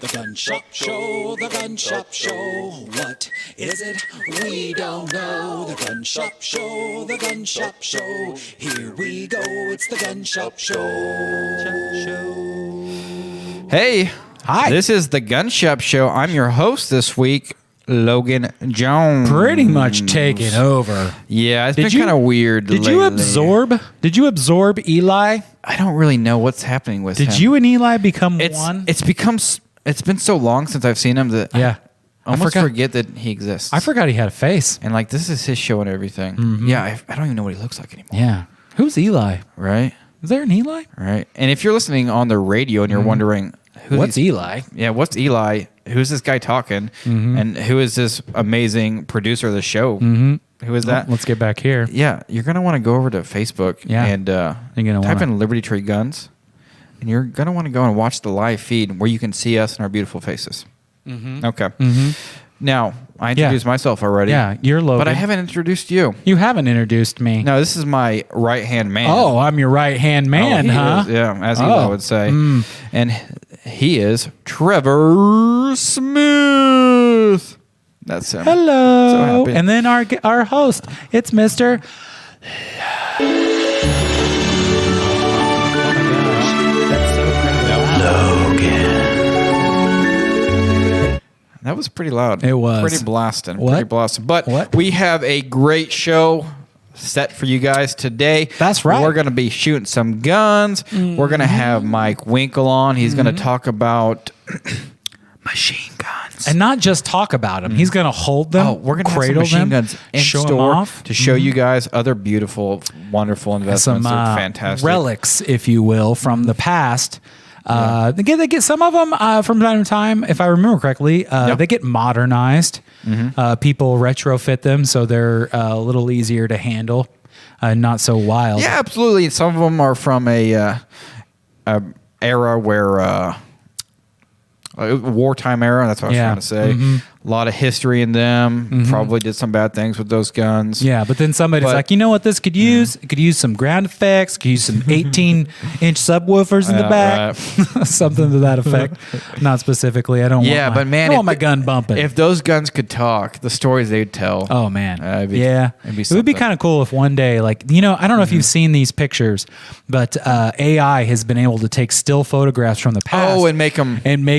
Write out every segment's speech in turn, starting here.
The Gun Shop Show, the Gun Shop Show. What is it? We don't know. The Gun Shop Show, the Gun Shop Show. Here we go, it's the Gun Shop Show. Hey. Hi. This is the Gun Shop Show. I'm your host this week, Logan Jones. Pretty much taking over. Yeah, it's been kind of weird Did lately. you absorb Eli? I don't really know what's happening with him. Did you and Eli become one? It's been so long since I've seen him that I almost forget that he exists. I forgot he had a face. And like, this is his show and everything. Mm-hmm. Yeah, I don't even know what he looks like anymore. Yeah. Who's Eli? Right? Is there an Eli? Right. And if you're listening on the radio and you're wondering, what's Eli? Yeah, what's Eli? Who's this guy talking? Mm-hmm. And who is this amazing producer of the show? Mm-hmm. Who is that? Let's get back here. Yeah, you're going to want to go over to Facebook and type in Liberty Tree Guns. And you're going to want to go and watch the live feed where you can see us and our beautiful faces. Mm-hmm. Okay. Mm-hmm. Now, I introduced myself already. Yeah, you're Logan. But I haven't introduced you. You haven't introduced me. No, this is my right-hand man. Oh, I'm your right-hand man, huh? Is, yeah, as Eli would say. Mm. And he is Trevor Smith. That's him. Hello. So happy. And then our host, it's Mr. That was pretty loud. It was. Pretty blasting. What? Pretty blasting. But we have a great show set for you guys today. That's right. We're going to be shooting some guns. Mm-hmm. We're going to have Mike Winkle on. He's going to talk about machine guns. And not just talk about them. He's going to hold them, we're going to have some cradle machine them, guns in show store them off. to show you guys other beautiful, wonderful investments. Some They're fantastic. relics, if you will, from the past. They get some of them from time to time. If I remember correctly, they get modernized. Mm-hmm. People retrofit them so they're a little easier to handle, not so wild. Yeah, absolutely. Some of them are from a era where wartime era. That's what I was trying to say. Mm-hmm. A lot of history in them. Mm-hmm. Probably did some bad things with those guns. Yeah, but then somebody's like, you know what this could use? It could use some ground effects. Could use some 18-inch subwoofers in the back. Right. Something to that effect. Not specifically. I don't want my gun bumping. If those guns could talk, the stories they'd tell. Oh, man. It'd be it would be kind of cool if one day, like, I don't know if you've seen these pictures, but AI has been able to take still photographs from the past. Oh, and make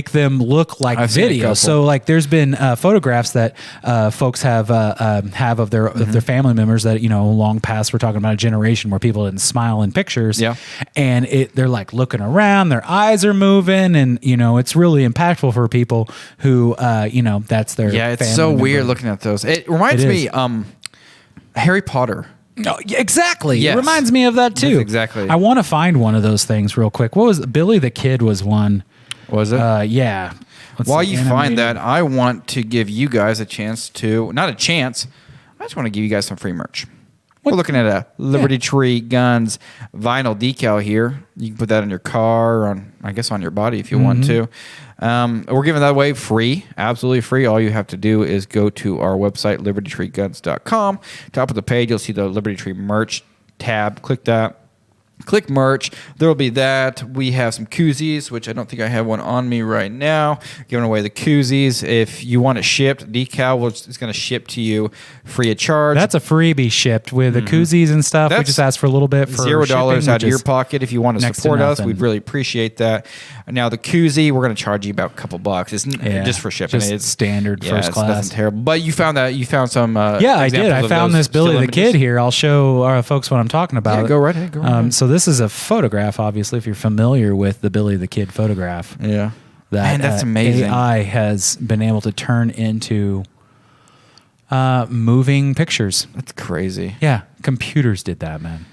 them look like video. So, like, there's been photographs that folks have of their family members that long past. We're talking about a generation where people didn't smile in pictures, and they're like looking around, their eyes are moving, and it's really impactful for people who that's their It's so member. weird looking at those. It reminds me Harry Potter. Oh, exactly. Yes. It reminds me of that too. That's exactly. I want to find one of those things real quick. What was Billy the Kid was one? Was it? Yeah. While you find that, I want to give you guys a chance to, not a chance, I just want to give you guys some free merch. We're looking at a Liberty Tree Guns vinyl decal here. You can put that in your car, or on your body if you want to. We're giving that away free, absolutely free. All you have to do is go to our website, libertytreeguns.com. Top of the page, you'll see the Liberty Tree merch tab. Click that. Click merch. There will be that. We have some koozies, which I don't think I have one on me right now. Giving away the koozies. If you want it shipped, decal is going to ship to you free of charge. That's a freebie shipped with the koozies and stuff. We just ask for a little bit for $0 out of your pocket if you want to support us. We'd really appreciate that. Now the koozie, we're going to charge you about a couple bucks. It's just for shipping. It's standard first class. It's nothing terrible. But you found some. I did. I found this Billy the Kid here. I'll show our folks what I'm talking about. Yeah, go right ahead. So this is a photograph, obviously, if you're familiar with the Billy the Kid photograph. Yeah. That's amazing. AI has been able to turn into moving pictures. That's crazy. Yeah. Computers did that, man.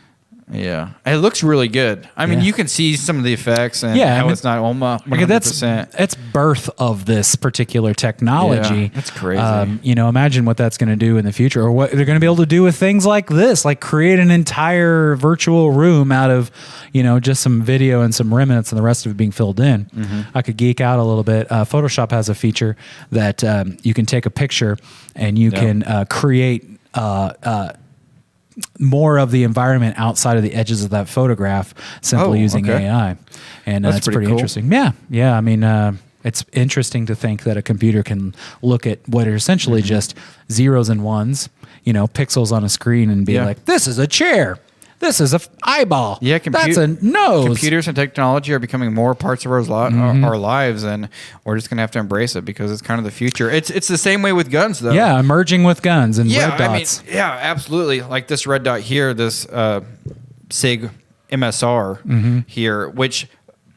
Yeah. It looks really good. I mean, you can see some of the effects and how it's not 100%. That's birth of this particular technology. Yeah, that's crazy. Imagine what that's going to do in the future, or what they're going to be able to do with things like this, like create an entire virtual room out of, just some video and some remnants and the rest of it being filled in. Mm-hmm. I could geek out a little bit. Photoshop has a feature that you can take a picture and you can create more of the environment outside of the edges of that photograph simply using AI. And that's pretty cool. interesting. Yeah. I mean, It's interesting to think that a computer can look at what are essentially just zeros and ones, pixels on a screen and be like, this is a chair. This is a eyeball. Yeah, that's a nose. Computers and technology are becoming more parts of our lives, and we're just gonna have to embrace it because it's kind of the future. It's the same way with guns, though. Yeah, emerging with guns and red dots. Absolutely. Like this red dot here, this SIG MSR here, which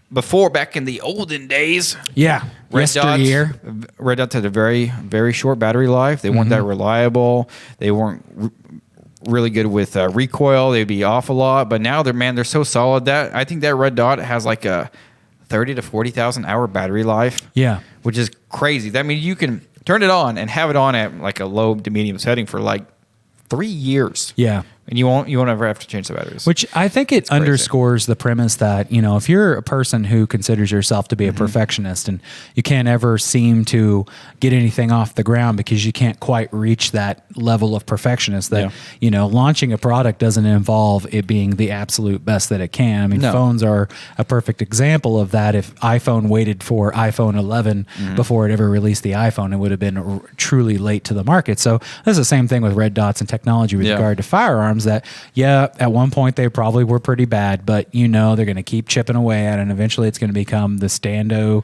back in the olden days, red dots had a very, very short battery life. They weren't that reliable. They weren't really good with recoil. They'd be off a lot, but now they're so solid that I think that red dot has like a 30 to 40,000 hour battery life. Yeah, which is crazy. That means you can turn it on and have it on at like a low to medium setting for like 3 years. Yeah. And you won't ever have to change the batteries. Which I think it underscores the premise that, if you're a person who considers yourself to be a perfectionist and you can't ever seem to get anything off the ground because you can't quite reach that level of perfectionist, that, launching a product doesn't involve it being the absolute best that it can. I mean, phones are a perfect example of that. If iPhone waited for iPhone 11 before it ever released the iPhone, it would have been truly late to the market. So this is the same thing with red dots and technology with regard to firearms. That at one point they probably were pretty bad, but they're going to keep chipping away at it, and eventually it's going to become the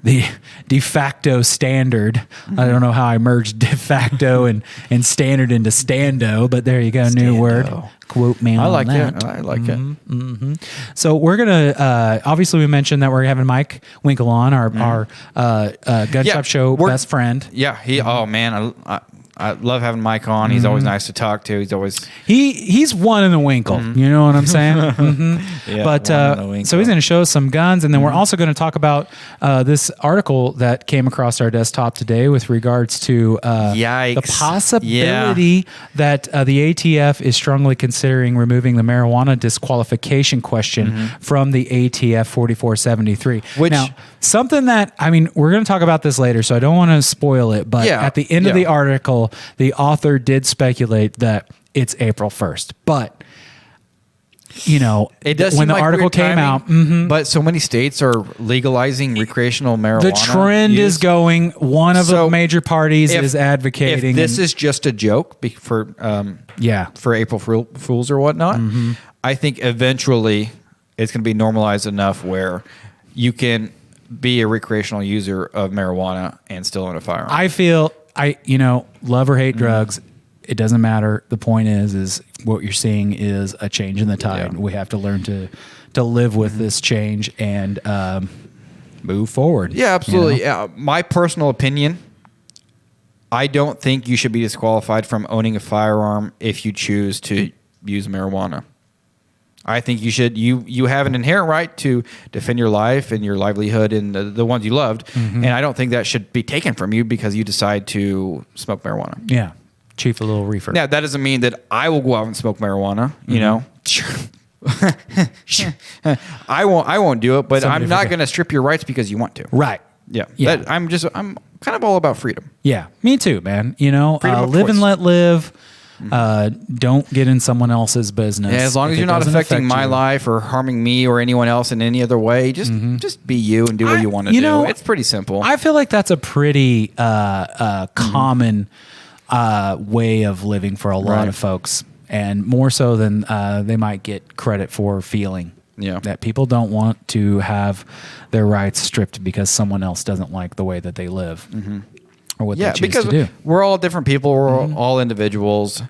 the de facto standard. I don't know how I merged de facto and standard into stando, but there you go, new word. Quote me on that. I like it. So we're gonna obviously we mentioned that we're having Mike Winkle on, our gun shop show best friend. Yeah, oh man, I love having Mike on. He's always nice to talk to. He's always he's one in the Winkle. You know what I'm saying? Yeah, but so he's going to show us some guns, and then we're also going to talk about this article that came across our desktop today with regards to the possibility that the ATF is strongly considering removing the marijuana disqualification question from the ATF 4473. Which now, something that we're going to talk about this later, so I don't want to spoil it. But at the end of the article, the author did speculate that it's April 1st, but it does when the like article came out, but so many states are legalizing recreational marijuana. The trend is going. One of the major parties is advocating. If this is just a joke for April Fools or whatnot, I think eventually it's going to be normalized enough where you can be a recreational user of marijuana and still own a firearm. I feel love or hate drugs. It doesn't matter. The point is what you're seeing is a change in the tide. We have to learn to live with this change and move forward. Yeah, absolutely. My personal opinion, I don't think you should be disqualified from owning a firearm if you choose to use marijuana. I think you should. You have an inherent right to defend your life and your livelihood and the ones you loved, and I don't think that should be taken from you because you decide to smoke marijuana. Yeah, chief a little reefer. Now that doesn't mean that I will go out and smoke marijuana. I won't do it, but I'm not going to strip your rights because you want to. Right. Yeah. I'm kind of all about freedom. Yeah, me too, man. Live and let live. Don't get in someone else's business. Yeah, as long as you're not affecting my life or harming me or anyone else in any other way, just be you and do what you want to do. It's pretty simple. I feel like that's a pretty common way of living for a lot of folks, and more so than they might get credit for feeling. Yeah. That people don't want to have their rights stripped because someone else doesn't like the way that they live. Or what they choose to do. We're all different people. We're all individuals.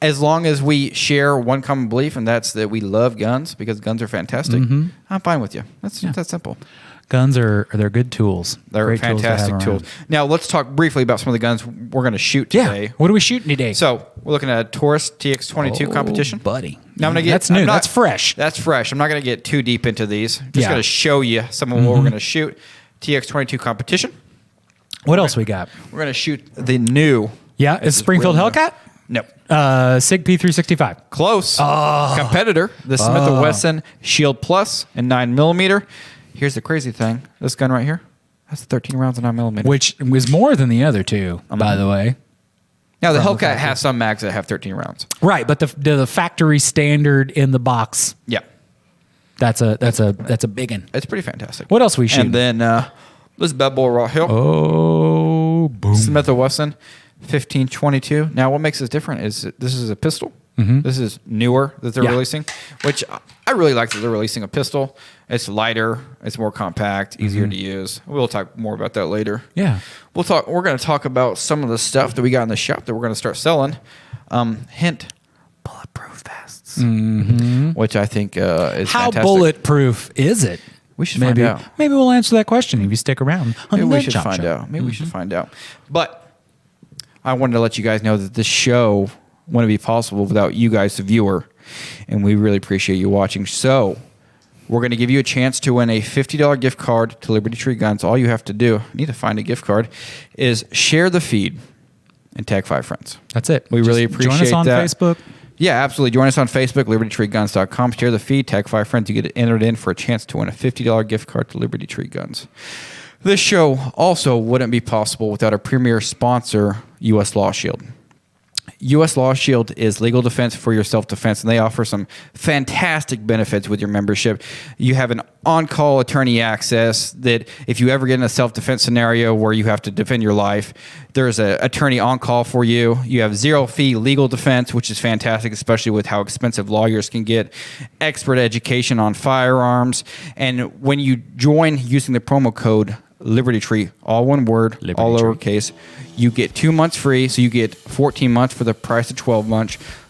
As long as we share one common belief, and that's that we love guns because guns are fantastic, I'm fine with you. That's simple. Guns they're good tools. They're great fantastic tools. Now let's talk briefly about some of the guns we're going to shoot today. Yeah. What are we shooting today? So we're looking at a TaurusTX 22 competition. Buddy. Now I'm gonna get, that's new. That's fresh. That's fresh. I'm not going to get too deep into these. Just going to show you some of what we're going to shoot. TX22 competition. What else we got? We're going to shoot the new. Yeah, is Springfield Hellcat? No. SIG P365. Close. Competitor. The Smith Wesson Shield Plus and 9mm. Here's the crazy thing. This gun right here has 13 rounds of 9mm. Which was more than the other two, by the way. Now, the Hellcat has some mags that have 13 rounds. Right, but the factory standard in the box. Yeah. That's a big one. It's pretty fantastic. What else we shoot? And then This is Bad Boy Raw Hill. Oh, boom. Smith Wesson 1522. Now, what makes this different is this is a pistol. Mm-hmm. This is newer that they're releasing, which I really like that they're releasing a pistol. It's lighter, it's more compact, easier to use. We'll talk more about that later. Yeah. We're going to talk about some of the stuff that we got in the shop that we're going to start selling. Hint, bulletproof vests, which I think is How fantastic. bulletproof is it? We should find out. Maybe we'll answer that question if you stick around. Maybe we should find out. Maybe we should find out. But I wanted to let you guys know that this show wouldn't be possible without you guys, the viewer, and we really appreciate you watching. So we're going to give you a chance to win a $50 gift card to Liberty Tree Guns. All you have to do, need to find a gift card, is share the feed and tag 5 friends. That's it. We really appreciate that. Join us on Facebook. Yeah, absolutely. Join us on Facebook, LibertyTreeGuns.com. Share the feed, tag 5 friends. You get entered in for a chance to win a $50 gift card to Liberty Tree Guns. This show also wouldn't be possible without our premier sponsor, U.S. Law Shield. U.S. Law Shield is legal defense for your self-defense, and they offer some fantastic benefits with your membership. You have an on-call attorney access that if you ever get in a self-defense scenario where you have to defend your life, there's an attorney on-call for you. You have zero-fee legal defense, which is fantastic, especially with how expensive lawyers can get, expert education on firearms, and when you join using the promo code Liberty Tree, all one word, Liberty all Tree. lowercase, you get 2 months free, so you get 14 months for the price of 12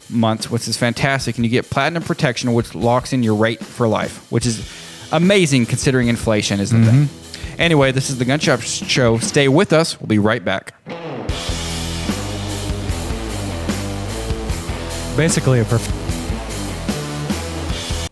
months, which is fantastic, and you get platinum protection, which locks in your rate for life, which is amazing considering inflation, isn't it? Anyway, this is the Gun Shop Show. Stay with us. We'll be right back. Basically,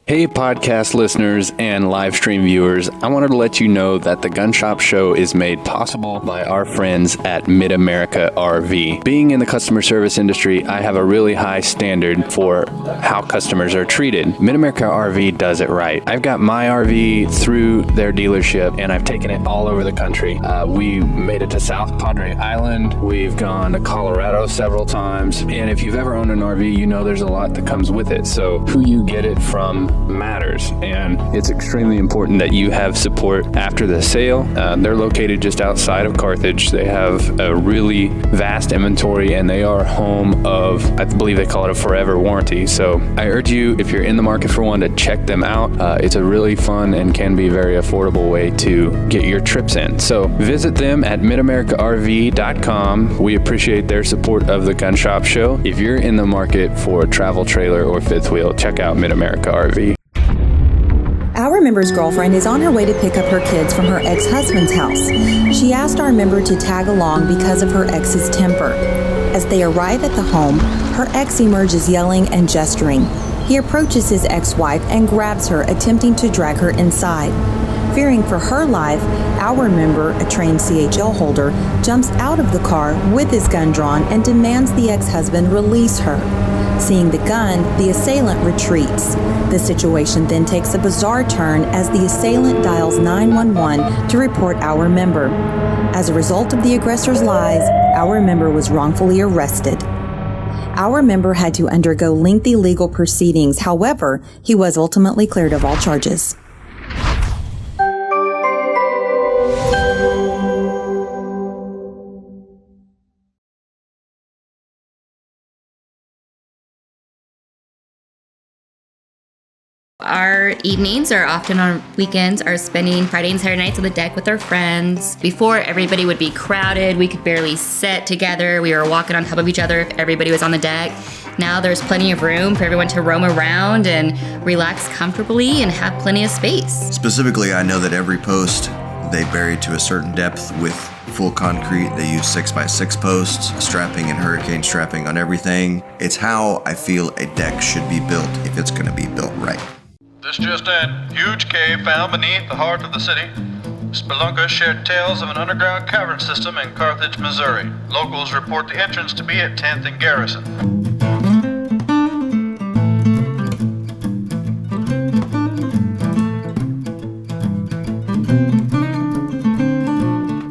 Hey, podcast listeners and live stream viewers. I wanted to let you know that the Gun Shop Show is made possible by our friends at Mid-America RV. Being in the customer service industry, I have a really high standard for how customers are treated. Mid-America RV does it right. I've got my RV through their dealership, and I've taken it all over the country. We made it to South Padre Island. We've gone to Colorado several times. And if you've ever owned an RV, you know there's a lot that comes with it. So who you get it from matters, and it's extremely important that you have support after the sale. They're located just outside of Carthage. They have a really vast inventory, and they are home of, I believe they call it a forever warranty. So I urge you, if you're in the market for one, to check them out. It's a really fun and can be very affordable way to get your trips in. So visit them at midamericarv.com. We appreciate their support of the Gun Shop Show. If you're in the market for a travel trailer or fifth wheel, check out Mid-America RV. Our member's girlfriend is on her way to pick up her kids from her ex-husband's house. She asked our member to tag along because of her ex's temper. As they arrive at the home, her ex emerges yelling and gesturing. He approaches his ex-wife and grabs her, attempting to drag her inside. Fearing for her life, our member, a trained CHL holder, jumps out of the car with his gun drawn and demands the ex-husband release her. Seeing the gun, the assailant retreats. The situation then takes a bizarre turn as the assailant dials 911 to report our member. As a result of the aggressor's lies, our member was wrongfully arrested. Our member had to undergo lengthy legal proceedings. However, he was ultimately cleared of all charges. Our evenings, or often on weekends, are spending Friday and Saturday nights on the deck with our friends. Before, everybody would be crowded. We could barely sit together. We were walking on top of each other if everybody was on the deck. Now there's plenty of room for everyone to roam around and relax comfortably and have plenty of space. Specifically, I know that every post they bury to a certain depth with full concrete. They use 6x6 posts, strapping and hurricane strapping on everything. It's how I feel a deck should be built if it's going to be built right. This just in. Huge cave found beneath the heart of the city. Spelunkers shared tales of an underground cavern system in Carthage, Missouri. Locals report the entrance to be at 10th and Garrison.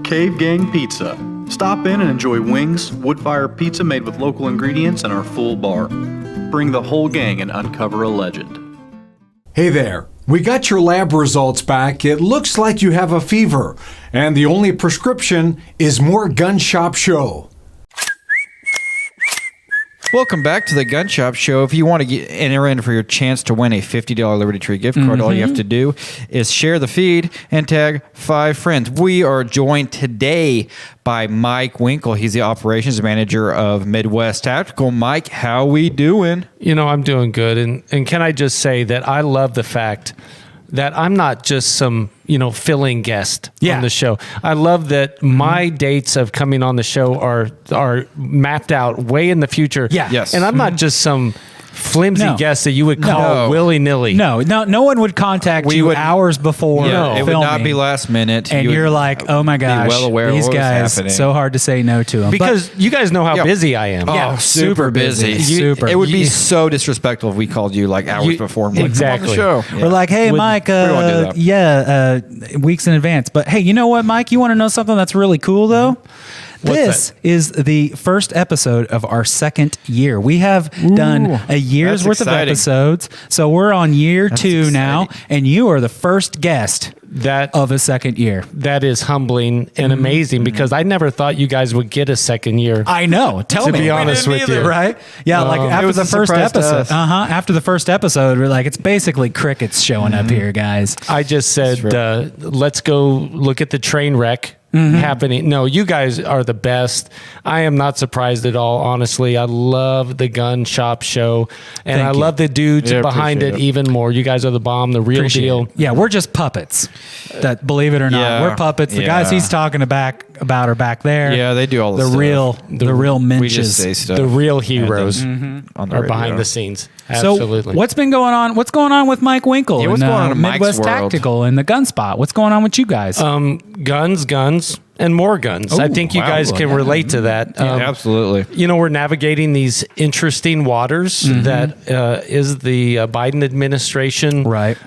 Cave Gang Pizza. Stop in and enjoy wings, wood-fire pizza made with local ingredients, and our full bar. Bring the whole gang and uncover a legend. Hey there, We got your lab results back. It looks like you have a fever, and the only prescription is more Gun Shop Show. Welcome back to the Gun Shop Show. If you want to enter in for your chance to win a $50 Liberty Tree gift card, all you have to do is share the feed and tag 5 friends. We are joined today by Mike Winkle. He's the operations manager of Midwest Tactical. Mike, how we doing? You know, I'm doing good. And can I just say that I love the fact that I'm not just some, filling guest on the show. I love that my dates of coming on the show are mapped out way in the future. Yeah. Yes. And I'm not just some flimsy guest that you would call willy-nilly. No one would contact you hours before it would filming, not be last minute. and you're like, oh my gosh, well aware of these what was guys, happening. so hard to say no to them. Because you guys know how busy I am. Yeah, super busy. Super. It would be so disrespectful if we called you like hours before. And Exactly. Come on the show. We're like, hey, Mike, we don't wanna do that. weeks in advance. But hey, you know what, Mike? You want to know something that's really cool, though? This is the first episode of our second year. We have done a year's worth of episodes. So we're on year 2 now, and you are the first guest of a second year. That is humbling and amazing because I never thought you guys would get a second year. I know. Tell me. To be honest with you. Right? Yeah, like after the first episode. After the first episode, we're like, it's basically crickets showing up here, guys. I just said, let's go look at the train wreck happening. No, you guys are the best. I am not surprised at all, honestly. I love the Gun Shop Show, and I love the dudes behind it even more. You guys are the bomb, the real deal. Yeah, we're just puppets. That, believe it or not, we're puppets. The guys he's talking about are back there. Yeah, they do all the stuff. the real We just minches. say stuff. The real heroes are behind the scenes. So Absolutely. what's been going on? What's going on with Mike Winkle? Yeah, what's going on in Mike's Midwest world? Tactical and the Gun Spot? What's going on with you guys? Guns, and more guns. I think you guys can relate to that. Absolutely. We're navigating these interesting waters that is the Biden administration. Right.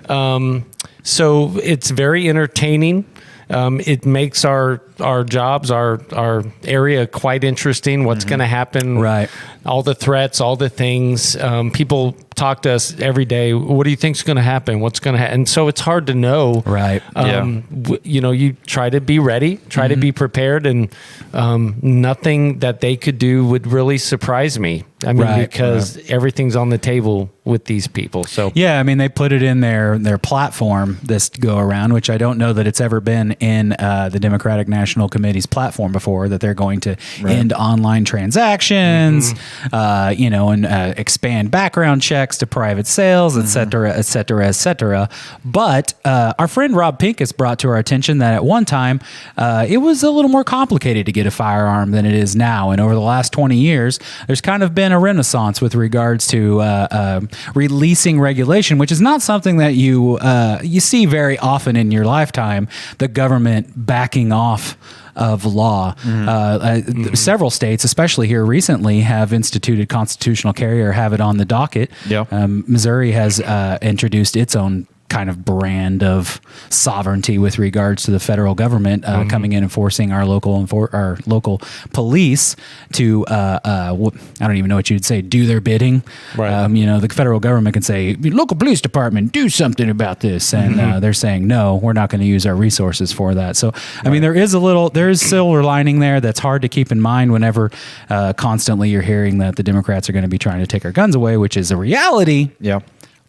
So it's very entertaining. It makes our jobs, our area quite interesting. What's going to happen? Right. All the threats, all the things. People talk to us every day. What do you think's going to happen? What's going to happen? And so it's hard to know. Right. You try to be ready, try to be prepared, and nothing that they could do would really surprise me. I mean, because everything's on the table with these people. So yeah, I mean, they put it in their platform this go around, which I don't know that it's ever been in the Democratic National Committee's platform before, that they're going to end online transactions, and expand background checks to private sales, et cetera, et cetera, et cetera. But our friend Rob Pincus brought to our attention that at one time it was a little more complicated to get a firearm than it is now. And over the last 20 years, there's kind of been a renaissance with regards to releasing regulation, which is not something that you see very often in your lifetime, the government backing off of law. Several states, especially here recently, have instituted constitutional carry or have it on the docket. Missouri has introduced its own kind of brand of sovereignty with regards to the federal government coming in and forcing our local police to I don't even know what you'd say, do their bidding. Right. The federal government can say, local police department, do something about this, and they're saying no, we're not going to use our resources for that. So I mean, there is silver lining there that's hard to keep in mind whenever constantly you're hearing that the Democrats are going to be trying to take our guns away, which is a reality. Yeah.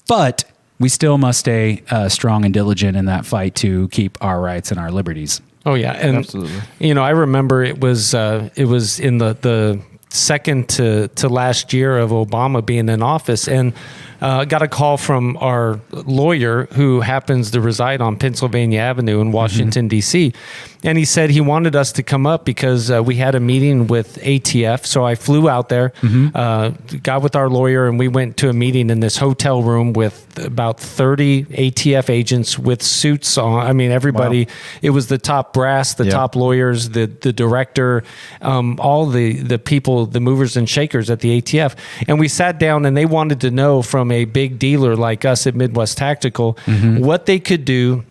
But we still must stay strong and diligent in that fight to keep our rights and our liberties. Oh yeah, and absolutely. I remember it was in the second to last year of Obama being in office, and got a call from our lawyer who happens to reside on Pennsylvania Avenue in Washington, D.C., and he said he wanted us to come up because we had a meeting with ATF. So I flew out there, got with our lawyer, and we went to a meeting in this hotel room with about 30 ATF agents with suits on. I mean, everybody. Wow. It was the top brass, the top lawyers, the director, all the people, the movers and shakers at the ATF. And we sat down, and they wanted to know from a big dealer like us at Midwest Tactical what they could do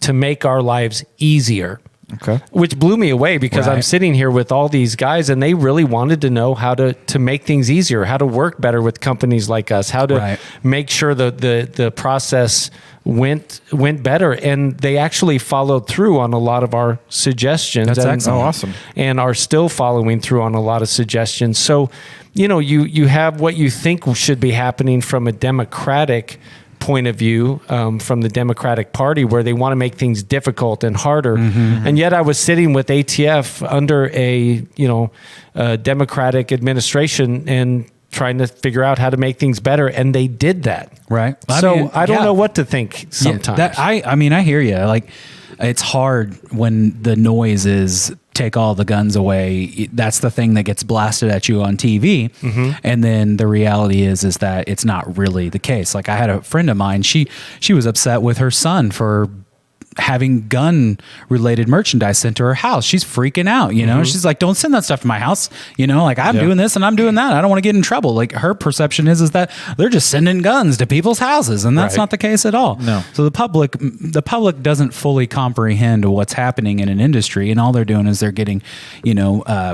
to make our lives easier. Okay. Which blew me away because I'm sitting here with all these guys and they really wanted to know how to make things easier, how to work better with companies like us, how to make sure the process went better. And they actually followed through on a lot of our suggestions. That's excellent. Oh, awesome. And are still following through on a lot of suggestions. So, you have what you think should be happening from a Democratic point of view, from the Democratic Party, where they want to make things difficult and harder. And yet I was sitting with ATF under a Democratic administration and trying to figure out how to make things better, and they did that. Right. I don't know what to think sometimes. I hear you. Like, it's hard when the noise is take all the guns away. That's the thing that gets blasted at you on TV. And then the reality is that it's not really the case. Like, I had a friend of mine, she was upset with her son for having gun related merchandise sent to her house. She's freaking out, she's like, don't send that stuff to my house. Like, I'm doing this and I'm doing that. I don't want to get in trouble. Like, her perception is that they're just sending guns to people's houses, and that's not the case at all. No. So the public doesn't fully comprehend what's happening in an industry, and all they're doing is they're getting,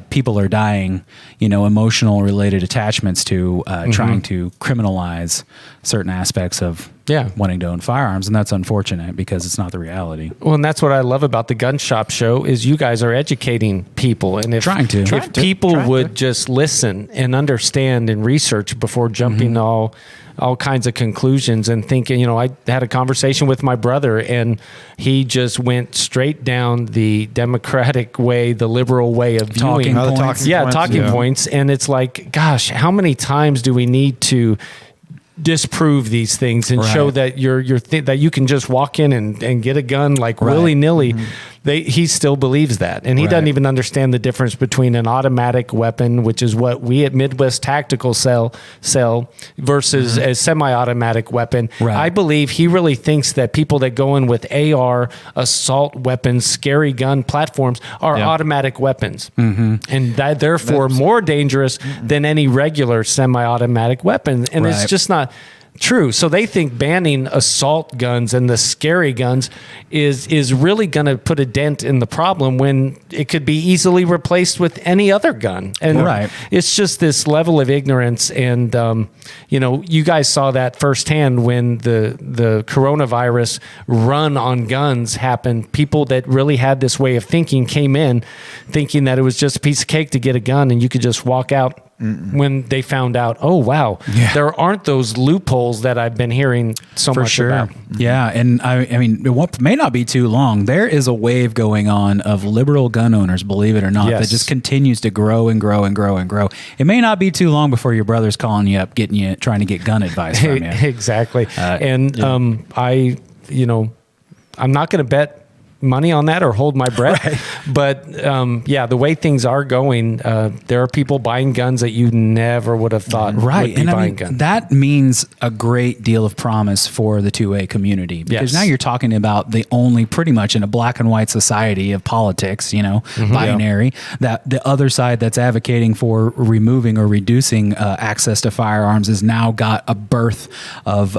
people are dying, emotional related attachments to trying to criminalize certain aspects of wanting to own firearms, and that's unfortunate because it's not the reality. Well, and that's what I love about the Gun Shop Show is you guys are educating people, and if people would just listen and understand and research before jumping all kinds of conclusions and thinking, I had a conversation with my brother and he just went straight down the Democratic way, the liberal way of viewing talking points. And it's like, gosh, how many times do we need to disprove these things and show that that you can just walk in and get a gun like willy-nilly? He still believes that, and he doesn't even understand the difference between an automatic weapon, which is what we at Midwest Tactical sell, versus a semi-automatic weapon. I believe he really thinks that people that go in with AR, assault weapons, scary gun platforms are automatic weapons, and that therefore more dangerous than any regular semi-automatic weapon. And it's just not true. So they think banning assault guns and the scary guns is really going to put a dent in the problem when it could be easily replaced with any other gun. And it's just this level of ignorance. And, you guys saw that firsthand when the coronavirus run on guns happened. People that really had this way of thinking came in thinking that it was just a piece of cake to get a gun and you could just walk out. When they found out, oh wow, there aren't those loopholes that I've been hearing so much about. Yeah, and I mean, it may not be too long. There is a wave going on of liberal gun owners, believe it or not, that just continues to grow and grow and grow and grow. It may not be too long before your brother's calling you up, trying to get gun advice from you. Exactly. I'm not going to bet money on that or hold my breath. But the way things are going, there are people buying guns that you never would have thought would be buying guns. That means a great deal of promise for the 2A community, because now you're talking about the only, pretty much in a black and white society of politics, binary, that the other side that's advocating for removing or reducing access to firearms has now got a birth of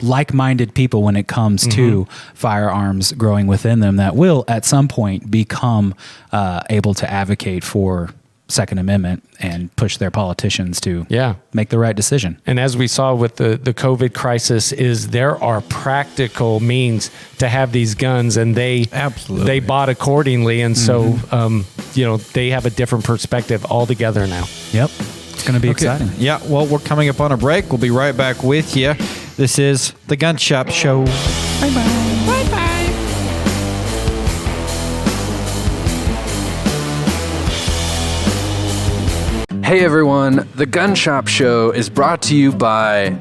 like-minded people when it comes to firearms growing within them that will at some point become able to advocate for Second Amendment and push their politicians to make the right decision. And as we saw with the COVID crisis, is there are practical means to have these guns, and they bought accordingly, and so they have a different perspective altogether now. Yep. It's going to be exciting. Yeah, well, we're coming up on a break. We'll be right back with you. This is the Gun Shop Show. Bye-bye. Hey everyone, the Gun Shop Show is brought to you by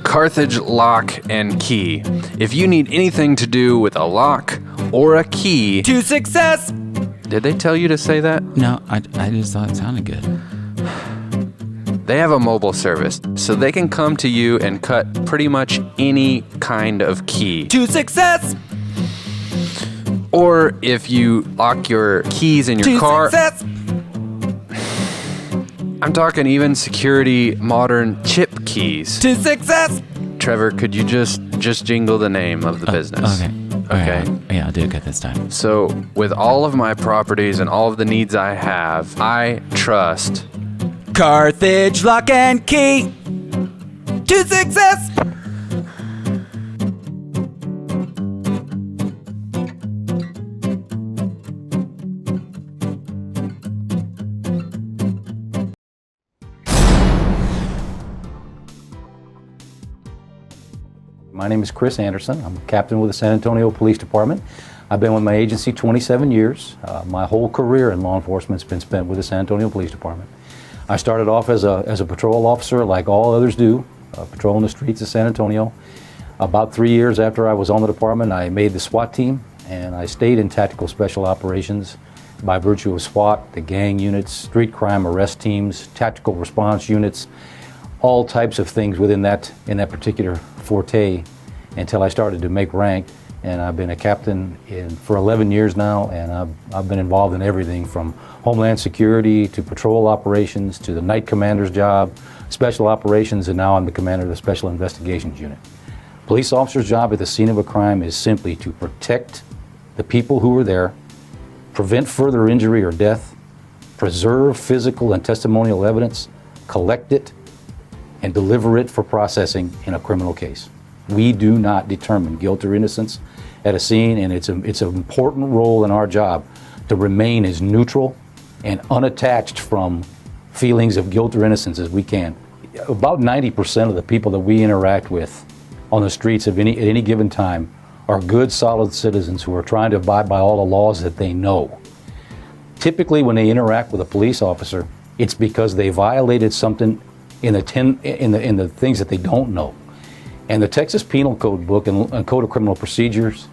Carthage Lock and Key. If you need anything to do with a lock or a key to success. Did they tell you to say that? No, I just thought it sounded good. They have a mobile service, so they can come to you and cut pretty much any kind of key to success. Or if you lock your keys in your to car. Success. I'm talking even security modern chip keys. To success. Trevor, could you just jingle the name of the business? Okay. Okay. Yeah, I'll do it good this time. So, with all of my properties and all of the needs I have, I trust Carthage Lock and Key to success. My name is Chris Anderson. I'm a captain with the San Antonio Police Department. I've been with my agency 27 years. My whole career in law enforcement has been spent with the San Antonio Police Department. I started off as a patrol officer like all others do, patrolling the streets of San Antonio. About 3 years after I was on the department, I made the SWAT team, and I stayed in tactical special operations by virtue of SWAT, the gang units, street crime arrest teams, tactical response units, all types of things within that particular forte until I started to make rank. And I've been a captain for 11 years now, and I've been involved in everything from Homeland Security to patrol operations to the night commander's job, special operations, and now I'm the commander of the Special Investigations Unit. Police officer's job at the scene of a crime is simply to protect the people who are there, prevent further injury or death, preserve physical and testimonial evidence, collect it, and deliver it for processing in a criminal case. We do not determine guilt or innocence at a scene, and it's an important role in our job to remain as neutral and unattached from feelings of guilt or innocence as we can. About 90% of the people that we interact with on the streets at any given time are good, solid citizens who are trying to abide by all the laws that they know. Typically, when they interact with a police officer, it's because they violated something in the things that they don't know. And the Texas Penal Code book and Code of Criminal Procedures,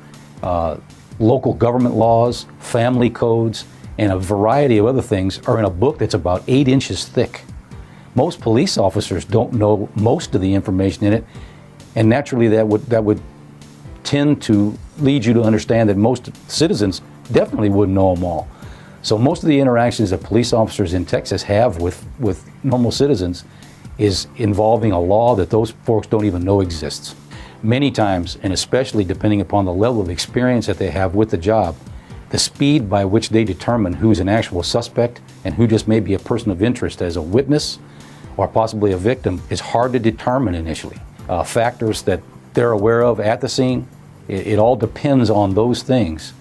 local government laws, family codes, and a variety of other things are in a book that's about 8 inches thick. Most police officers don't know most of the information in it, and naturally that would tend to lead you to understand that most citizens definitely wouldn't know them all. So most of the interactions that police officers in Texas have with normal citizens is involving a law that those folks don't even know exists. Many times, and especially depending upon the level of experience that they have with the job, the speed by which they determine who's an actual suspect and who just may be a person of interest as a witness or possibly a victim is hard to determine initially. Factors that they're aware of at the scene, it all depends on those things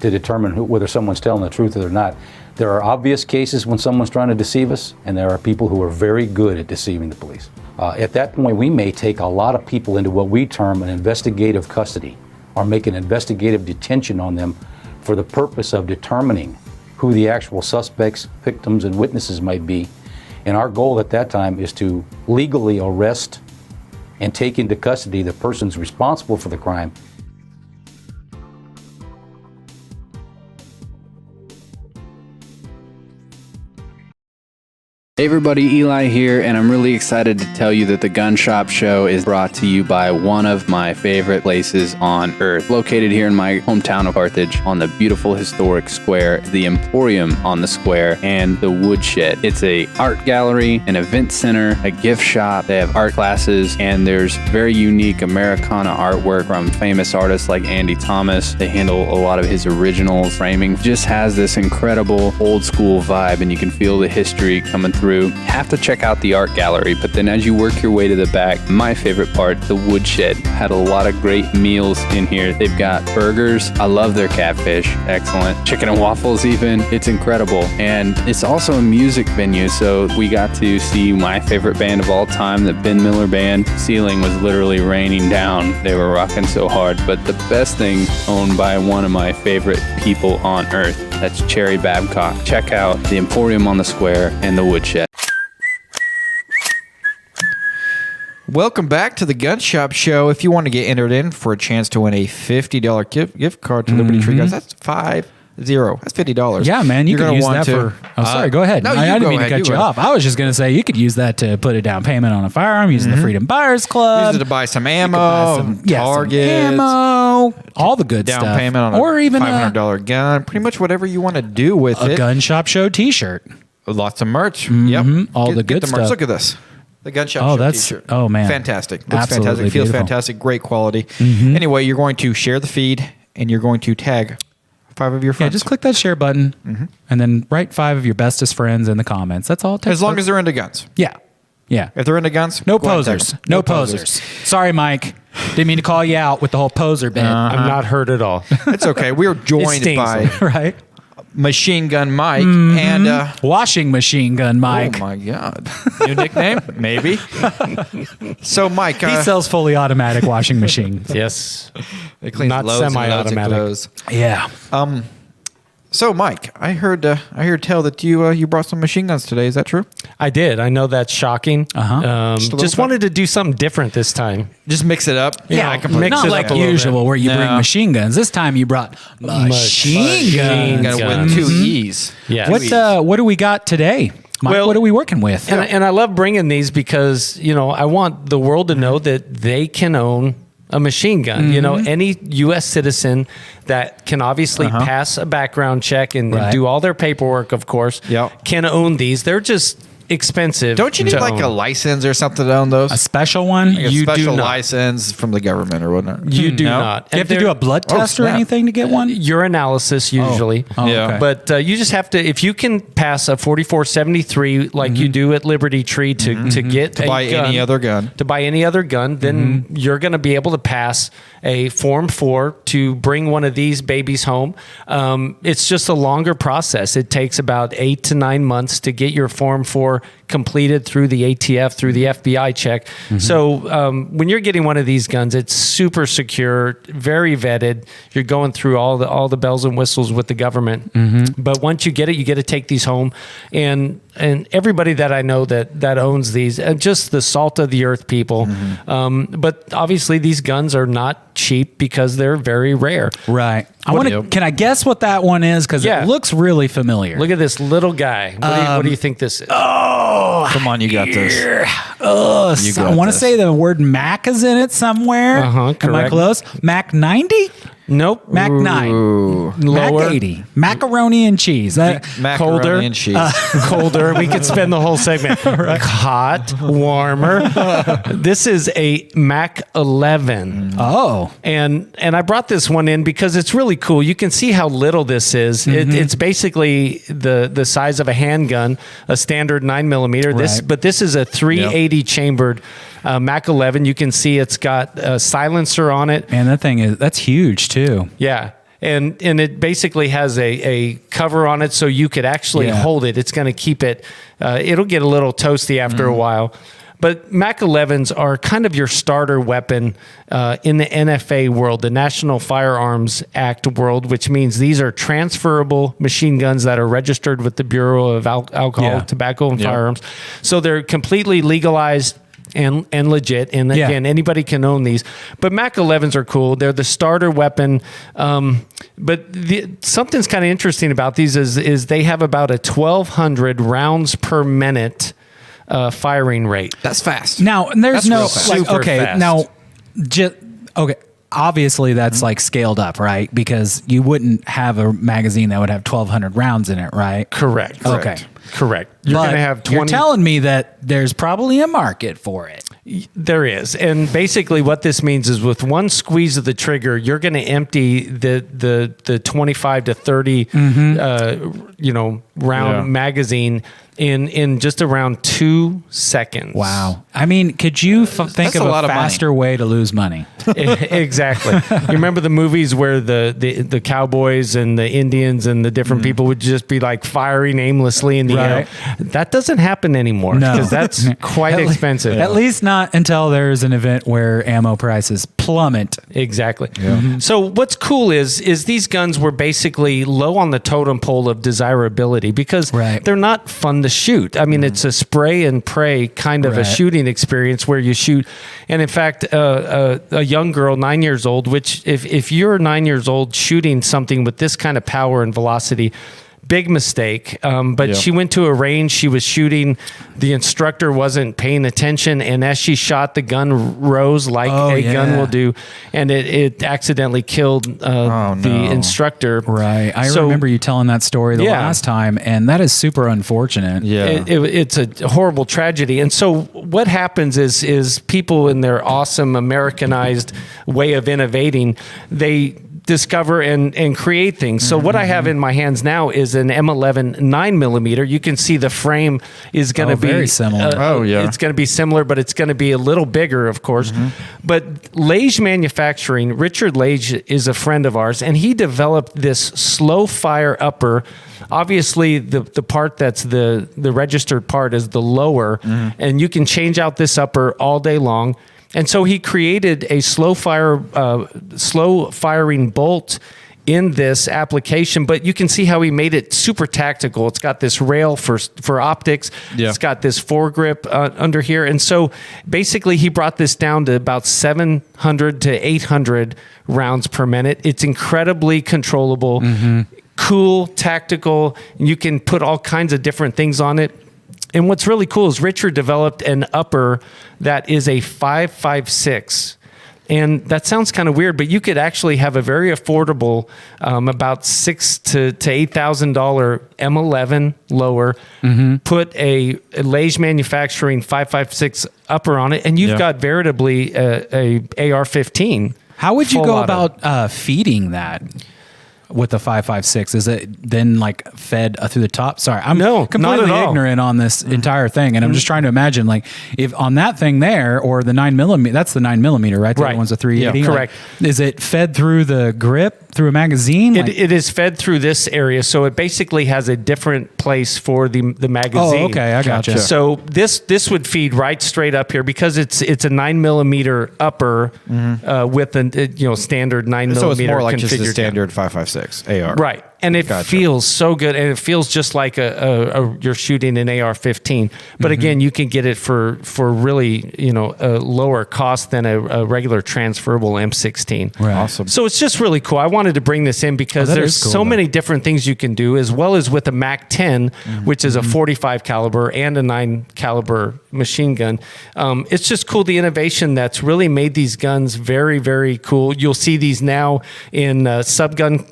to determine whether someone's telling the truth or not. There are obvious cases when someone's trying to deceive us, and there are people who are very good at deceiving the police. At that point, we may take a lot of people into what we term an investigative custody, or make an investigative detention on them for the purpose of determining who the actual suspects, victims, and witnesses might be. And our goal at that time is to legally arrest and take into custody the persons responsible for the crime. Hey everybody, Eli here, and I'm really excited to tell you that the Gun Shop Show is brought to you by one of my favorite places on earth. Located here in my hometown of Carthage on the beautiful historic square, the Emporium on the square, and the Woodshed. It's a art gallery, an event center, a gift shop. They have art classes, and there's very unique Americana artwork from famous artists like Andy Thomas. They handle a lot of his original framing. Just has this incredible old school vibe, and you can feel the history coming through. Have to check out the art gallery, but then as you work your way to the back, my favorite part, the Woodshed, had a lot of great meals in here. They've got burgers. I love their catfish. Excellent. Chicken and waffles even. It's incredible. And it's also a music venue, so we got to see my favorite band of all time, the Ben Miller Band. Ceiling was literally raining down. They were rocking so hard. But the best thing, owned by one of my favorite people on earth, that's Cherry Babcock. Check out the Emporium on the Square and the Woodshed. Welcome back to the Gun Shop Show. If you want to get entered in for a chance to win a $50 gift card to Liberty Tree Guns, that's $50. That's $50. Yeah, man, you can use that for. Oh, sorry, go ahead. No, I didn't mean to cut you off. I was just going to say you could use that to put a down payment on a firearm using the Freedom Buyers Club. Use it to buy some ammo, targets, ammo, all the good down stuff. Payment on or even $500 gun. Pretty much whatever you want to do with a it. Gun Shop Show T-shirt. Lots of merch. Yep. All the good merch. stuff. Look at this. The gun shop. Oh, show that's t-shirt. oh man, fantastic. Looks Absolutely fantastic. Feels beautiful. fantastic. Great quality. Mhm. Anyway, you're going to share the feed and you're going to tag 5 of your friends. Yeah, just click that share button and then write 5 of your bestest friends in the comments. That's all it takes. As long as they're into guns. Yeah. Yeah. If they're into guns, No go ahead and tag posers. them. No posers. Sorry, Mike. Didn't mean to call you out with the whole poser bit. I'm not hurt at all. It's okay. We are joined stings. by right? Machine Gun Mike Mhm. and Washing Machine Gun Mike. Oh my God! New nickname? Maybe. So Mike, He sells fully automatic washing machines. Yes. it cleans Not loads and loads of semi-automatic. clothes. Yeah. So Mike, I heard tell that you brought some machine guns today. Is that true? I did. I know that's shocking. Just a little Just bit. wanted to do something different this time. Just mix it up. Yeah, I completely mix Not it like up a little usual bit. where you bring No. machine guns. This time you brought machine guns. Gun with 2 E's. Yes. What do we got today? Mike, Well, what are we working with? And I love bringing these because, I want the world to know that they can own a machine gun. Any U.S. citizen that can obviously pass a background check and Right. do all their paperwork, of course, Yep. can own these. They're just expensive. Don't you need to like own. a license or something to own those? A special one? Like a You do special not. license from the government or whatnot. You do No? not. Do you have to do a blood test or snap. anything to get one? Urinalysis usually. Oh, Yeah. okay. But you just have to, if you can pass a 4473 like you do at Liberty Tree to get To a buy gun, any other gun. to buy any other gun, then you're going to be able to pass a Form 4 to bring one of these babies home. It's just a longer process. It takes about 8 to 9 months to get your Form 4 completed through the ATF, through the FBI check. So when you're getting one of these guns, it's super secure, very vetted. You're going through all the bells and whistles with the government. But once you get it, you get to take these home. And everybody that I know that owns these, just the salt of the earth people. But obviously these guns are not cheap because they're very rare. Right. Can I guess what that one is? Because Yeah. it looks really familiar. Look at this little guy. What do you think this is? Come on, you got this. You got I want to this. say the word Mac is in it somewhere. Am I correct. close? Mac 90? Nope. Mac 9. Mac Lower. 80. Macaroni and cheese. Macaroni Colder. and cheese. Colder. We could spend the whole segment. Hot, warmer. This is a Mac 11. Oh. And I brought this one in because it's really cool. You can see how little this is. It's basically the size of a handgun, a standard 9mm. Right. But this is a 380 chambered Mac 11. You can see it's got a silencer on it. Man, that's huge too. Yeah. And it basically has a cover on it so you could actually hold it. It's going to keep it, it'll get a little toasty after a while. But Mac 11s are kind of your starter weapon in the NFA world, the National Firearms Act world, which means these are transferable machine guns that are registered with the Bureau of Alcohol, Tobacco, and Firearms. So they're completely legalized and legit. And again, anybody can own these. But Mac 11s are cool. They're the starter weapon. But something's kind of interesting about these is they have about a 1,200 rounds per minute firing rate. That's fast. Now, there's That's no real fast. like, Super okay. fast. Now, okay. Obviously, that's like scaled up, right? Because you wouldn't have a magazine that would have 1,200 rounds in it, right? Correct. Okay. Correct. You're But going to have 20. You're telling me that there's probably a market for it. There is. And basically what this means is with one squeeze of the trigger, you're going to empty the 25 to 30 round magazine in just around 2 seconds. Wow. I mean, could you think of lot a of money. faster way to lose money? Exactly. You remember the movies where the cowboys and the Indians and the different people would just be like firing aimlessly in the air? That doesn't happen anymore No. because that's quite expensive. At least not until there's an event where ammo prices plummet. Exactly. So what's cool is these guns were basically low on the totem pole of desirability because they're not fun to shoot. I mean, it's a spray and pray kind of a shooting experience where you shoot. And in fact, a young girl, 9 years old, which if you're 9 years old shooting something with this kind of power and velocity, Big mistake. But she went to a range. She was shooting. The instructor wasn't paying attention. And as she shot, the gun rose like gun will do. And it accidentally killed the instructor. Right. I remember you telling that story the last time. And that is super unfortunate. Yeah. It's a horrible tragedy. And so what happens is people in their awesome Americanized way of innovating, they discover and create things. So what I have in my hands now is an M11 9mm. You can see the frame is going to be very similar. It's going to be similar, but it's going to be a little bigger, of course. But Lage Manufacturing, Richard Lage is a friend of ours, and he developed this slow fire upper. Obviously, the part that's the registered part is the lower, and you can change out this upper all day long. And so he created a slow firing bolt in this application, but you can see how he made it super tactical. It's got this rail for optics. Yeah. It's got this foregrip under here. And so basically he brought this down to about 700 to 800 rounds per minute. It's incredibly controllable, cool, tactical. You can put all kinds of different things on it. And what's really cool is Richard developed an upper that is a 5.56. And that sounds kind of weird, but you could actually have a very affordable, about $6,000 to $8,000 M11 lower, put a Lage Manufacturing 5.56 upper on it, and you've got veritably a AR-15. How would you go about feeding that? With the 5.56, is it then like fed through the top? Sorry, I'm completely ignorant on this entire thing, and I'm just trying to imagine, like, if on that thing there, or the 9mm, that's the 9mm, right? The other one's a 380. Yeah, correct. Like, is it fed through the grip, through a magazine? It is fed through this area, so it basically has a different place for the magazine. Oh, okay, I gotcha. So this would feed right straight up here because it's a 9mm upper with a standard 9mm. So it's more like just the configured standard 5.56 AR. Right. And it feels so good, and it feels just like you're shooting an AR-15. But again, you can get it for really a lower cost than a regular transferable M16. Right. Awesome. So it's just really cool. I wanted to bring this in because there's so many different things you can do, as well as with a MAC-10, which is a 45 caliber and a 9 caliber machine gun. It's just cool, the innovation that's really made these guns very, very cool. You'll see these now in subgun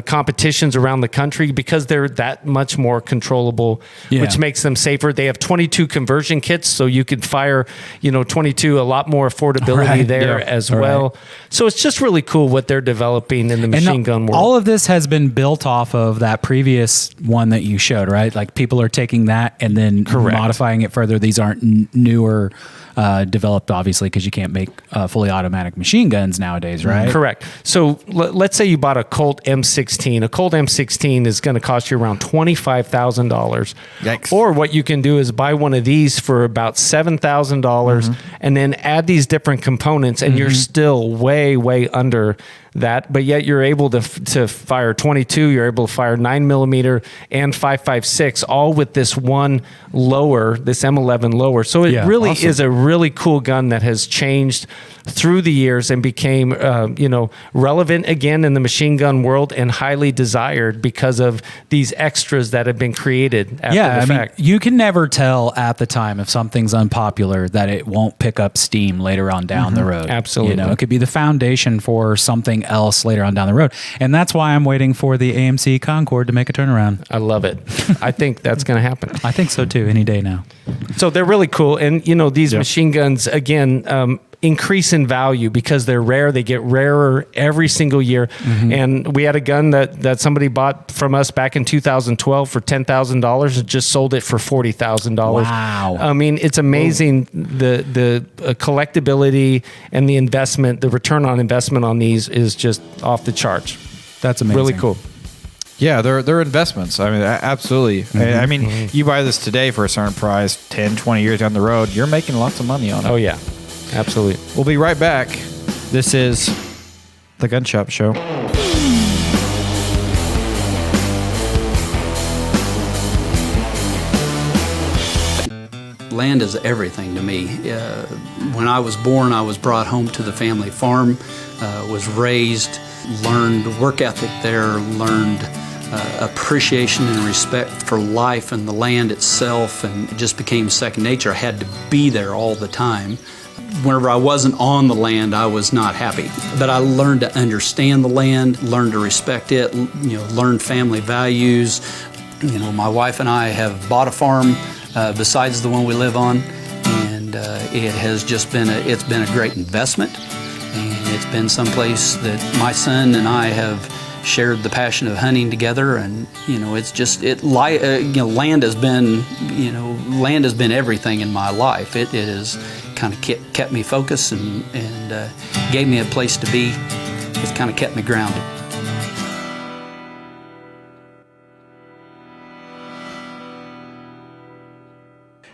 competitions around the country because they're that much more controllable, which makes them safer. They have 22 conversion kits, so you can fire 22, a lot more affordability as well. Right. So it's just really cool what they're developing in the machine gun world. All of this has been built off of that previous one that you showed, right? Like, people are taking that and then modifying it further. These aren't newer developed, obviously, because you can't make fully automatic machine guns nowadays, right? Correct. So let's say you bought a Colt M16. A Colt M16 is going to cost you around $25,000. Yikes. Or what you can do is buy one of these for about $7,000 and then add these different components, and you're still way, way under that, but yet you're able to fire 22, you're able to fire 9mm and 5.56, all with this one lower, this M11 lower. So it really is a really cool gun that has changed through the years and became relevant again in the machine gun world and highly desired because of these extras that have been created after the fact. You can never tell at the time if something's unpopular that it won't pick up steam later on down the road. Absolutely. It could be the foundation for something else later on down the road. And that's why I'm waiting for the AMC Concorde to make a turnaround. I love it. I think that's going to happen. I think so too, any day now. So they're really cool. And, these machine guns, again, increase in value because they're rare. They get rarer every single year. And we had a gun that somebody bought from us back in 2012 for $10,000 and just sold it for $40,000. Wow. I mean, it's amazing the collectability and the investment, the return on investment on these is just off the charts. That's amazing. Really cool. Yeah, they're investments. I mean, absolutely. I mean, you buy this today for a certain price, 10, 20 years down the road, you're making lots of money on it. Oh, yeah. Absolutely. We'll be right back. This is The Gun Shop Show. Land is everything to me. When I was born, I was brought home to the family farm, was raised, learned work ethic there, learned appreciation and respect for life and the land itself, and it just became second nature. I had to be there all the time. Whenever I wasn't on the land, I was not happy. But I learned to understand the land, learned to respect it, learned family values. My wife and I have bought a farm besides the one we live on, and it has just been it's been a great investment, and it's been someplace that my son and I have shared the passion of hunting together. And it's just land has been everything in my life. It has kind of kept me focused and gave me a place to be. It's kind of kept me grounded.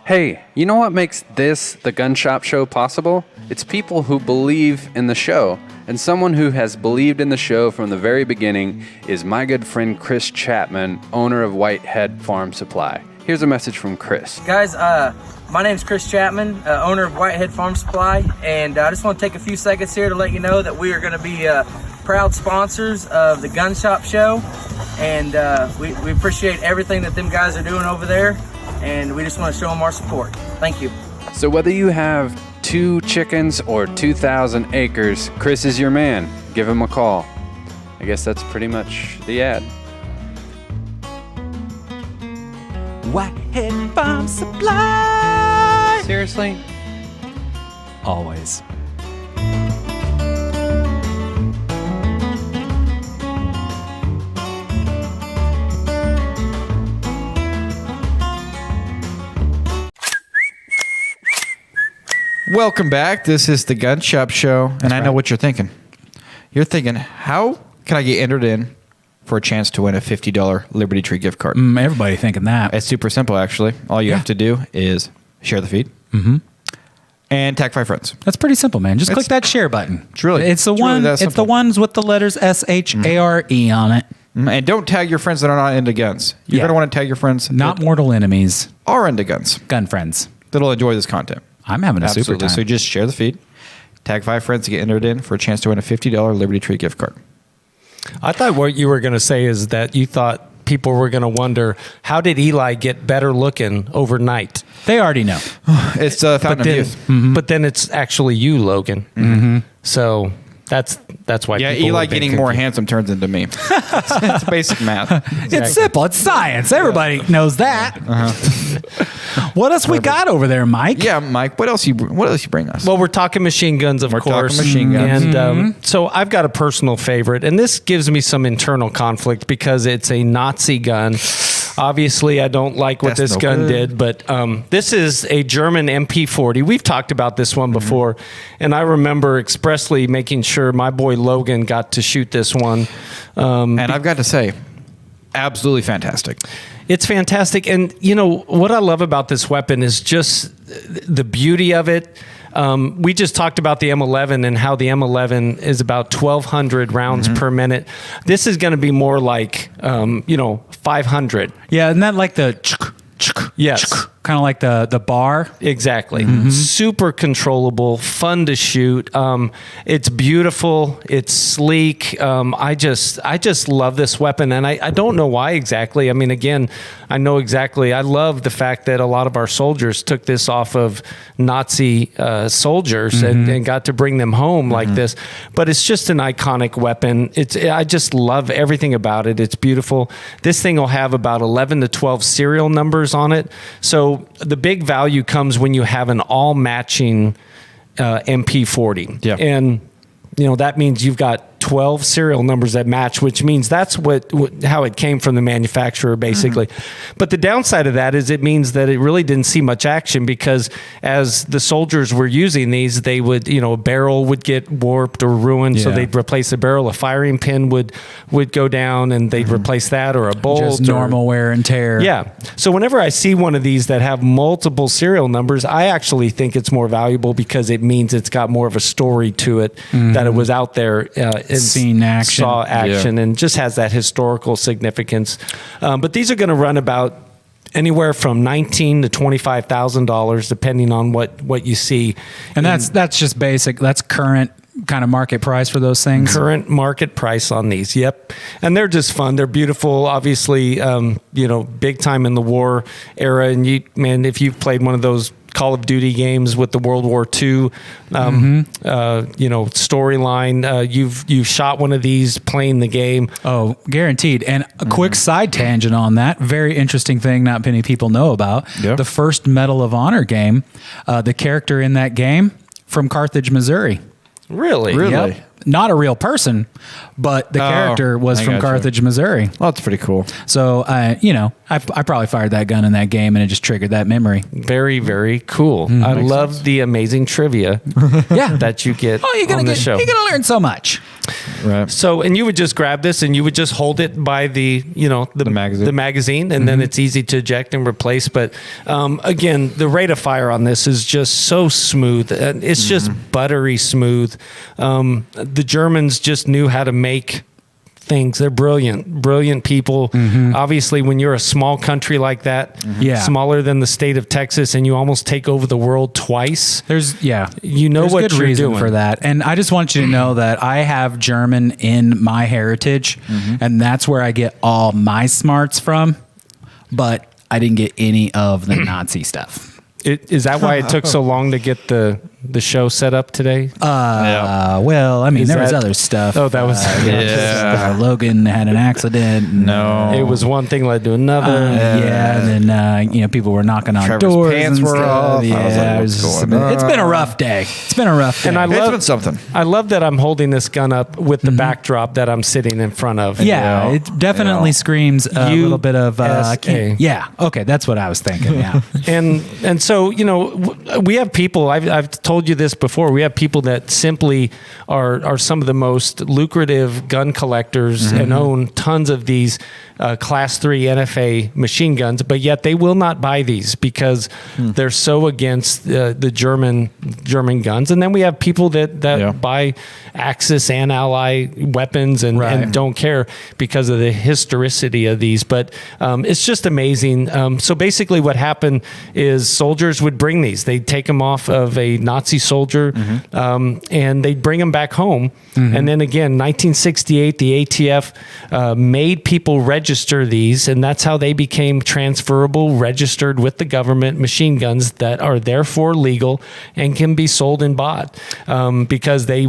Hey, you know what makes this, the Gun Shop Show, possible? It's people who believe in the show. And someone who has believed in the show from the very beginning is my good friend Chris Chapman, owner of Whitehead Farm Supply. Here's a message from Chris. Guys, my name's Chris Chapman, owner of Whitehead Farm Supply, and I just want to take a few seconds here to let you know that we are going to be proud sponsors of the Gun Shop Show, and we appreciate everything that them guys are doing over there, and we just want to show them our support. Thank you. So whether you have 2 chickens or 2,000 acres, Chris is your man. Give him a call. I guess that's pretty much the ad. Whitehead Farm Supply. Seriously? Always. Welcome back. This is the Gun Shop Show, and I know what you're thinking. You're thinking, how can I get entered in for a chance to win a $50 Liberty Tree gift card? Everybody thinking that. It's super simple, actually. All you have to do is share the feed and tag 5 friends. That's pretty simple, man. Just click that share button. It's really, it's the it's one. really that it's the simple. ones with the letters SHARE on it. And don't tag your friends that are not into guns. You're going to want to tag your friends not mortal enemies, are into guns. Gun friends That'll enjoy this content. I'm having a super time. So just share the feed, tag 5 friends to get entered in for a chance to win a $50 Liberty Tree gift card. I thought what you were going to say is that you thought people were going to wonder, how did Eli get better looking overnight? They already know. It's a fountain of youth. But then it's actually you, Logan. So that's why. Yeah, people Eli have been getting more confused. handsome turns into me. It's basic math. It's simple. It's science. Everybody knows that. What else we got over there, Mike? Yeah, Mike. What else you bring us? Well, we're talking machine guns, of course. Talking machine guns. And so I've got a personal favorite, and this gives me some internal conflict because it's a Nazi gun. Obviously, I don't like what this gun did, but this is a German MP40. We've talked about this one before, and I remember expressly making sure my boy Logan got to shoot this one. And I've got to say, absolutely fantastic. It's fantastic. And, you know, what I love about this weapon is just the beauty of it. We just talked about the M11 and how the M11 is about 1,200 rounds per minute. This is going to be more like, 500. Yeah, isn't that like the yes, kind of like the bar? Exactly. Super controllable, fun to shoot. It's beautiful. It's sleek. I just love this weapon, and I don't know why exactly. I mean, again, I know exactly. I love the fact that a lot of our soldiers took this off of Nazi soldiers and got to bring them home like this. But it's just an iconic weapon. I just love everything about it. It's beautiful. This thing will have about 11 to 12 serial numbers on it. So the big value comes when you have an all matching MP40. Yeah. And that means you've got 12 serial numbers that match, which means that's how it came from the manufacturer, basically. But the downside of that is it means that it really didn't see much action, because as the soldiers were using these, they would, a barrel would get warped or ruined, so they'd replace the barrel. A firing pin would go down, and they'd replace that, or a bolt. Just normal wear and tear. Yeah. So whenever I see one of these that have multiple serial numbers, I actually think it's more valuable, because it means it's got more of a story to it, that it was out there and seen action. saw action, and just has that historical significance. But these are going to run about anywhere from $19,000 to $25,000, depending on what you see. And that's just basic. That's current kind of market price for those things? Current market price on these. Yep. And they're just fun. They're beautiful. Obviously, big time in the war era. And if you've played one of those Call of Duty games with the World War II, storyline, you've shot one of these playing the game. Oh, guaranteed. And a quick side tangent on that, very interesting thing not many people know about. Yep. The first Medal of Honor game, the character in that game from Carthage, Missouri. Really? Yep. Not a real person, but the character was from Carthage, Missouri. Well, that's pretty cool. So, I probably fired that gun in that game, and it just triggered that memory. Very, very cool. I love the amazing trivia that you get on the show. You're going to learn so much. Right. So, and you would just grab this and you would just hold it by the magazine, and then it's easy to eject and replace. But again, the rate of fire on this is just so smooth. It's just buttery smooth. The Germans just knew how to make things. They're brilliant people. Obviously, when you're a small country like that, smaller than the state of Texas, and you almost take over the world twice, there's what good you're reason doing for that. And I just want you to know that I have German in my heritage, and that's where I get all my smarts from. But I didn't get any of the Nazi stuff. Is that why it took so long to get the show set up today? Well, I mean, there was other stuff. Oh, that was Logan had an accident. No, it was one thing led to another. And then people were knocking on Trevor's doors. pants were off. Yeah, it's been a rough day. It's been a rough day. And it's been something. I love that I'm holding this gun up with the backdrop that I'm sitting in front of. Yeah, it definitely screams a little bit of yeah. Okay, that's what I was thinking. Yeah, and so we have people. I've told you this before. We have people that simply are some of the most lucrative gun collectors and own tons of these Class 3 NFA machine guns, but yet they will not buy these because they're so against the German guns. And then we have people that buy Axis and Ally weapons and don't care because of the historicity of these. But it's just amazing. So basically what happened is soldiers would bring these. They'd take them off of a Nazi soldier and they'd bring them back home. And then again, 1968, the ATF made people register these, and that's how they became transferable, registered with the government machine guns that are therefore legal and can be sold and bought because they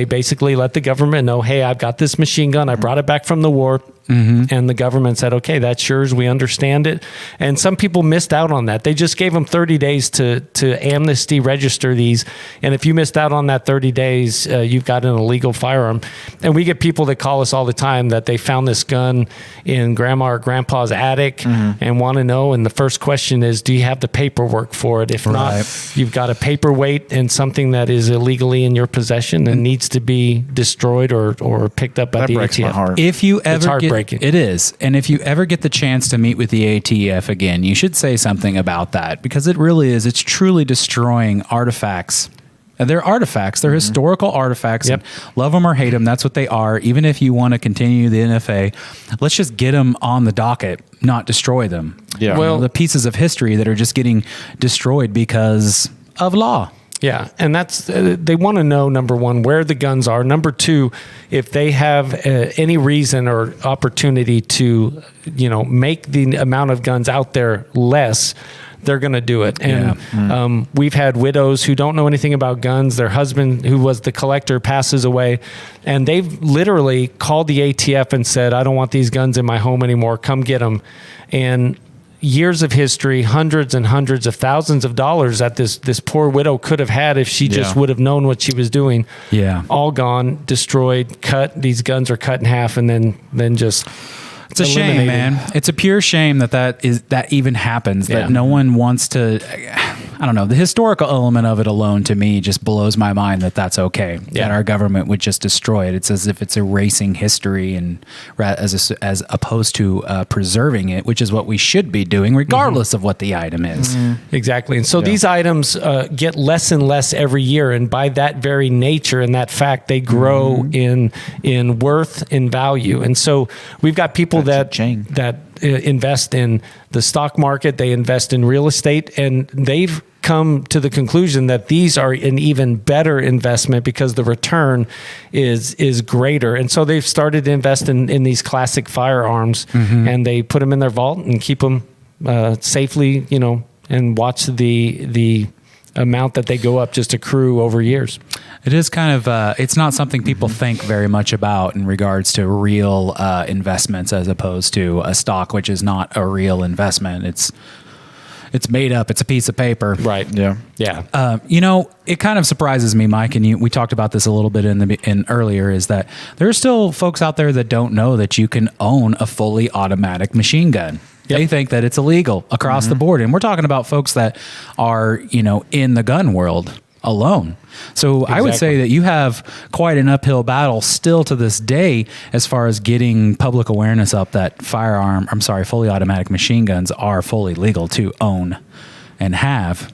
basically let the government know, hey, I've got this machine gun. I brought it back from the war. And the government said, okay, that's yours. We understand it. And some people missed out on that. They just gave them 30 days to amnesty register these. And if you missed out on that 30 days, you've got an illegal firearm. And we get people that call us all the time that they found this gun in grandma or grandpa's attic and want to know. And the first question is, do you have the paperwork for it? If not, you've got a paperweight and something that is illegally in your possession and needs to be destroyed or picked up by the breaks my ATF. heart. If you ever heartbreaking. It is. And if you ever get the chance to meet with the ATF again, you should say something about that because it really is. It's truly destroying artifacts. And they're artifacts. They're historical artifacts. Yep. Love them or hate them. That's what they are. Even if you want to continue the NFA, let's just get them on the docket, not destroy them. Yeah. Well, the pieces of history that are just getting destroyed because of law. Yeah, and that's they want to know, number one, where the guns are. Number two, if they have any reason or opportunity to, make the amount of guns out there less, they're going to do it. And we've had widows who don't know anything about guns. Their husband, who was the collector, passes away, and they've literally called the ATF and said, I don't want these guns in my home anymore. Come get them. And years of history, hundreds and hundreds of thousands of dollars that this poor widow could have had if she just would have known what she was doing. Yeah. All gone, destroyed, cut. These guns are cut in half and then just it's a shame, man. It's a pure shame that even happens, that no one wants to. I don't know. The historical element of it alone to me just blows my mind that that's okay. That our government would just destroy it. It's as if it's erasing history and as opposed to preserving it, which is what we should be doing regardless of what the item is. Exactly. And so these items get less and less every year. And by that very nature and that fact, they grow in worth, in value. And so we've got people that invest in the stock market, they invest in real estate, and they've come to the conclusion that these are an even better investment because the return is greater. And so they've started to invest in these classic firearms, and they put them in their vault and keep them safely, and watch the amount that they go up just accrue over years. It is kind of, it's not something people think very much about in regards to real investments as opposed to a stock, which is not a real investment. It's made up. It's a piece of paper. Right. Yeah. Yeah. It kind of surprises me, Mike, and we talked about this a little bit in earlier, is that there are still folks out there that don't know that you can own a fully automatic machine gun. Yep. They think that it's illegal across the board. And we're talking about folks that are, in the gun world alone. So I would say that you have quite an uphill battle still to this day as far as getting public awareness up that fully automatic machine guns are fully legal to own and have,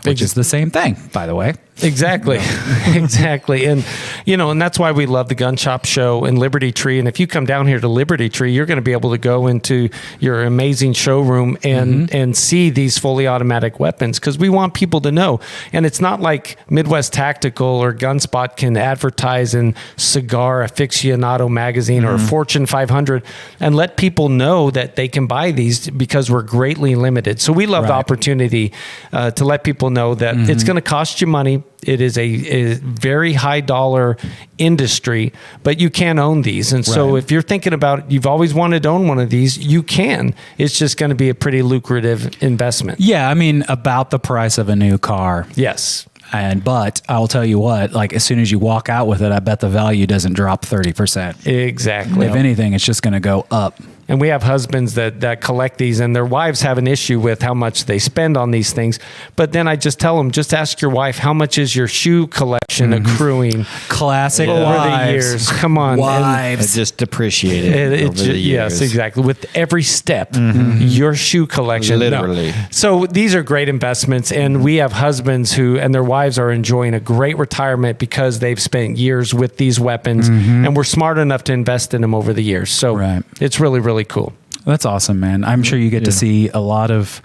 which is the same thing, by the way. Exactly. Exactly. And, and that's why we love the Gun Shop Show in Liberty Tree. And if you come down here to Liberty Tree, you're going to be able to go into your amazing showroom and see these fully automatic weapons, because we want people to know. And it's not like Midwest Tactical or Gunspot can advertise in Cigar Aficionado magazine or Fortune 500 and let people know that they can buy these, because we're greatly limited. So we love the opportunity to let people know that it's going to cost you money. It is a very high dollar industry, but you can own these. And so if you're thinking about, you've always wanted to own one of these, you can. It's just going to be a pretty lucrative investment. Yeah. I mean, about the price of a new car. Yes. But I'll tell you what, like as soon as you walk out with it, I bet the value doesn't drop 30%. Exactly. If anything, it's just going to go up. And we have husbands that collect these, and their wives have an issue with how much they spend on these things. But then I just tell them, just ask your wife, how much is your shoe collection accruing? Classic over wives. the years. Come on. Wives. It just depreciated over the years. Yes, exactly. With every step, your shoe collection. Literally. No. So these are great investments, and we have husbands and their wives are enjoying a great retirement because they've spent years with these weapons, and we're smart enough to invest in them over the years. So it's really, really cool. That's awesome, man. I'm sure you get to see a lot of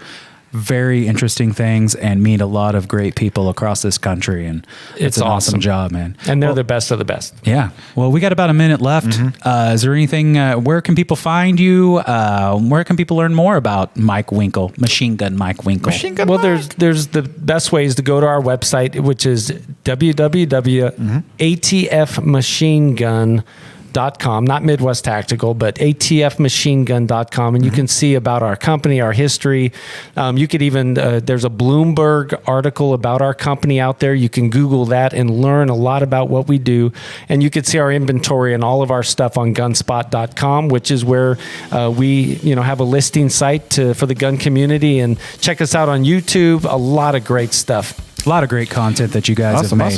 very interesting things and meet a lot of great people across this country, and it's an awesome job, man. And they're the best of the best. Yeah. Well, we got about a minute left. Is there anything, where can people find you? Where can people learn more about Mike Winkle, Machine Gun Mike Winkle? There's the best ways to go to our website, which is www.atfmachinegun.com, not Midwest Tactical, but atfmachinegun.com, and you can see about our company, our history. You could even, there's a Bloomberg article about our company out there. You can Google that and learn a lot about what we do. And you can see our inventory and all of our stuff on gunspot.com, which is where we have a listing site for the gun community. And check us out on YouTube. A lot of great stuff. A lot of great content that you guys have made.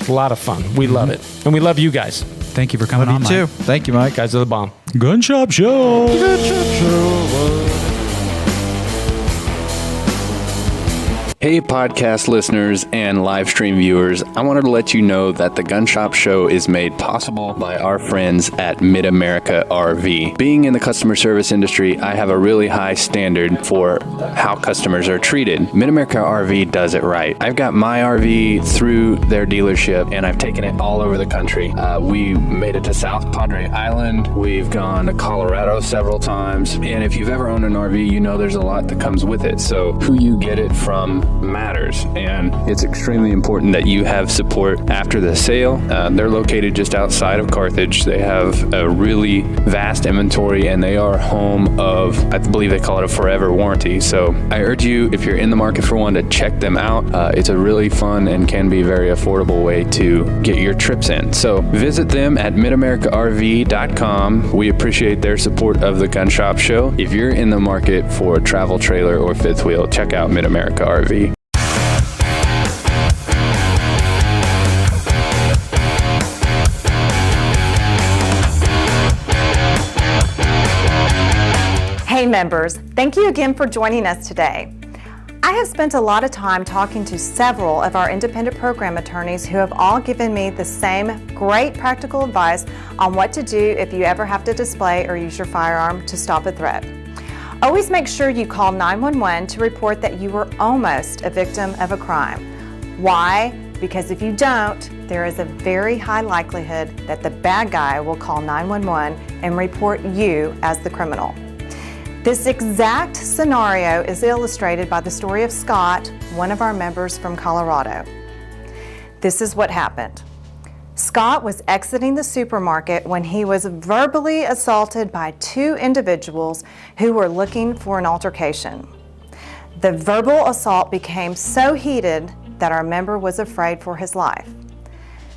A lot of fun. We love it. And we love you guys. Thank you for coming on, Mike. You too. Thank you, Mike. Guys are the bomb. Gun Shop Show. Hey, podcast listeners and live stream viewers. I wanted to let you know that the Gun Shop Show is made possible by our friends at Mid-America RV. Being in the customer service industry, I have a really high standard for how customers are treated. Mid-America RV does it right. I've got my RV through their dealership, and I've taken it all over the country. We made it to South Padre Island. We've gone to Colorado several times. And if you've ever owned an RV, you know there's a lot that comes with it. So who you get it from matters, and it's extremely important that you have support after the sale. They're located just outside of Carthage. They have a really vast inventory, and they are home of, I believe they call it a forever warranty. So I urge you, if you're in the market for one, to check them out. It's a really fun and can be very affordable way to get your trips in. So visit them at midamericarv.com. We appreciate their support of the Gun Shop Show. If you're in the market for a travel trailer or fifth wheel, check out Mid-America RV. Hey members, thank you again for joining us today. I have spent a lot of time talking to several of our independent program attorneys who have all given me the same great practical advice on what to do if you ever have to display or use your firearm to stop a threat. Always make sure you call 911 to report that you were almost a victim of a crime. Why? Because if you don't, there is a very high likelihood that the bad guy will call 911 and report you as the criminal. This exact scenario is illustrated by the story of Scott, one of our members from Colorado. This is what happened. Scott was exiting the supermarket when he was verbally assaulted by two individuals who were looking for an altercation. The verbal assault became so heated that our member was afraid for his life.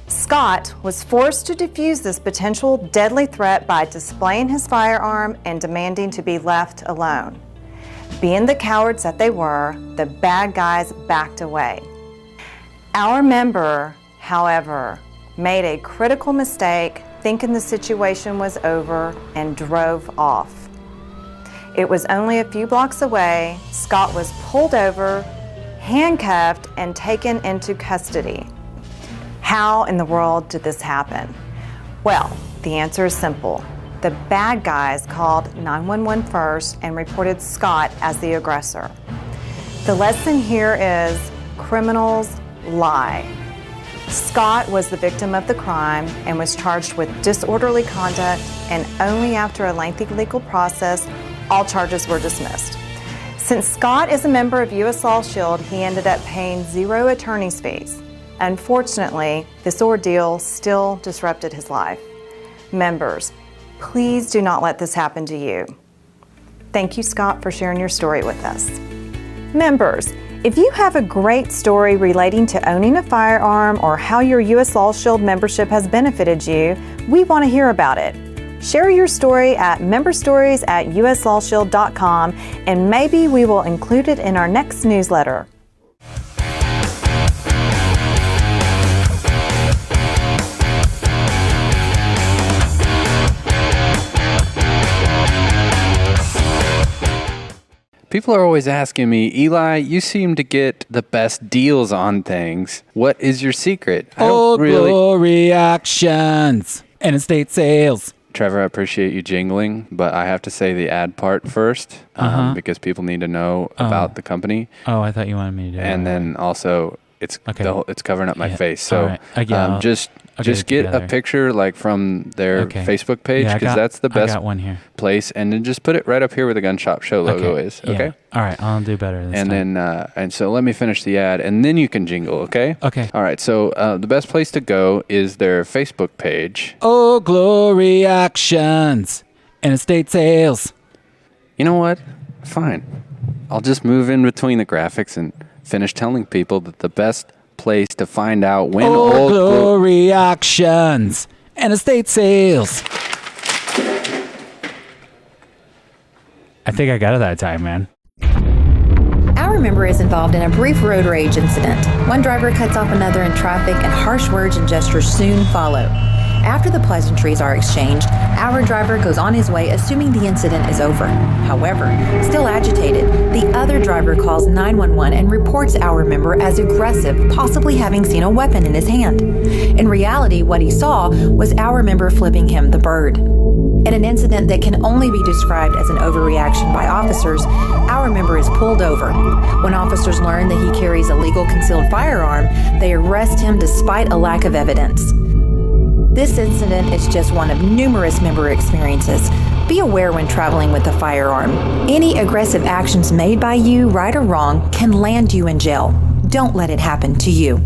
Scott was forced to defuse this potential deadly threat by displaying his firearm and demanding to be left alone. Being the cowards that they were, the bad guys backed away. Our member, however, made a critical mistake, thinking the situation was over, and drove off. It was only a few blocks away. Scott was pulled over, handcuffed, and taken into custody. How in the world did this happen? Well, the answer is simple. The bad guys called 911 first and reported Scott as the aggressor. The lesson here is criminals lie. Scott was the victim of the crime and was charged with disorderly conduct, and only after a lengthy legal process, all charges were dismissed. Since Scott is a member of U.S. Law Shield, he ended up paying 0 attorney's fees. Unfortunately, this ordeal still disrupted his life. Members, please do not let this happen to you. Thank you, Scott, for sharing your story with us. Members, if you have a great story relating to owning a firearm or how your U.S. Law Shield membership has benefited you, we want to hear about it. Share your story at memberstories@uslawshield.com, and maybe we will include it in our next newsletter. People are always asking me, Eli, you seem to get the best deals on things. What is your secret? Glory actions and estate sales. Trevor, I appreciate you jingling, but I have to say the ad part first because people need to know about the company. Oh, I thought you wanted me to do it. And then also, it's it's covering up my face. So I'll just get a picture like from their Facebook page because that's the best place, and then just put it right up here where the Gun Shop Show logo is. Okay. Yeah. All right, I'll do better this time. And then so let me finish the ad, and then you can jingle. Okay. Okay. All right. So the best place to go is their Facebook page. Oh, glory actions and estate sales. You know what? Fine. I'll just move in between the graphics and finish telling people that the best place to find out when Old Glory actions and estate sales. I think I got it that time, man. Our member is involved in a brief road rage incident. One driver cuts off another in traffic, and harsh words and gestures soon follow. After the pleasantries are exchanged, our driver goes on his way, assuming the incident is over. However, still agitated, the other driver calls 911 and reports our member as aggressive, possibly having seen a weapon in his hand. In reality, what he saw was our member flipping him the bird. In an incident that can only be described as an overreaction by officers, our member is pulled over. When officers learn that he carries a legal concealed firearm, they arrest him despite a lack of evidence. This incident is just one of numerous member experiences. Be aware when traveling with a firearm. Any aggressive actions made by you, right or wrong, can land you in jail. Don't let it happen to you.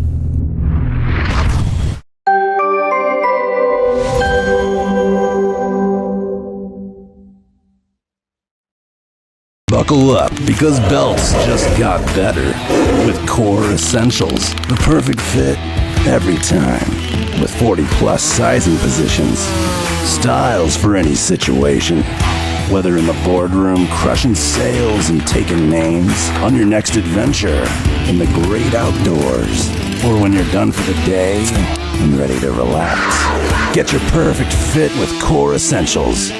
Buckle up, because belts just got better. With Core Essentials, the perfect fit every time. With 40-plus sizing positions. Styles for any situation. Whether in the boardroom, crushing sales and taking names, on your next adventure, in the great outdoors, or when you're done for the day and ready to relax. Get your perfect fit with Core Essentials.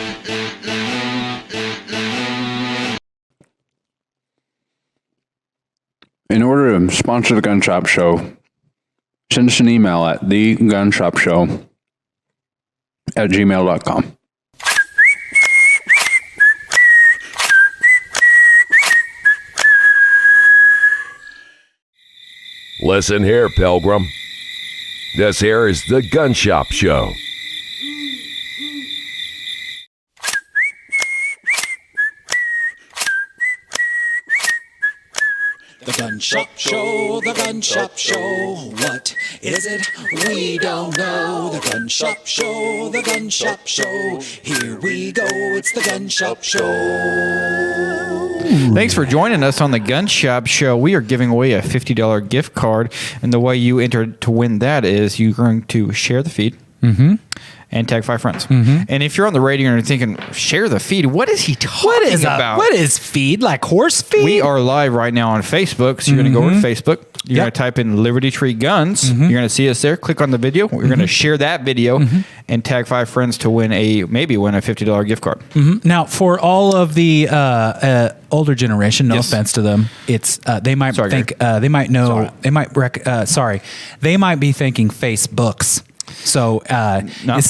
In order to sponsor the Gun Shop Show, send us an email at thegunshopshow@gmail.com. Listen here, Pilgrim. This here is the Gun Shop Show. The Gun Shop Show, the Gun Shop Show. What is it? We don't know. The Gun Shop Show, the Gun Shop Show. Here we go, it's the Gun Shop Show. Thanks for joining us on the Gun Shop Show. We are giving away a $50 gift card, and the way you enter to win that is you're going to share the feed. And tag 5 friends. And if you're on the radio and you're thinking, share the feed, what is he talking about? What is feed? Like horse feed? We are live right now on Facebook. So you're going to go over to Facebook. You're going to type in Liberty Tree Guns. You're going to see us there. Click on the video. We're going to share that video and tag 5 friends to win maybe win a $50 gift card. Now, for all of the older generation, no offense to them, it's they might think they might know they might they might be thinking Facebooks. So the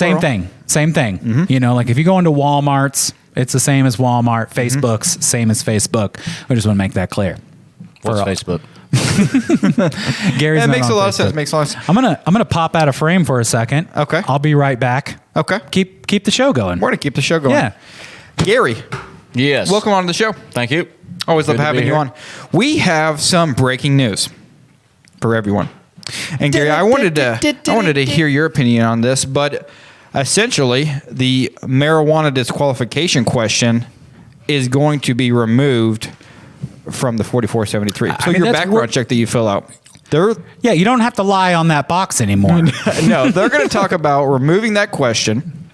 same thing. You know, like if you go into Walmart's, it's the same as Walmart. Facebook's same as Facebook. I just want to make that clear. What's Facebook? Gary's that not makes on a lot of Facebook. sense. Makes a lot of sense. I'm gonna pop out of frame for a second. Okay. I'll be right back. Okay. Keep the show going. We're gonna keep the show going. Yeah. Gary. Yes. Welcome on to the show. Thank you. Always love Good to having be you here. on. We have some breaking news for everyone. And Gary, I wanted to hear your opinion on this, but essentially the marijuana disqualification question is going to be removed from the 4473. So your background check that you fill out. Yeah, you don't have to lie on that box anymore. No, they're going to talk about removing that question.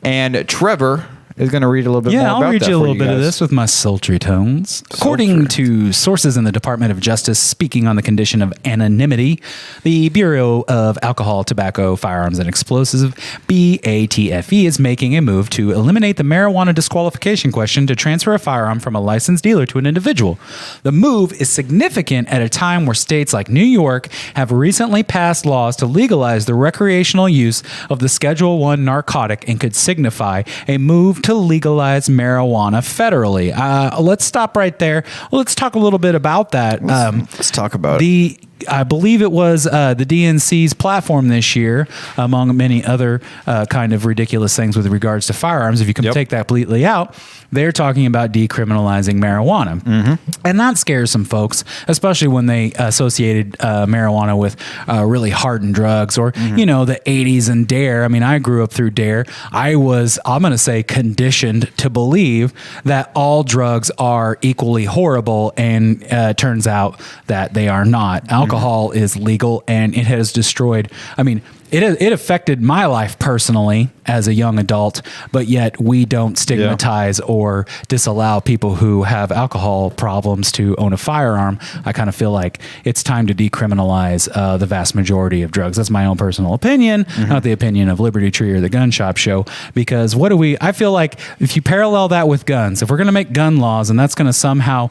And Trevor is going to read a little bit more about that. I'll read you a little bit of guys. this with my sultry tones. According to sources in the Department of Justice speaking on the condition of anonymity, the Bureau of Alcohol, Tobacco, Firearms, and Explosives, BATFE, is making a move to eliminate the marijuana disqualification question to transfer a firearm from a licensed dealer to an individual. The move is significant at a time where states like New York have recently passed laws to legalize the recreational use of the Schedule I narcotic and could signify a move to legalize marijuana federally. Let's stop right there. Well, let's talk a little bit about that. Let's talk about it. I believe it was the DNC's platform this year, among many other kind of ridiculous things with regards to firearms. If you can take that completely out, they're talking about decriminalizing marijuana. And that scares some folks, especially when they associated marijuana with really hardened drugs or, you know, the 80s and DARE. I mean, I grew up through DARE. I'm going to say, conditioned to believe that all drugs are equally horrible, and turns out that they are not. Alcohol is legal, and it has destroyed. I mean, it affected my life personally as a young adult, but yet we don't stigmatize or disallow people who have alcohol problems to own a firearm. I kind of feel like it's time to decriminalize the vast majority of drugs. That's my own personal opinion, not the opinion of Liberty Tree or the Gun Shop Show, because I feel like if you parallel that with guns, if we're going to make gun laws and that's going to somehow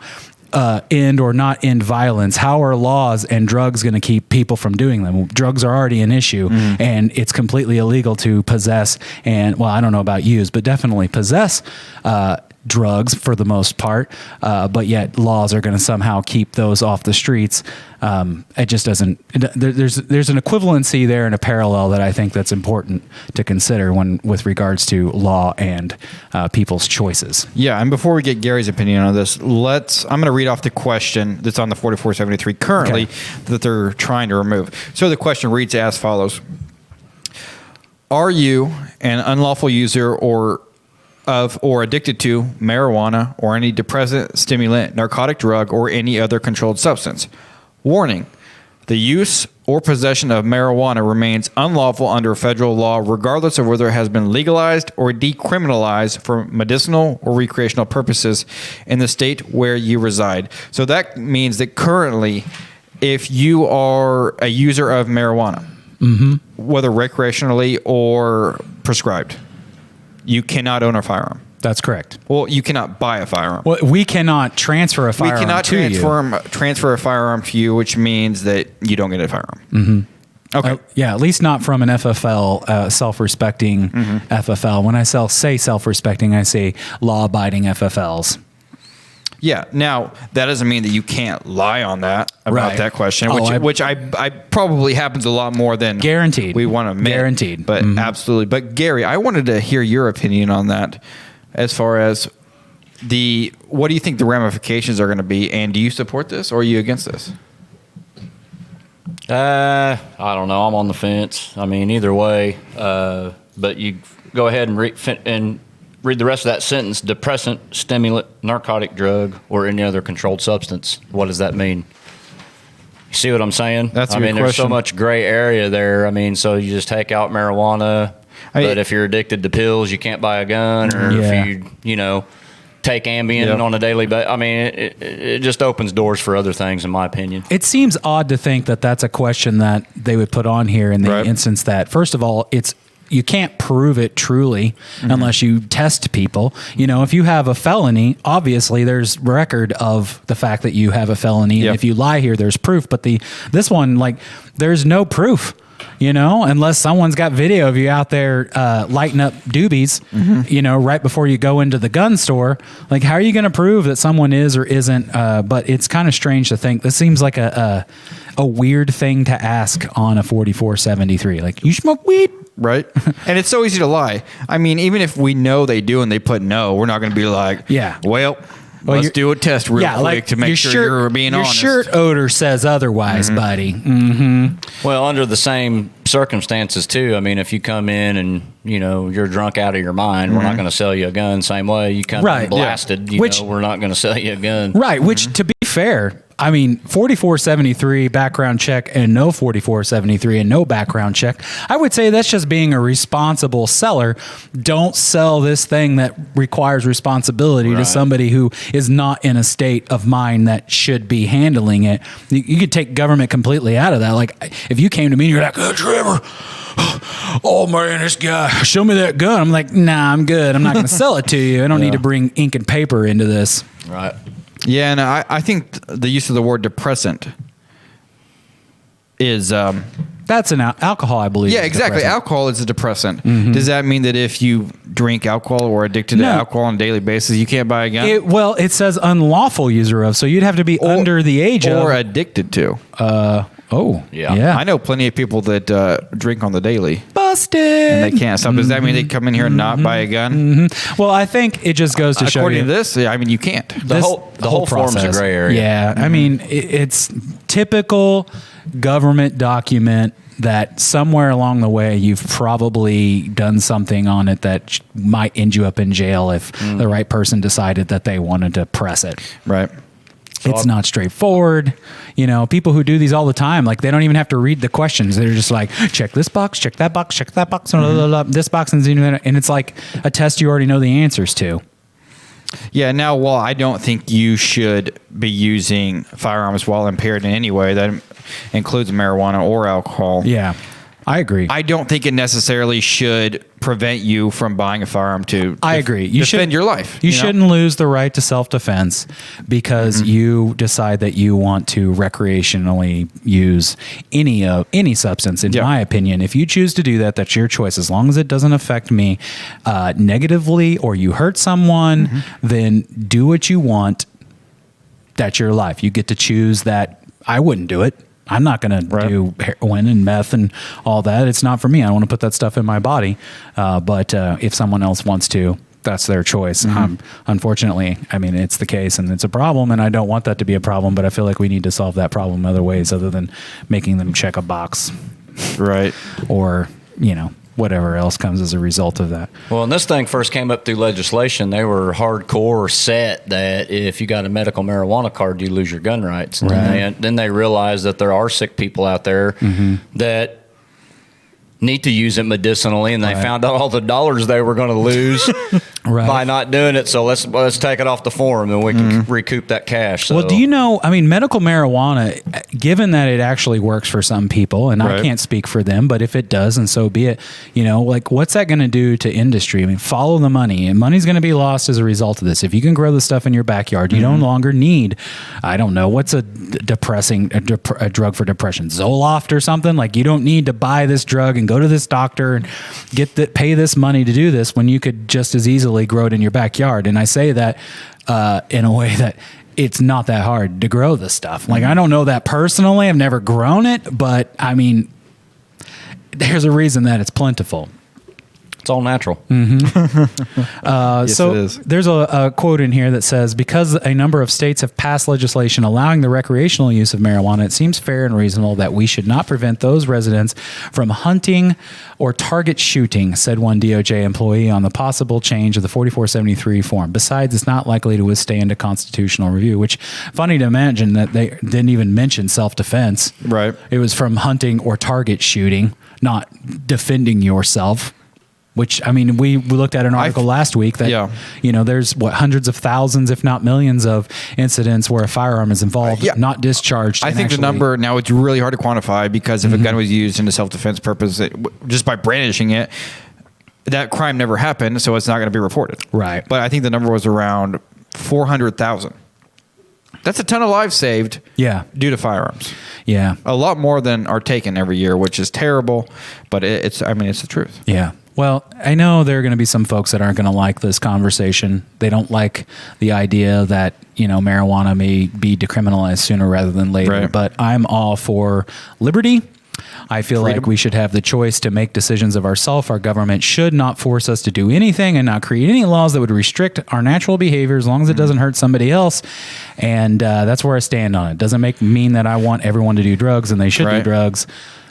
end or not end violence, how are laws and drugs going to keep people from doing them? Drugs are already an issue, and it's completely illegal to possess and, well, I don't know about use, but definitely possess drugs for the most part, but yet laws are going to somehow keep those off the streets. It just doesn't. There's an equivalency there and a parallel that I think that's important to consider with regards to law and people's choices. Yeah, and before we get Gary's opinion on this, I'm going to read off the question that's on the 4473 currently that they're trying to remove. So the question reads as follows: Are you an unlawful user or addicted to marijuana or any depressant, stimulant, narcotic drug, or any other controlled substance? Warning: the use or possession of marijuana remains unlawful under federal law, regardless of whether it has been legalized or decriminalized for medicinal or recreational purposes in the state where you reside. So that means that currently, if you are a user of marijuana, whether recreationally or prescribed, you cannot own a firearm. That's correct. Well, you cannot buy a firearm. Well, we cannot transfer a firearm transfer a firearm to you, which means that you don't get a firearm. Okay. Yeah, at least not from an FFL, self-respecting FFL. When I say self-respecting, I say law-abiding FFLs. Yeah. Now, that doesn't mean that you can't lie on that about that question, which I probably happens a lot more than guaranteed. We want to admit. Guaranteed. But absolutely. But Gary, I wanted to hear your opinion on that as far as what do you think the ramifications are going to be, and do you support this or are you against this? I don't know. I'm on the fence. I mean, either way, but you go ahead and read the rest of that sentence. Depressant, stimulant, narcotic drug, or any other controlled substance. What does that mean? You see what I'm saying? That's a good there's question. so much gray area there. I mean, so you just take out marijuana, but if you're addicted to pills, you can't buy a gun, or if you take Ambien on a daily basis. I mean, it just opens doors for other things, in my opinion. It seems odd to think that that's a question that they would put on here in the instance that, first of all, you can't prove it truly unless you test people. You know, if you have a felony, obviously there's record of the fact that you have a felony. And if you lie here, there's proof. But this one, like, there's no proof. You know, unless someone's got video of you out there lighting up doobies, you know, right before you go into the gun store. Like, how are you going to prove that someone is or isn't? But it's kind of strange to think. This seems like a weird thing to ask on a 4473. Like, you smoke weed? Right. And it's so easy to lie. I mean, even if we know they do and they put no, we're not going to be like, well, let's do a test real quick to make sure you're being honest. Your shirt odor says otherwise, buddy. Well, under the same circumstances, too. I mean, if you come in and, you know, you're drunk out of your mind, we're not going to sell you a gun. Same way you come in blasted, you know, we're not going to sell you a gun. Right, which, to be fair, I mean, 4473 background check and no 4473 and no background check. I would say that's just being a responsible seller. Don't sell this thing that requires responsibility to somebody who is not in a state of mind that should be handling it. You could take government completely out of that. Like, if you came to me and you're like, oh, Trevor, oh man, this guy, show me that gun. I'm like, nah, I'm good. I'm not going to sell it to you. I don't need to bring ink and paper into this. Right. Yeah, and I think the use of the word depressant is... that's an alcohol, I believe. Yeah, exactly. Alcohol is a depressant. Does that mean that if you drink alcohol or addicted to alcohol on a daily basis, you can't buy a gun? It says unlawful user of, so you'd have to be under the age of... Or addicted to. Yeah. I know plenty of people that drink on the daily. Busted! And they can't stop. Does that mean they come in here and not buy a gun? Well, I think it just goes to show you... According to this, I mean, you can't. The whole form's a gray area. Yeah. I mean, it's typical government document that somewhere along the way you've probably done something on it that might end you up in jail if the right person decided that they wanted to press it. Right. It's not straightforward. You know, people who do these all the time, like, they don't even have to read the questions. They're just like, check this box, check that box, check that box, this box, and it's like a test you already know the answers to. Yeah, now, while I don't think you should be using firearms while impaired in any way, that includes marijuana or alcohol. Yeah, I agree. I don't think it necessarily should prevent you from buying a firearm to defend your life. You shouldn't lose the right to self-defense because you decide that you want to recreationally use any substance, in my opinion. If you choose to do that, that's your choice. As long as it doesn't affect me negatively or you hurt someone, then do what you want. That's your life. You get to choose that. I wouldn't do it. I'm not going to do heroin and meth and all that. It's not for me. I don't want to put that stuff in my body. But if someone else wants to, that's their choice. Unfortunately, I mean, it's the case and it's a problem, and I don't want that to be a problem, but I feel like we need to solve that problem other ways other than making them check a box. Right. Or, you know, whatever else comes as a result of that. Well, when this thing first came up through legislation, they were hardcore set that if you got a medical marijuana card, you lose your gun rights. And then they realized that there are sick people out there that need to use it medicinally, and they found out all the dollars they were going to lose by not doing it. So let's take it off the form, and we can recoup that cash. So. Well, do you know, I mean, medical marijuana, given that it actually works for some people, and I can't speak for them, but if it does, and so be it, you know, like, what's that going to do to industry? I mean, follow the money, and money's going to be lost as a result of this. If you can grow this stuff in your backyard, you no longer need, I don't know, what's a drug for depression? Zoloft or something? Like, you don't need to buy this drug and go to this doctor and pay this money to do this when you could just as easily grow it in your backyard. And I say that in a way that it's not that hard to grow this stuff. Like, I don't know that personally. I've never grown it, but I mean, there's a reason that it's plentiful. It's all natural. Yes, so it is. There's a quote in here that says, because a number of states have passed legislation allowing the recreational use of marijuana, it seems fair and reasonable that we should not prevent those residents from hunting or target shooting, said one DOJ employee on the possible change of the 4473 form. Besides, it's not likely to withstand a constitutional review, which funny to imagine that they didn't even mention self-defense. Right. It was from hunting or target shooting, not defending yourself. Which, I mean, we looked at an article last week that, there's hundreds of thousands, if not millions of incidents where a firearm is involved, not discharged. I think the number now, it's really hard to quantify because if a gun was used in a self-defense purpose, just by brandishing it, that crime never happened, so it's not going to be reported. Right. But I think the number was around 400,000. That's a ton of lives saved due to firearms. Yeah. A lot more than are taken every year, which is terrible, but it's the truth. Yeah. Well, I know there are going to be some folks that aren't going to like this conversation. They don't like the idea that, marijuana may be decriminalized sooner rather than later. Right. But I'm all for liberty. I feel like we should have the choice to make decisions of ourselves. Our government should not force us to do anything and not create any laws that would restrict our natural behavior as long as it doesn't hurt somebody else. And that's where I stand on it. Doesn't mean that I want everyone to do drugs and they should do drugs,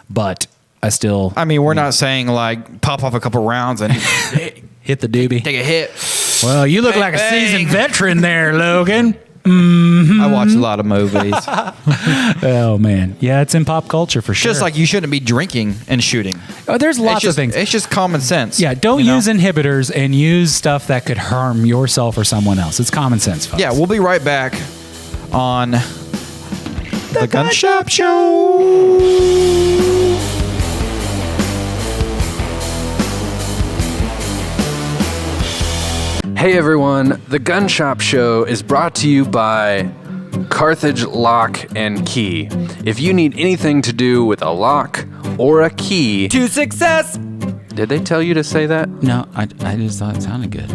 but I mean, we're not saying like pop off a couple rounds and hit the doobie. Take a hit. Well, you look like a seasoned veteran there, Logan. I watch a lot of movies. Oh, man. Yeah, it's in pop culture for sure. Just like you shouldn't be drinking and shooting. Oh, there's lots of things. It's just common sense. Yeah, don't use inhibitors and use stuff that could harm yourself or someone else. It's common sense, folks. Yeah, we'll be right back on the Gun Shop Show. Hey everyone, the Gun Shop Show is brought to you by Carthage Lock and Key. If you need anything to do with a lock or a key to success. Did they tell you to say that? No, I just thought it sounded good.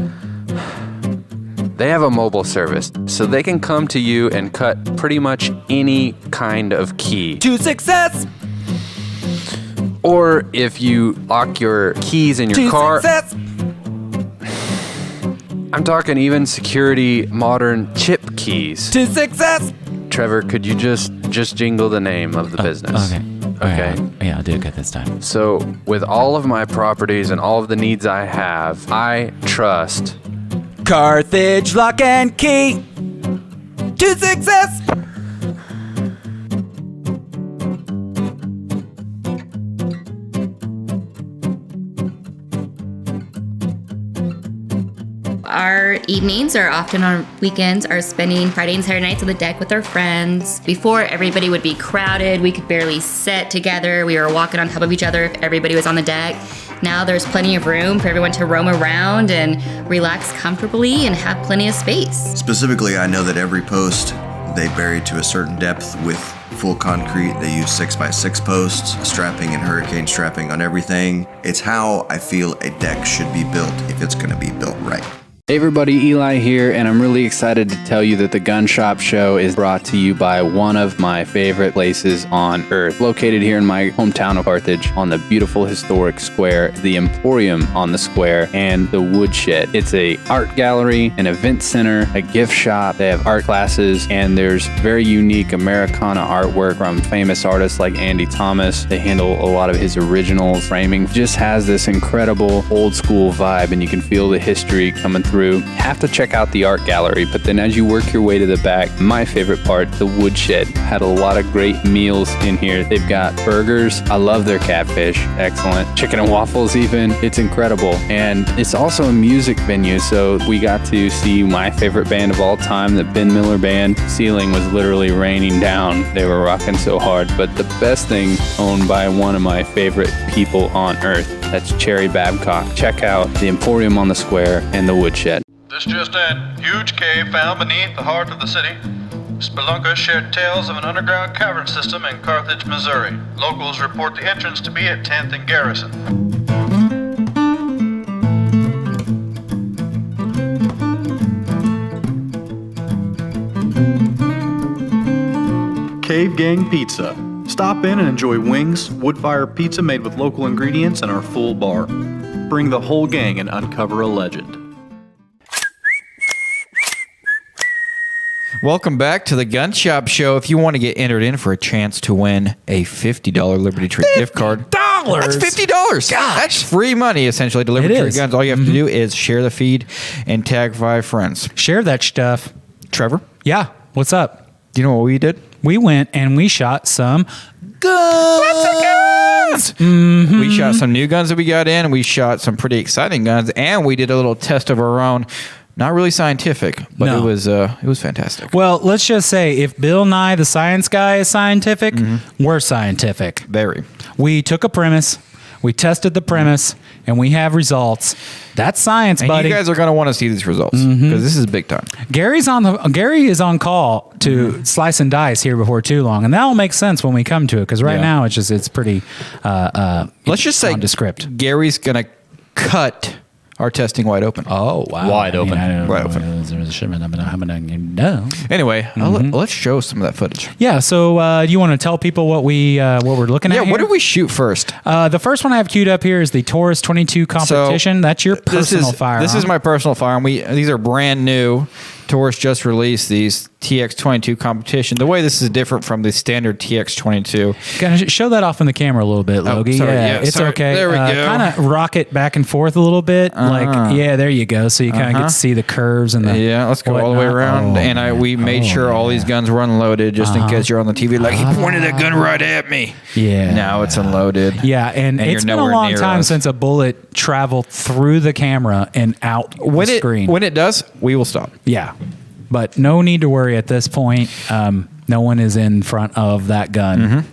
They have a mobile service, so they can come to you and cut pretty much any kind of key to success. Or if you lock your keys in your to car. Success. I'm talking even security modern chip keys. To success. Trevor, could you just jingle the name of the business? Okay. Yeah, I'll do it good this time. So, with all of my properties and all of the needs I have, I trust Carthage Lock and Key to success. Our evenings, or often on weekends, are spending Friday and Saturday nights on the deck with our friends. Before, everybody would be crowded. We could barely sit together. We were walking on top of each other if everybody was on the deck. Now there's plenty of room for everyone to roam around and relax comfortably and have plenty of space. Specifically, I know that every post they bury to a certain depth with full concrete. They use 6x6 posts, strapping and hurricane strapping on everything. It's how I feel a deck should be built if it's going to be built right. Hey everybody, Eli here, and I'm really excited to tell you that the Gun Shop Show is brought to you by one of my favorite places on earth. Located here in my hometown of Carthage on the beautiful historic square, the Emporium on the square, and the Woodshed. It's a art gallery, an event center, a gift shop. They have art classes, and there's very unique Americana artwork from famous artists like Andy Thomas. They handle a lot of his originals. Framing just has this incredible old school vibe, and you can feel the history coming through. Have to check out the art gallery, but then as you work your way to the back, my favorite part, the Woodshed. Had a lot of great meals in here. They've got burgers. I love their catfish. Excellent. Chicken and waffles even. It's incredible. And it's also a music venue, so we got to see my favorite band of all time, the Ben Miller Band. Ceiling was literally raining down. They were rocking so hard. But the best thing, owned by one of my favorite people on earth, that's Cherry Babcock. Check out the Emporium on the Square and the Woodshed. This just in. Huge cave found beneath the heart of the city. Spelunkers shared tales of an underground cavern system in Carthage, Missouri. Locals report the entrance to be at 10th and Garrison. Cave Gang Pizza. Stop in and enjoy wings, wood-fire pizza made with local ingredients, and our full bar. Bring the whole gang and uncover a legend. Welcome back to the Gun Shop Show. If you want to get entered in for a chance to win a $50 Liberty Tree gift card. That's $50. That's free money, essentially, to Liberty Tree Guns. All you have to do is share the feed and tag 5 friends. Share that stuff. Trevor? Yeah. What's up? Do you know what we did? We went and we shot some guns. We shot some new guns that we got in. We shot some pretty exciting guns. And we did a little test of our own. Not really scientific, but it was fantastic. Well, let's just say if Bill Nye the Science Guy is scientific, we're scientific. Very. We took a premise, we tested the premise, and we have results. That's science, and buddy. You guys are going to want to see these results because this is big time. Gary is on call to slice and dice here before too long, and that'll make sense when we come to it because right now it's pretty. Let's just say nondescript. Gary's going to cut our testing wide open. Oh, wow. Wide open. Wide open. Anyway, let's show some of that footage. Yeah, so do you want to tell people what we're looking at here? Yeah, what did we shoot first? The first one I have queued up here is the Taurus 22 competition. That's your personal firearm. This is my personal firearm. These are brand new. Taurus just released these TX22 competition. The way this is different from the standard TX22. Can I show that off in the camera a little bit, Logie? It's okay. There we go. Kind of rock it back and forth a little bit. There you go. So you kind of get to see the curves and the. Yeah, let's go all the way around. We made sure all these guns were unloaded just in case you're on the TV. Like, he pointed that gun right at me. Yeah. Now it's unloaded. Yeah, and it's been a long time since a bullet traveled through the camera and out the screen. When it does, we will stop. Yeah. But no need to worry at this point. No one is in front of that gun.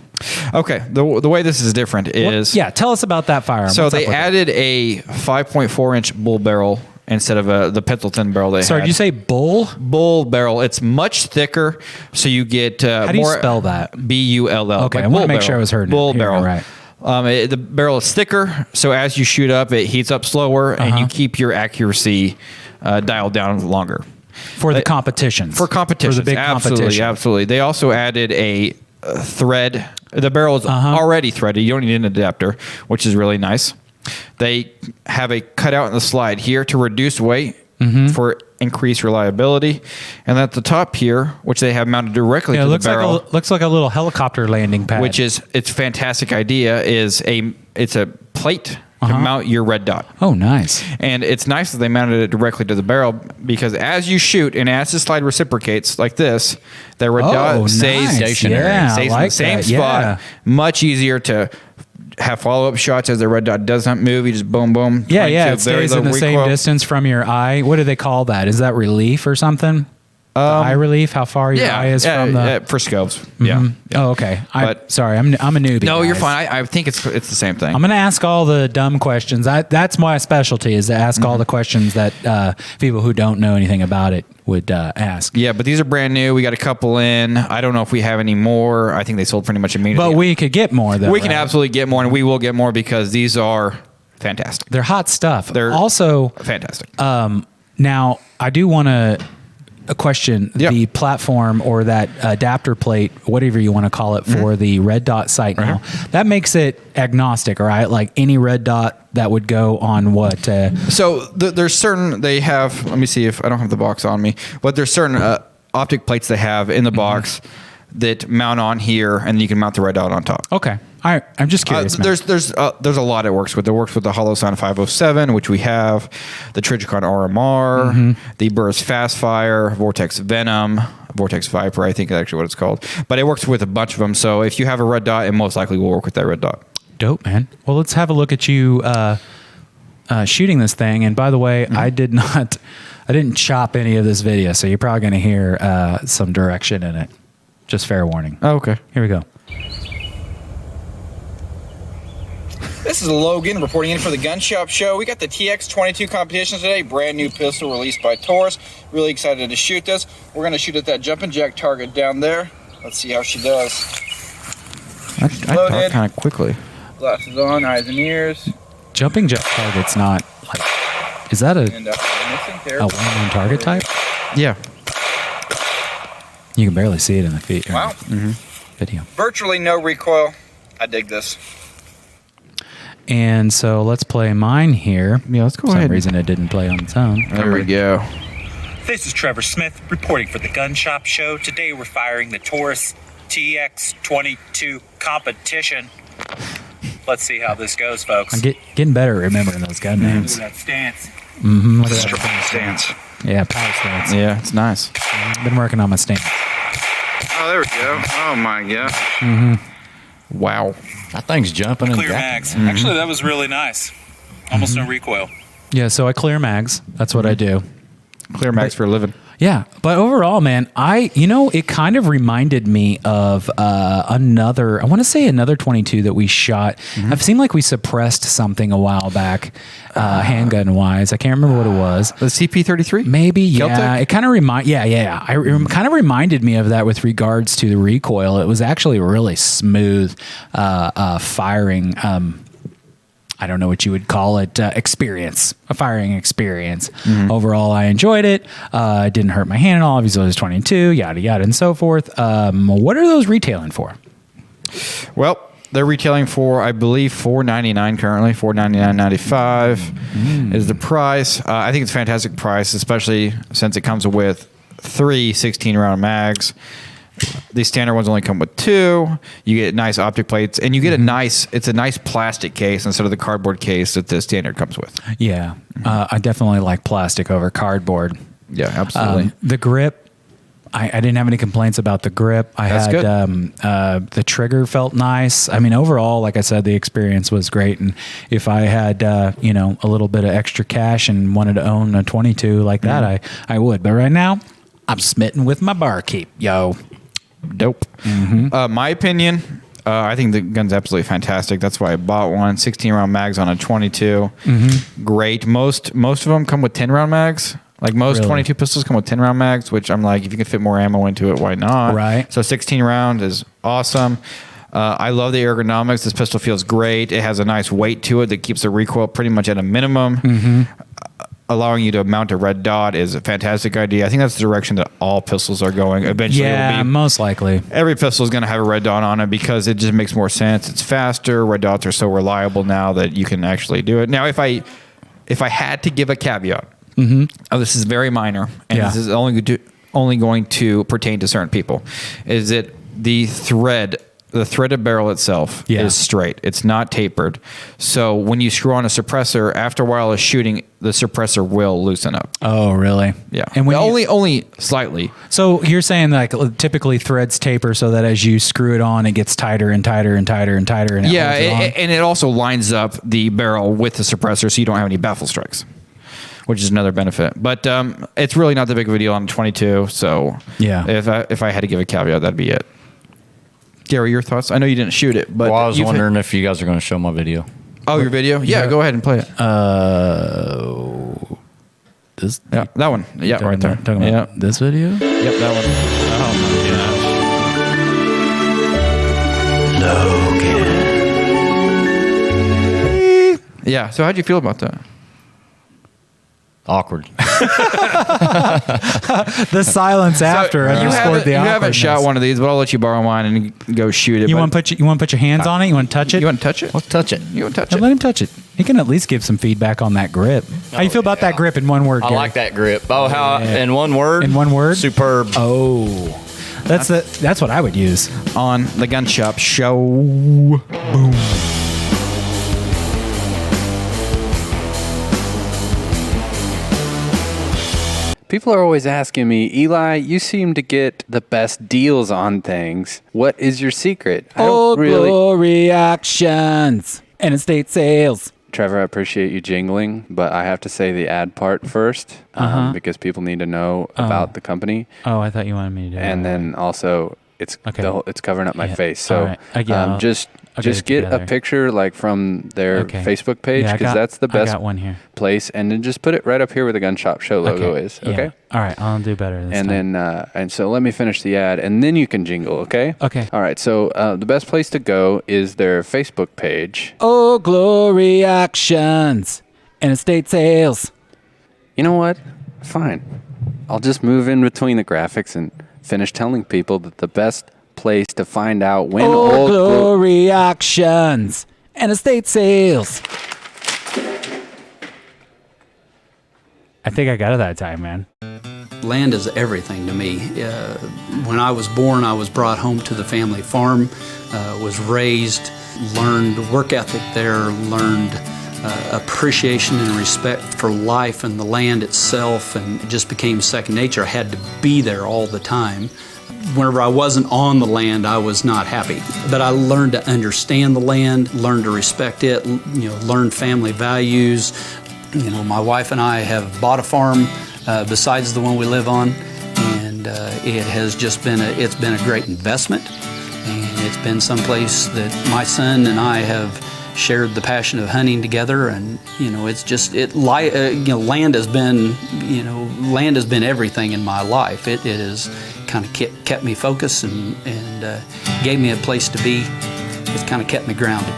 Okay. The way this is different is... tell us about that firearm. So they added a 5.4-inch bull barrel instead of the pencil-thin barrel they had. Sorry, did you say bull? Bull barrel. It's much thicker, so you get How do you spell that? Bull. Okay, I want to make sure I was heard. Bull barrel. Right. The barrel is thicker, so as you shoot up, it heats up slower, and you keep your accuracy dialed down longer. For the competitions. For competitions. For the big competition. Absolutely. They also added a thread. The barrel is already threaded. You don't need an adapter, which is really nice. They have a cutout in the slide here to reduce weight for increased reliability. And at the top here, which they have mounted directly to the barrel. Looks like a little helicopter landing pad. Which is, it's a fantastic idea, it's a plate to mount your red dot. Oh, nice. And it's nice that they mounted it directly to the barrel because as you shoot and as the slide reciprocates like this, the red dot stays stationary. Yeah, stays in the same spot. Yeah. Much easier to have follow-up shots as the red dot doesn't move. You just boom, boom. It stays in the same distance from your eye. What do they call that? Is that relief or something? Eye relief? How far your eye is from the... for scopes. Yeah. Oh, okay. Sorry, I'm a newbie. No, you're guys. fine. I think it's the same thing. I'm going to ask all the dumb questions. That's my specialty, is to ask all the questions that people who don't know anything about it would ask. Yeah, but these are brand new. We got a couple in. I don't know if we have any more. I think they sold pretty much immediately. But we could get more, though. We can absolutely get more, and we will get more because these are fantastic. They're hot stuff. They're also fantastic. Now, I do want to question the platform or that adapter plate, whatever you want to call it, for the red dot sight now. That makes it agnostic, right? Like any red dot that would go on what? So there's certain, they have, let me see if I don't have the box on me, but there's certain optic plates they have in the box that mount on here, and you can mount the red dot on top. Okay. All right. I'm just curious. There's a lot it works with. It works with the Holosun 507, which we have, the Trijicon RMR, the Burris Fast Fire, Vortex Venom, Vortex Viper, I think is actually what it's called. But it works with a bunch of them. So if you have a red dot, it most likely will work with that red dot. Dope, man. Well, let's have a look at you shooting this thing. And by the way, I didn't chop any of this video, so you're probably going to hear some direction in it. Just fair warning. Oh, okay. Here we go. This is Logan reporting in for the Gun Shop Show. We got the TX22 competition today, brand new pistol released by Taurus. Really excited to shoot this. We're going to shoot at that jumping jack target down there. Let's see how she does. I talk kind of quickly. Glasses on, eyes and ears. Jumping jack target's not like... Is that a well-known target type? Yeah. You can barely see it in the feet. Wow. video. Virtually no recoil. I dig this. And so let's play mine here. Yeah, let's go For ahead. some reason it didn't play on its own. There we go. This is Trevor Smith reporting for the Gun Shop Show. Today we're firing the TaurusTX 22 competition. Let's see how this goes, folks. I'm getting better at remembering those gun names. Look at that stance. Mm-hmm. Look at that Strong stance. Yeah, power stance. Yeah, it's nice. Been working on my stance. Oh, there we go. Oh, my God. Mm-hmm. Wow. That thing's jumping and Clear jacking. mags. Mm-hmm. Actually, that was really nice. Almost no recoil. Yeah, so I clear mags. That's what I do. Clear mags for a living. Yeah, but overall, man, it kind of reminded me of another 22 that we shot. I've seen like we suppressed something a while back, handgun wise. I can't remember what it was. The CP33? Maybe, yeah. Kel-Tec? It kind of kind of reminded me of that with regards to the recoil. It was actually really smooth firing. I don't know what you would call it, a firing experience. Overall, I enjoyed it. It didn't hurt my hand at all. Obviously, it was 22, yada, yada, and so forth. What are those retailing for? Well, they're retailing for, I believe, $499 currently. $499.95 is the price. I think it's a fantastic price, especially since it comes with 3 16-round mags. These standard ones only come with 2. You get nice optic plates, and you get it's a nice plastic case instead of the cardboard case that the standard comes with. Yeah, I definitely like plastic over cardboard. Yeah, absolutely. The grip, I didn't have any complaints about the grip. That's good. The trigger felt nice. I mean, overall, like I said, the experience was great. And if I had, a little bit of extra cash and wanted to own a 22 like that, I would. But right now, I'm smitten with my barkeep, yo. Dope. My opinion, I think the gun's absolutely fantastic. That's why I bought one. 16-round mags on a 22. Great. Most of them come with 10-round mags. Like most 22 pistols come with 10-round mags, which I'm like, if you can fit more ammo into it, why not? Right. So 16 round is awesome. I love the ergonomics. This pistol feels great. It has a nice weight to it that keeps the recoil pretty much at a minimum. Allowing you to mount a red dot is a fantastic idea. I think that's the direction that all pistols are going. Eventually, Yeah, most likely. Every pistol is going to have a red dot on it because it just makes more sense. It's faster. Red dots are so reliable now that you can actually do it. Now, if I had to give a caveat, this is very minor, and this is only going to pertain to certain people, is that the threaded barrel itself is straight. It's not tapered. So when you screw on a suppressor, after a while of shooting, the suppressor will loosen up. Oh, really? Yeah. And when only slightly. So you're saying like typically threads taper so that as you screw it on, it gets tighter and tighter and tighter and tighter. And and it also lines up the barrel with the suppressor so you don't have any baffle strikes, which is another benefit. But it's really not that big of a deal on a 22. So if I had to give a caveat, that'd be it. Gary, your thoughts? I know you didn't shoot it, but I was wondering if you guys are going to show my video. Oh, your video? Yeah, go ahead and play it. This? Yeah, that one. Yeah, right there. Talking about this video? Yep, that one. Oh my Logan. Yeah. So how'd you feel about that? Awkward. The silence after. You haven't shot one of these, but I'll let you borrow mine and go shoot it. You want to put your hands on it? You want to touch it? You want to touch it? Let's touch it. You want to touch it? Let him touch it. He can at least give some feedback on that grip. How you feel about that grip in one word? I Gary? like that grip. Oh, how in one word? In one word? Superb. Oh, that's what I would use on the Gun Shop Show. Boom. People are always asking me, Eli, you seem to get the best deals on things. What is your secret? Glory Actions and estate sales. Trevor, I appreciate you jingling, but I have to say the ad part first because people need to know about the company. Oh, I thought you wanted me to do that. And then also, it's covering up my face. So just get a picture like from their Facebook page because that's the best place, and then just put it right up here where the Gun Shop Show logo is. Okay. All right, I'll do better this and time. then and so let me finish the ad, and then you can jingle. Okay. Okay. All right. So the best place to go is their Facebook page. Oh, Glory Actions and estate sales. You know what? Fine. I'll just move in between the graphics and finish telling people that the best place to find out when Old Glory auctions and estate sales. I think I got it that time, man. Land is everything to me. When I was born, I was brought home to the family farm, was raised, learned work ethic there, learned appreciation and respect for life and the land itself, and it just became second nature. I had to be there all the time. Whenever I wasn't on the land, I was not happy. But I learned to understand the land, learned to respect it, learned family values. My wife and I have bought a farm besides the one we live on, and it has just been a great investment, and it's been someplace that my son and I have shared the passion of hunting together, and land has been everything in my life. It has kind of kept me focused and gave me a place to be. It's kind of kept me grounded.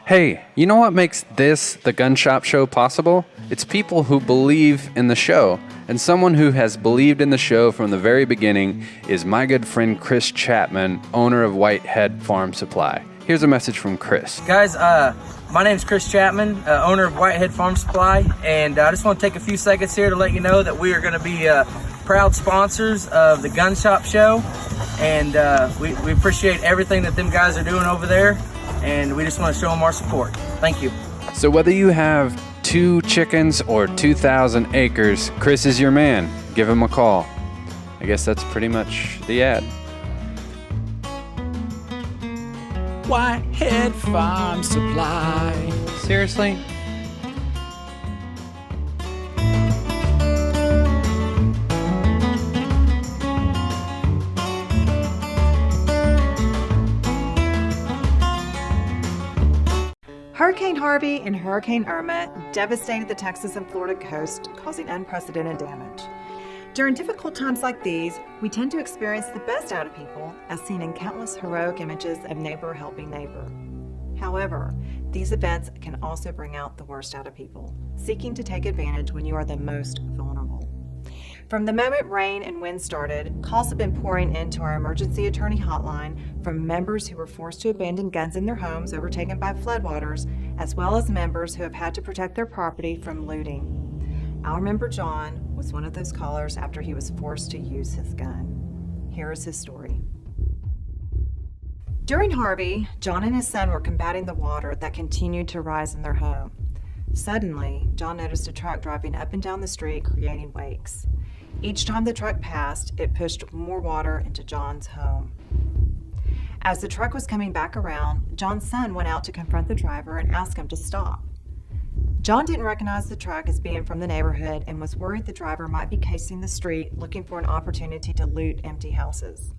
Hey, you know what makes this, the Gun Shop Show, possible? It's people who believe in the show. And someone who has believed in the show from the very beginning is my good friend Chris Chapman, owner of Whitehead Farm Supply. Here's a message from Chris. Guys, my name's Chris Chapman, owner of Whitehead Farm Supply, and I just want to take a few seconds here to let you know that we are going to be proud sponsors of the Gun Shop Show, and we appreciate everything that them guys are doing over there, and we just want to show them our support. Thank you. So whether you have 2 chickens or 2,000 acres, Chris is your man. Give him a call. I guess that's pretty much the ad. Whitehead Farm Supply. Seriously? Hurricane Harvey and Hurricane Irma devastated the Texas and Florida coast, causing unprecedented damage. During difficult times like these, we tend to experience the best out of people, as seen in countless heroic images of neighbor helping neighbor. However, these events can also bring out the worst out of people, seeking to take advantage when you are the most vulnerable. From the moment rain and wind started, calls have been pouring into our emergency attorney hotline from members who were forced to abandon guns in their homes overtaken by floodwaters, as well as members who have had to protect their property from looting. Our member John was one of those callers after he was forced to use his gun. Here is his story. During Harvey, John and his son were combating the water that continued to rise in their home. Suddenly, John noticed a truck driving up and down the street, creating wakes. Each time the truck passed, it pushed more water into John's home. As the truck was coming back around, John's son went out to confront the driver and ask him to stop. John didn't recognize the truck as being from the neighborhood and was worried the driver might be casing the street looking for an opportunity to loot empty houses.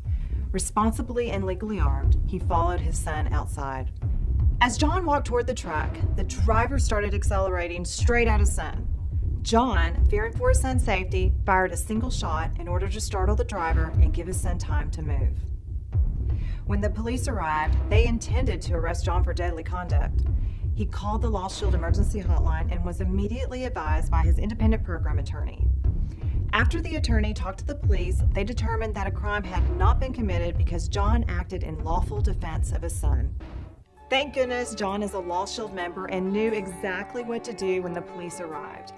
Responsibly and legally armed, he followed his son outside. As John walked toward the truck, the driver started accelerating straight at his son. John, fearing for his son's safety, fired a single shot in order to startle the driver and give his son time to move. When the police arrived, they intended to arrest John for deadly conduct. He called the Lost Shield emergency hotline and was immediately advised by his independent program attorney. After the attorney talked to the police, they determined that a crime had not been committed because John acted in lawful defense of his son. Thank goodness John is a Lost Shield member and knew exactly what to do when the police arrived.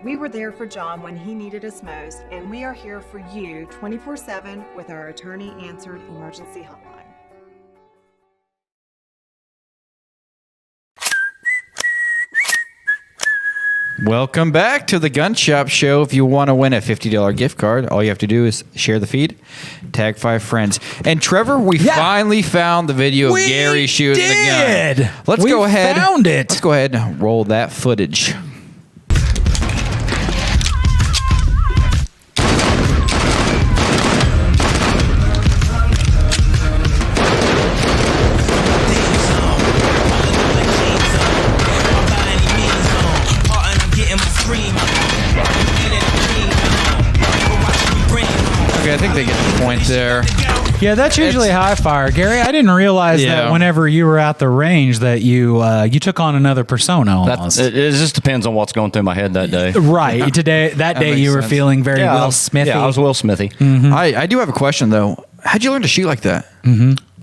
We were there for John when he needed us most, and we are here for you 24/7 with our attorney-answered emergency hotline. Welcome back to the Gun Shop Show. If you want to win a $50 gift card, all you have to do is share the feed, tag 5 friends. And Trevor, we finally found the video of Gary shooting the gun. Let's go ahead. Found it. Let's go ahead and roll that footage. Okay, I think they get the point there. Yeah, that's usually how I fire. Gary, I didn't realize that whenever you were at the range that you took on another persona almost. It just depends on what's going through my head that day. Right. That day you were feeling very Will Smithy. Yeah, I was Will Smithy. I do have a question, though. How'd you learn to shoot like that?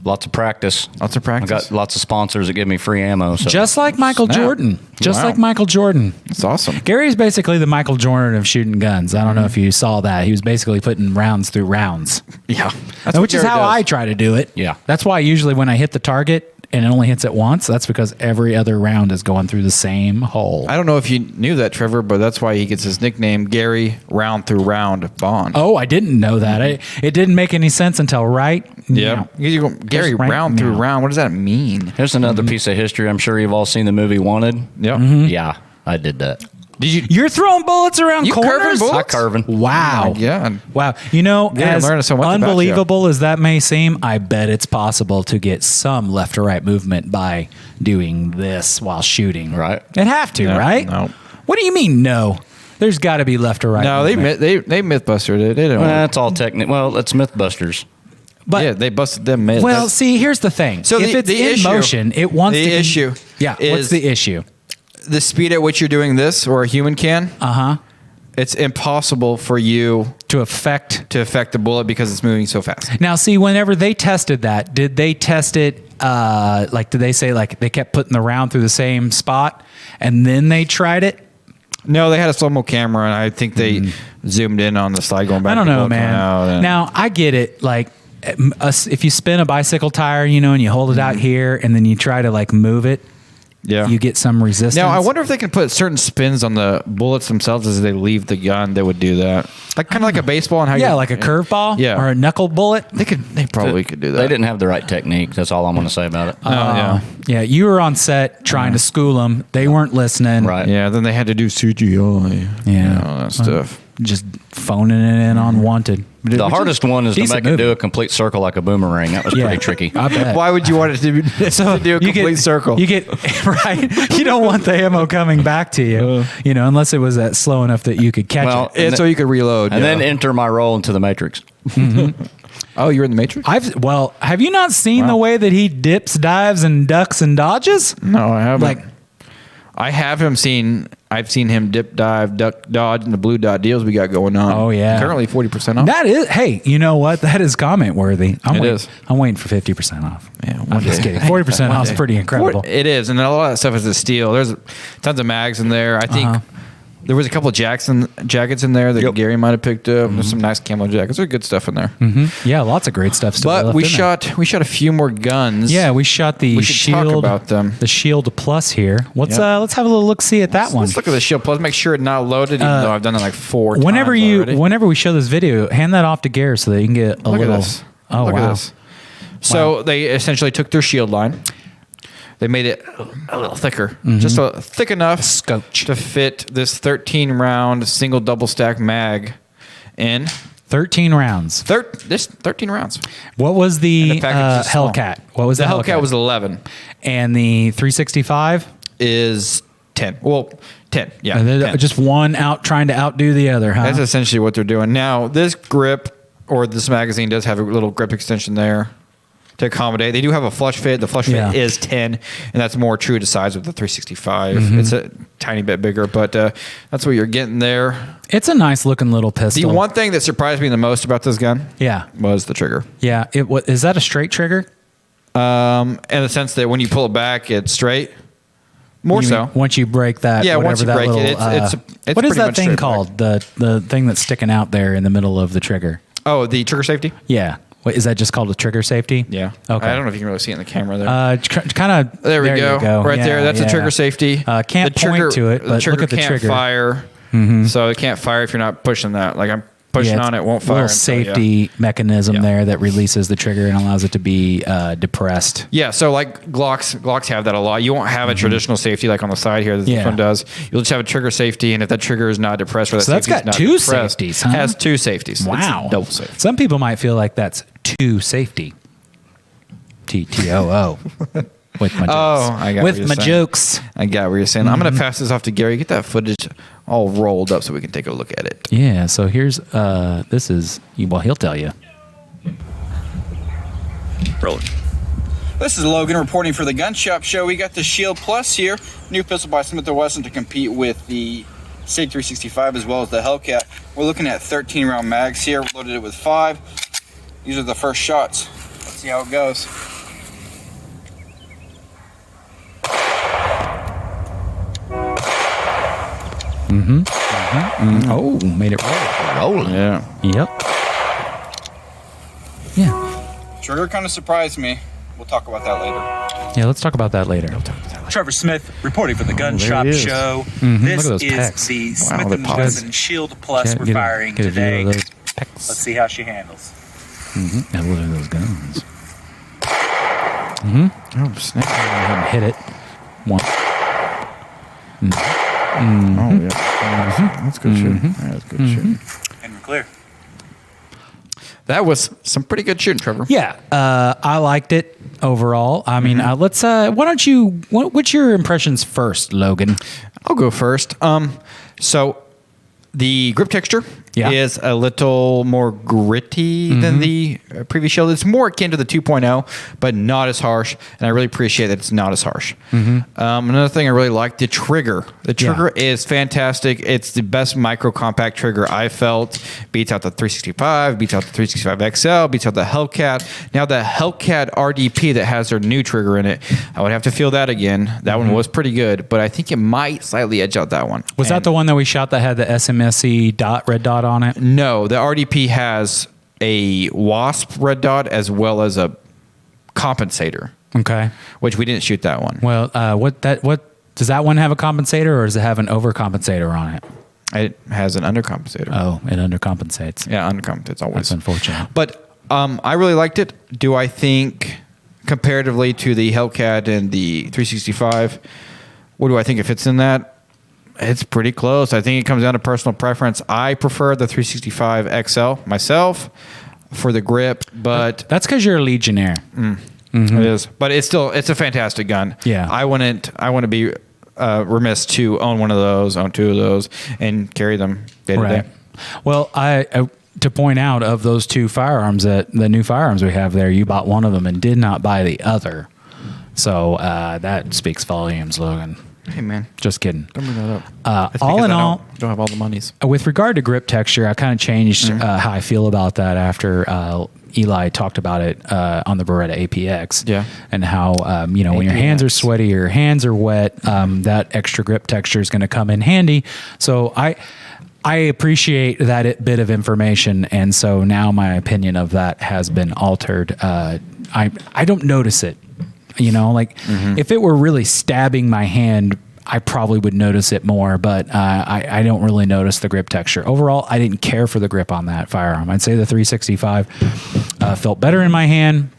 Lots of practice. Lots of practice. I got lots of sponsors that give me free ammo. So. Just like Michael Jordan. Just like Michael Jordan. That's awesome. Gary's basically the Michael Jordan of shooting guns. I don't know if you saw that. He was basically putting rounds through rounds. Yeah. Which is how I try to do it. Yeah. That's why usually when I hit the target and it only hits it once, that's because every other round is going through the same hole. I don't know if you knew that, Trevor, but that's why he gets his nickname, Gary Round Through Round Bond. Oh, I didn't know that. It didn't make any sense until Yeah. You go, Gary Round Through Round. What does that mean? Here's another piece of history. I'm sure you've all seen the movie Wanted. Yep. Yeah, I did that. You're throwing bullets around You corners? curving bullets? I carving. Wow. Yeah. Wow. You know, Yeah, as learning so much about unbelievable as that may seem, I bet it's possible to get some left to right movement by doing this while shooting. Right. It'd have to, right? No. What do you mean, no? There's got to be left to right No, movement. they Mythbustered it. They don't. That's all technical. Well, it's Mythbusters. But yeah, they busted them myths. well, see, here's the thing. So if it's the in issue- motion, it wants the to. issue Yeah. What's is- the issue? the speed at which you're doing this, or a human can. It's impossible for you to affect the bullet because it's moving so fast. Now, see, whenever they tested that, did they test it? Did they say like they kept putting the round through the same spot, and then they tried it? No, they had a slow-mo camera, and I think they zoomed in on the slide going back. I don't know, and man. Now I get it. Like, if you spin a bicycle tire, and you hold it out here, and then you try to like move it, you get some resistance. Now, I wonder if they can put certain spins on the bullets themselves as they leave the gun. They would do that, kind of like a baseball, and how like a curveball, or a knuckle bullet. They probably could do that. They didn't have the right technique. That's all I'm going to say about it. Yeah. You were on set trying to school them. They weren't listening. Right. Yeah. Then they had to do CGI. That stuff. Just phoning it in on Wanted. The hardest one is to make it do a complete circle like a bummerang. That was pretty tricky. I bet. Why would you want it to do a complete circle? You get right. You don't want the ammo coming back to you, unless it was that slow enough that you could catch it. So you could reload and then enter my role into the Matrix. Oh, you're in the Matrix? Have you not seen the way that he dips, dives, and ducks and dodges? No, I haven't. I've seen him dip, dive, duck, dodge, and the blue dot deals we got going on. Oh, yeah. Currently 40% off. That is, hey, you know what? That is comment worthy. It is. I'm waiting for 50% off. Yeah, I'm just kidding. 40% off is pretty incredible. It is, and a lot of that stuff is a steal. There's tons of mags in there. I think there was a couple of jackets in there that Gary might have picked up. There's some nice camo jackets. There's good stuff in there. Yeah, lots of great stuff. Still But left we in there. shot a few more guns. Yeah, we shot the We should Shield. talk about them. The Shield Plus here. Let's have a little look see at that one. Let's look at the Shield Plus. Make sure it's not loaded, even though I've done it like 4 times already. Whenever we show this video, hand that off to Gary so that you can get a Look little. at this. Oh Look wow! at this. So they essentially took their shield line. They made it a little thicker, just thick enough to fit this 13-round single double stack mag in. 13 rounds. 13 rounds. What was the package is small. Hellcat? What was The the Hellcat was 11. And the 365 is 10. Well, 10. Yeah. And then 10. just one out trying to outdo the other, huh? That's essentially what they're doing. Now, this grip or this magazine does have a little grip extension there to accommodate. They do have a flush fit. The flush fit is 10, and that's more true to size of the 365. It's a tiny bit bigger, but that's what you're getting there. It's a nice looking little pistol. The one thing that surprised me the most about this gun was the trigger. Yeah. Is that a straight trigger? In the sense that when you pull it back, it's straight. More so. Once you break that, once you that break little, it, it's what is pretty that much thing straight called? The thing that's sticking out there in the middle of the trigger. Oh, the trigger safety? Yeah. Wait, is that just called a trigger safety? Yeah. Okay. I don't know if you can really see it in the camera there. Kind of. There we go. Right there. That's the trigger safety. Can't point to it, but the trigger look at the can't trigger. fire. So it can't fire if you're not pushing that. Like I'm pushing on it, won't fire. Little safety mechanism there that releases the trigger and allows it to be depressed. Yeah, so like Glocks have that a lot. You won't have a traditional safety like on the side here that this one does. You'll just have a trigger safety, and if that trigger is not depressed, or that So that's safety got is not two depressed, safeties, huh? It has 2 safeties. Wow. It's double safe. Some people might feel like that's too safety. TTOO. With my jokes. Oh, I got With what you're my saying. jokes. I got what you're saying. I'm going to pass this off to Gary. Get that footage all rolled up so we can take a look at it. Yeah, so here's, this is, well, he'll tell you. Rolling. This is Logan reporting for the Gun Shop Show. We got the Shield Plus here, new pistol by Smith Wesson to compete with the SIG 365 as well as the Hellcat. We're looking at 13 round mags here. We loaded it with 5. These are the first shots. Let's see how it goes. Oh, made it roll. Rolling. Yeah. Yep. Yeah. Trigger kind of surprised me. We'll talk about that later. Yeah, let's talk about that later. Trevor Smith reporting for the Gun there Shop he is. Show. Mhm. This Look at those is pecs. the Wow, Smith they're Wesson Shield Plus we're firing get a view today. of those Let's see how she handles. Now look at those guns. Oh, snap. Go ahead and hit it. One. Oh, yeah. That's good shooting. That's good shooting. And we're clear. That was some pretty good shooting, Trevor. Yeah, I liked it overall. I mean, let's. Why don't you? What's your impressions first, Logan? I'll go first. So the grip texture Yeah. is a little more gritty than the previous Shield. It's more akin to the 2.0, but not as harsh. And I really appreciate that it's not as harsh. Another thing I really like, the trigger. The trigger is fantastic. It's the best micro compact trigger I felt. Beats out the 365, beats out the 365 XL, beats out the Hellcat. Now the Hellcat RDP that has their new trigger in it, I would have to feel that again. That one was pretty good, but I think it might slightly edge out that one. Was that the one that we shot that had the SMSE red dot on it? No, the RDP has a WASP red dot as well as a compensator. Okay, which we didn't shoot that one. Well, what does that one have a compensator, or does it have an overcompensator on it? It has an undercompensator. Oh, it undercompensates. Yeah, undercompensates always. That's unfortunate. But I really liked it. Do I think comparatively to the Hellcat and the 365, what do I think it fits in that? It's pretty close. I think it comes down to personal preference. I prefer the 365 XL myself for the grip, but that's because you're a Legionnaire. It is, but it's a fantastic gun. Yeah, I wouldn't be remiss to own one of those, own 2 of those, and carry them day to day. Well, I to point out, of those 2 firearms, that the new firearms we have there, you bought one of them and did not buy the other. So that speaks volumes, Logan. Hey, man. Just kidding. Don't bring that up. All in all, don't have all the monies. With regard to grip texture, I kind of changed how I feel about that after Eli talked about it on the Beretta APX. Yeah. And how, when your hands are sweaty, your hands are wet, that extra grip texture is going to come in handy. So I appreciate that bit of information. And so now my opinion of that has been altered. I don't notice it. If it were really stabbing my hand, I probably would notice it more, but I don't really notice the grip texture. Overall, I didn't care for the grip on that firearm. I'd say the 365 felt better in my hand.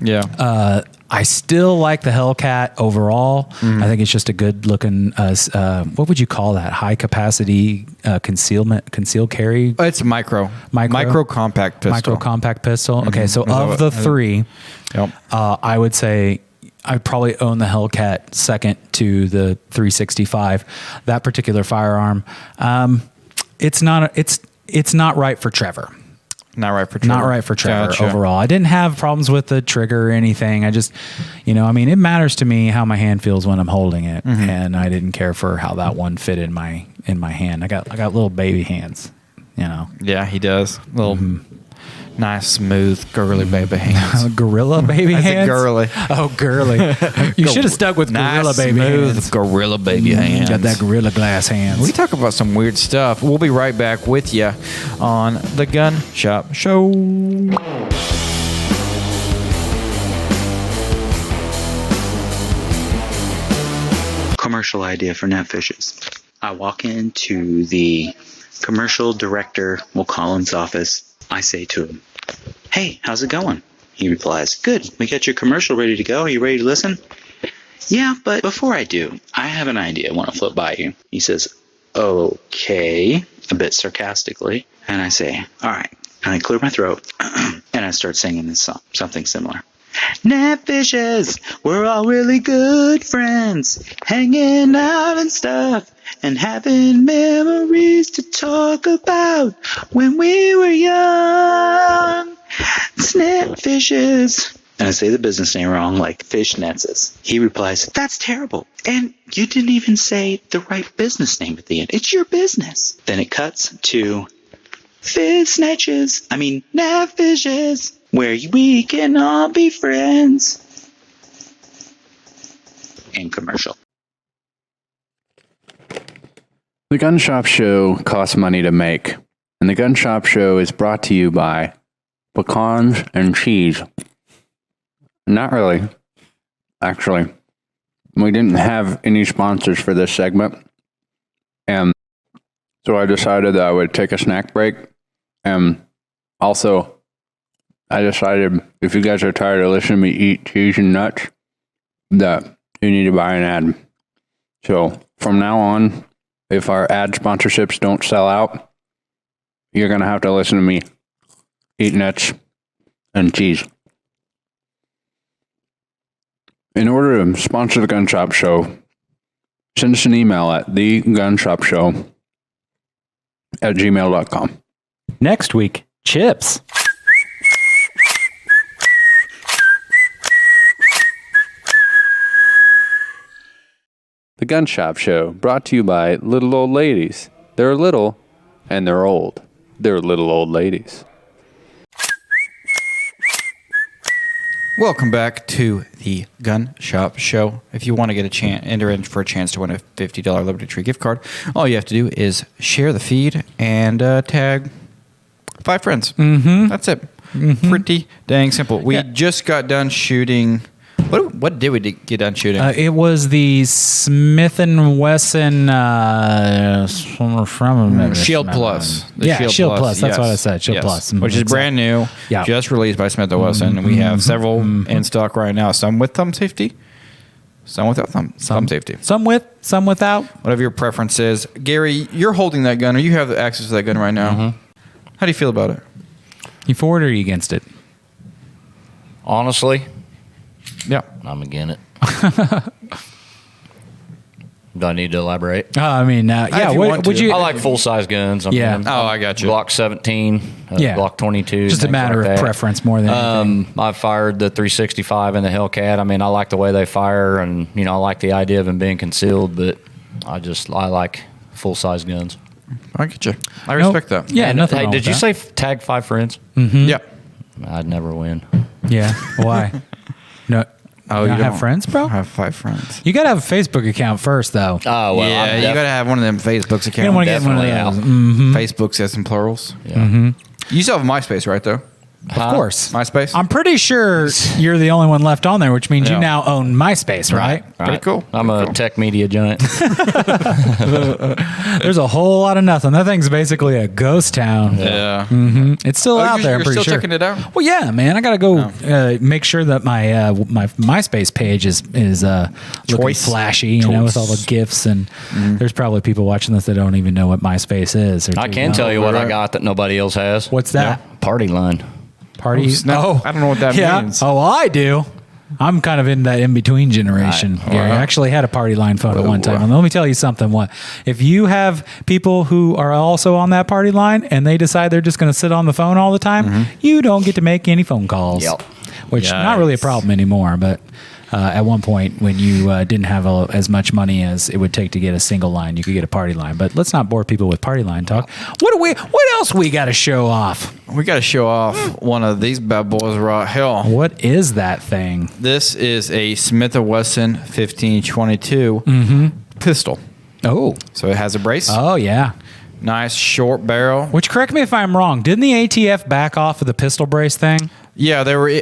Yeah. I still like the Hellcat overall. I think it's just a good looking, what would you call that? High capacity concealed carry? It's micro compact pistol. Micro compact pistol. Okay, so of the 3, I would say I'd probably own the Hellcat second to the 365. That particular firearm, it's not right for Trevor. Not right for Trevor Gotcha. Overall. I didn't have problems with the trigger or anything. I just, it matters to me how my hand feels when I'm holding it, and I didn't care for how that one fit in my hand. I got little baby hands, Yeah, he does. Little nice, smooth, girly baby hands. Gorilla baby hands? I said girly. Oh, girly. You should have stuck with gorilla baby hands. Gorilla baby hands. Got that gorilla glass hands. We talk about some weird stuff. We'll be right back with you on the Gun Shop Show. Commercial idea for net fishes. I walk into the commercial director, we'll call him's office. I say to him, "Hey, how's it going?" He replies, "Good. We got your commercial ready to go. Are you ready to listen?" "Yeah, but before I do, I have an idea I want to float by you." He says, "Okay," a bit sarcastically. And I say, "All right." And I clear my throat and I start singing this song, something similar. Net fishes, we're all really good friends, hanging out and stuff, and having memories to talk about when we were young. Net fishes, and I say the business name wrong, like Fishnets. He replies, "That's terrible. And you didn't even say the right business name at the end. It's your business." Then it cuts to Nav Fishes, where we can all be friends. And commercial. The Gun Shop Show costs money to make, and the Gun Shop Show is brought to you by pecans and cheese. Not really. Actually, we didn't have any sponsors for this segment, and so I decided that I would take a snack break, and also I decided if you guys are tired of listening to me eat cheese and nuts, that you need to buy an ad. So from now on, if our ad sponsorships don't sell out, you're going to have to listen to me eat nuts and cheese. In order to sponsor the Gun Shop Show, send us an email at thegunshopshow@gmail.com. Next week, chips. The Gun Shop Show, brought to you by Little Old Ladies. They're little and they're old. They're little old ladies. Welcome back to the Gun Shop Show. If you want to get a chance, enter in for a chance to win a $50 Liberty Tree gift card, all you have to do is share the feed and tag 5 friends. Mm-hmm. That's it. Mm-hmm. Pretty dang simple. We just got done shooting. What did we get done shooting? It was the Smith and Wesson Shield Plus. Shield Plus. That's what I said. Shield Plus, which is brand new. Yeah. Just released by Smith and Wesson, and we have several in stock right now. Some with thumb safety, some without thumb safety. Some with, some without. Whatever your preference is. Gary, you're holding that gun, or you have access to that gun right now. Mm-hmm. How do you feel about it? You for it or you against it? Honestly, yeah, I'm against it. Do I need to elaborate? I mean, yeah. Would you? I like full size guns. I I got you. Glock 17, Glock 22. Just a matter of preference more than anything. I fired the 365 and the Hellcat. I mean, I like the way they fire, and I like the idea of them being concealed. But I like full size guns. I get you. I respect that. Yeah, and, nothing. Hey, wrong did with you that. say tag 5 friends? Mm-hmm. Yeah. I'd never win. Yeah. Why? No. Oh, you don't have friends, bro? I have 5 friends. You gotta have a Facebook account first, though. Oh, well, yeah, you gotta have one of them Facebook's accounts. You don't want to get one of those. Mm-hmm. Facebook's as in plurals. Yeah. Mm-hmm. You still have MySpace, right? Though. Of course. MySpace? I'm pretty sure you're the only one left on there, which means you now own MySpace, right? Pretty cool. I'm a tech media giant. There's a whole lot of nothing. That thing's basically a ghost town. Yeah. Mm-hmm. It's still out there, I'm You're pretty still sure. checking it out? Well, yeah, man. I got to go make sure that my my MySpace page is looking flashy, with all the GIFs. And there's probably people watching this that don't even know what MySpace is. I can tell you what I got that nobody else has. What's that? Party line. Party? I don't know what that means. Oh, I do. I'm kind of in that in-between generation. Right. Yeah, I actually had a party line phone at one time. And let me tell you something. If you have people who are also on that party line and they decide they're just going to sit on the phone all the time, you don't get to make any phone calls. Yep. Which not really a problem anymore, but at one point when you didn't have as much money as it would take to get a single line, you could get a party line. But let's not bore people with party line talk. What else we got to show off? We got to show off one of these bad boys right here. What is that thing? This is a Smith & Wesson 1522 pistol. Oh. So it has a brace. Oh, yeah. Nice short barrel. Which, correct me if I'm wrong, didn't the ATF back off of the pistol brace thing? Yeah, they were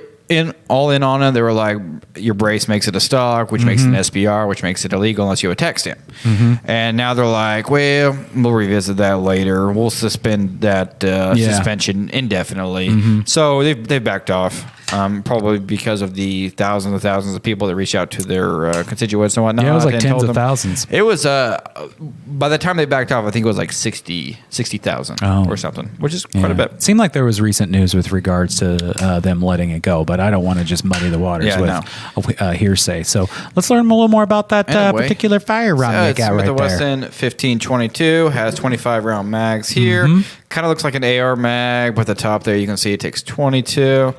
all in on it. They were like, your brace makes it a stock, which makes it an SBR, which makes it illegal unless you have a tech stamp. And now they're like, well, we'll revisit that later. We'll suspend that suspension indefinitely. So they've backed off. Probably because of the thousands of people that reach out to their constituents and whatnot. Yeah, it was like and tens told of thousands. It was, by the time they backed off, I think it was like 60,000 or something, which is quite a bit. It seemed like there was recent news with regards to them letting it go, but I don't want to just muddy the waters with hearsay. So let's learn a little more about that particular firearm they got right there. Smith & Wesson 1522 has 25 round mags here. Kind of looks like an AR mag, but at the top there you can see it takes 22.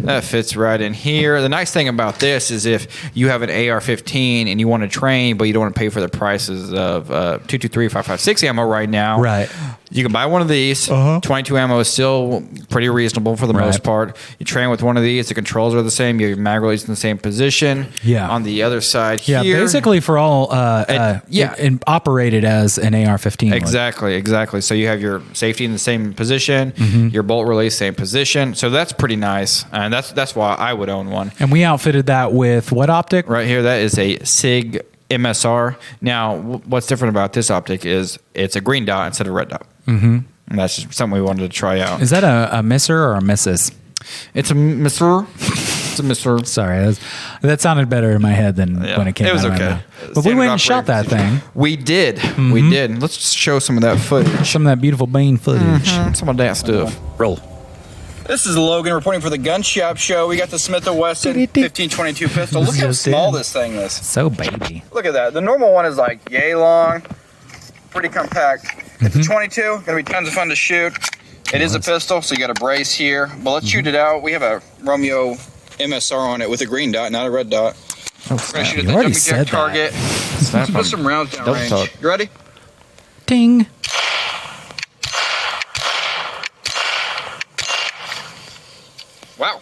That fits right in here. The nice thing about this is if you have an AR-15 and you want to train, but you don't want to pay for the prices of 223, 5.56 ammo right now. Right. You can buy one of these. 22 ammo is still pretty reasonable for the most part. You train with one of these. The controls are the same. You have your mag release in the same position. Yeah. On the other side here. Yeah, basically for all, and operated as an AR-15 would. Exactly. So you have your safety in the same position, your bolt release same position. So that's pretty nice, and that's why I would own one. And we outfitted that with what optic? Right here, that is a SIG MSR. Now, what's different about this optic is it's a green dot instead of red dot. And that's just something we wanted to try out. Is that a misser or a missus? It's a misser. It's a misser. Sorry, that sounded better in my head than when it came out. It was of my okay. mouth. But we went and shot that thing. We did. We did. Let's just show some of that footage. Some of that beautiful bean footage. Some of that stuff. Roll. This is Logan reporting for the Gun Shop Show. We got the Smith Wesson 1522 pistol. Look how small this thing is. So baby. Look at that. The normal one is like yay long, pretty compact. It's a 22, gonna be tons of fun to shoot. It is a pistol, so you got a brace here. But let's shoot it out. We have a Romeo MSR on it with a green dot, not a red dot. We're gonna shoot at the jumping jack target. Let's put some rounds down range. You ready? Ding. Wow.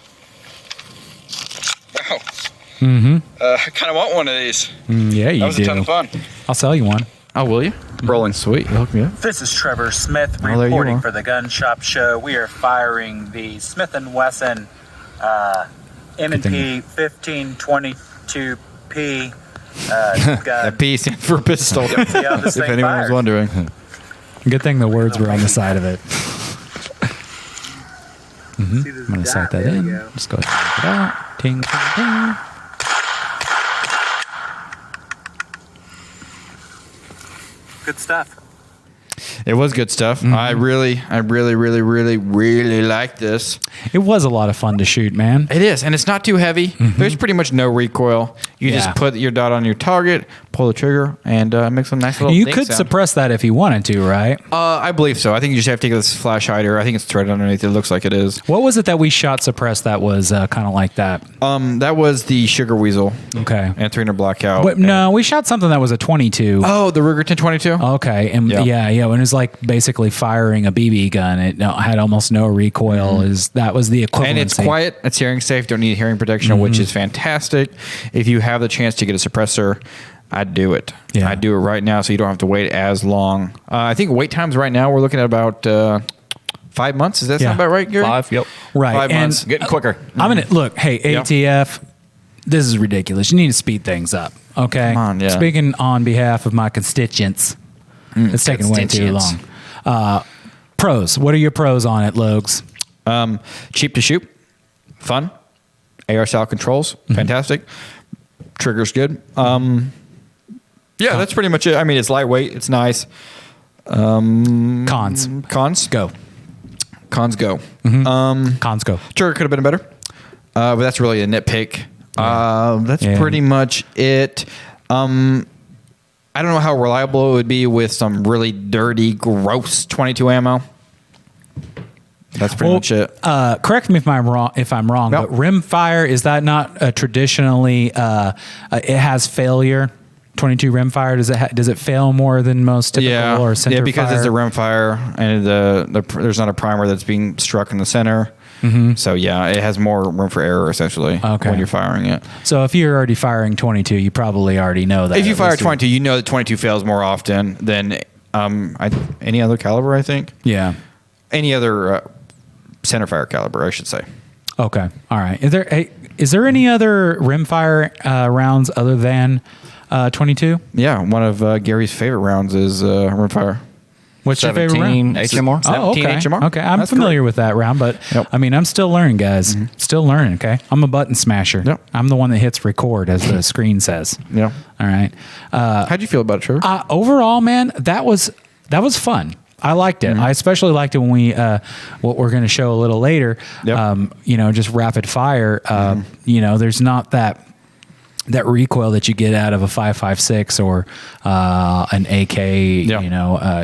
I kind of want one of these. Yeah, you do. That was a ton of fun. I'll sell you one. Oh, will you? Rolling. Sweet. Hook me up. This is Trevor Smith there you reporting are. for the Gun Shop Show. We are firing the Smith & Wesson M&P 1522P gun. That P stands for pistol. See how this If thing anyone was fires. wondering. Good thing the words were on the side of it. I'm going to set that in. Just go ahead and take it out. Ting, ting, ting. Good stuff. It was good stuff. I really like this. It was a lot of fun to shoot, man. It is, and it's not too heavy. There's pretty much no recoil. You just put your dot on your target, pull the trigger, and make some nice little You ding could sound. suppress that if you wanted to, right? I believe so. I think you just have to take this flash hider. I think it's threaded underneath. It looks like it is. What was it that we shot suppressed that was kind of like that? That was the Sugar Weasel. Okay. And 300 Blackout. But no, we shot something that was a 22. Oh, the Ruger 1022? Okay. And yeah, when it was like basically firing a BB gun, it had almost no recoil. That was the equivalent. And it's quiet. It's hearing safe. Don't need hearing protection, which is fantastic. If you have the chance to get a suppressor, I'd do it. Yeah. I'd do it right now so you don't have to wait as long. I think wait times right now, we're looking at about 5 months. Does that sound about right, Gary? 5, yep. Right. 5 And months. Getting quicker. I'm going to look, hey, ATF, this is ridiculous. You need to speed things up. Okay. Come on, yeah. Speaking on behalf of my constituents, it's taking way too long. Pros. What are your pros on it, Logs? Cheap to shoot. Fun. AR style controls. Fantastic. Trigger's good. Yeah, that's pretty much it. I mean, it's lightweight. It's nice. Cons. Go. Cons go. Cons go. Trigger could have been better. But that's really a nitpick. That's pretty much it. I don't know how reliable it would be with some really dirty, gross 22 ammo. That's pretty much it. Correct me if I'm wrong. But rim fire, is that not traditionally? It has failure. 22 rim fire. Does it fail more than most typical or center because fire? it's a rim fire and there's not a primer that's being struck in the center. So it has more room for error essentially when you're firing it. So if you're already firing 22, you probably already know that. If you fire 22, you know that 22 fails more often than any other caliber. I think. Yeah. Any other center fire caliber, I should say. Okay. All right. Is there any other rimfire rounds other than 22? Yeah. One of Gary's favorite rounds is rimfire. What's your favorite round? HMR. Oh, okay. 17 HMR. Okay. I'm familiar with that round, but I mean, I'm still learning, guys. Still learning. Okay. I'm a button smasher. Yep. I'm the one that hits record, as the screen says. Yeah. All right. How'd you feel about it, Trevor? Overall, man, that was fun. I liked it. I especially liked it when we, what we're going to show a little later, just rapid fire. There's not that recoil that you get out of a 5.56 or an AK.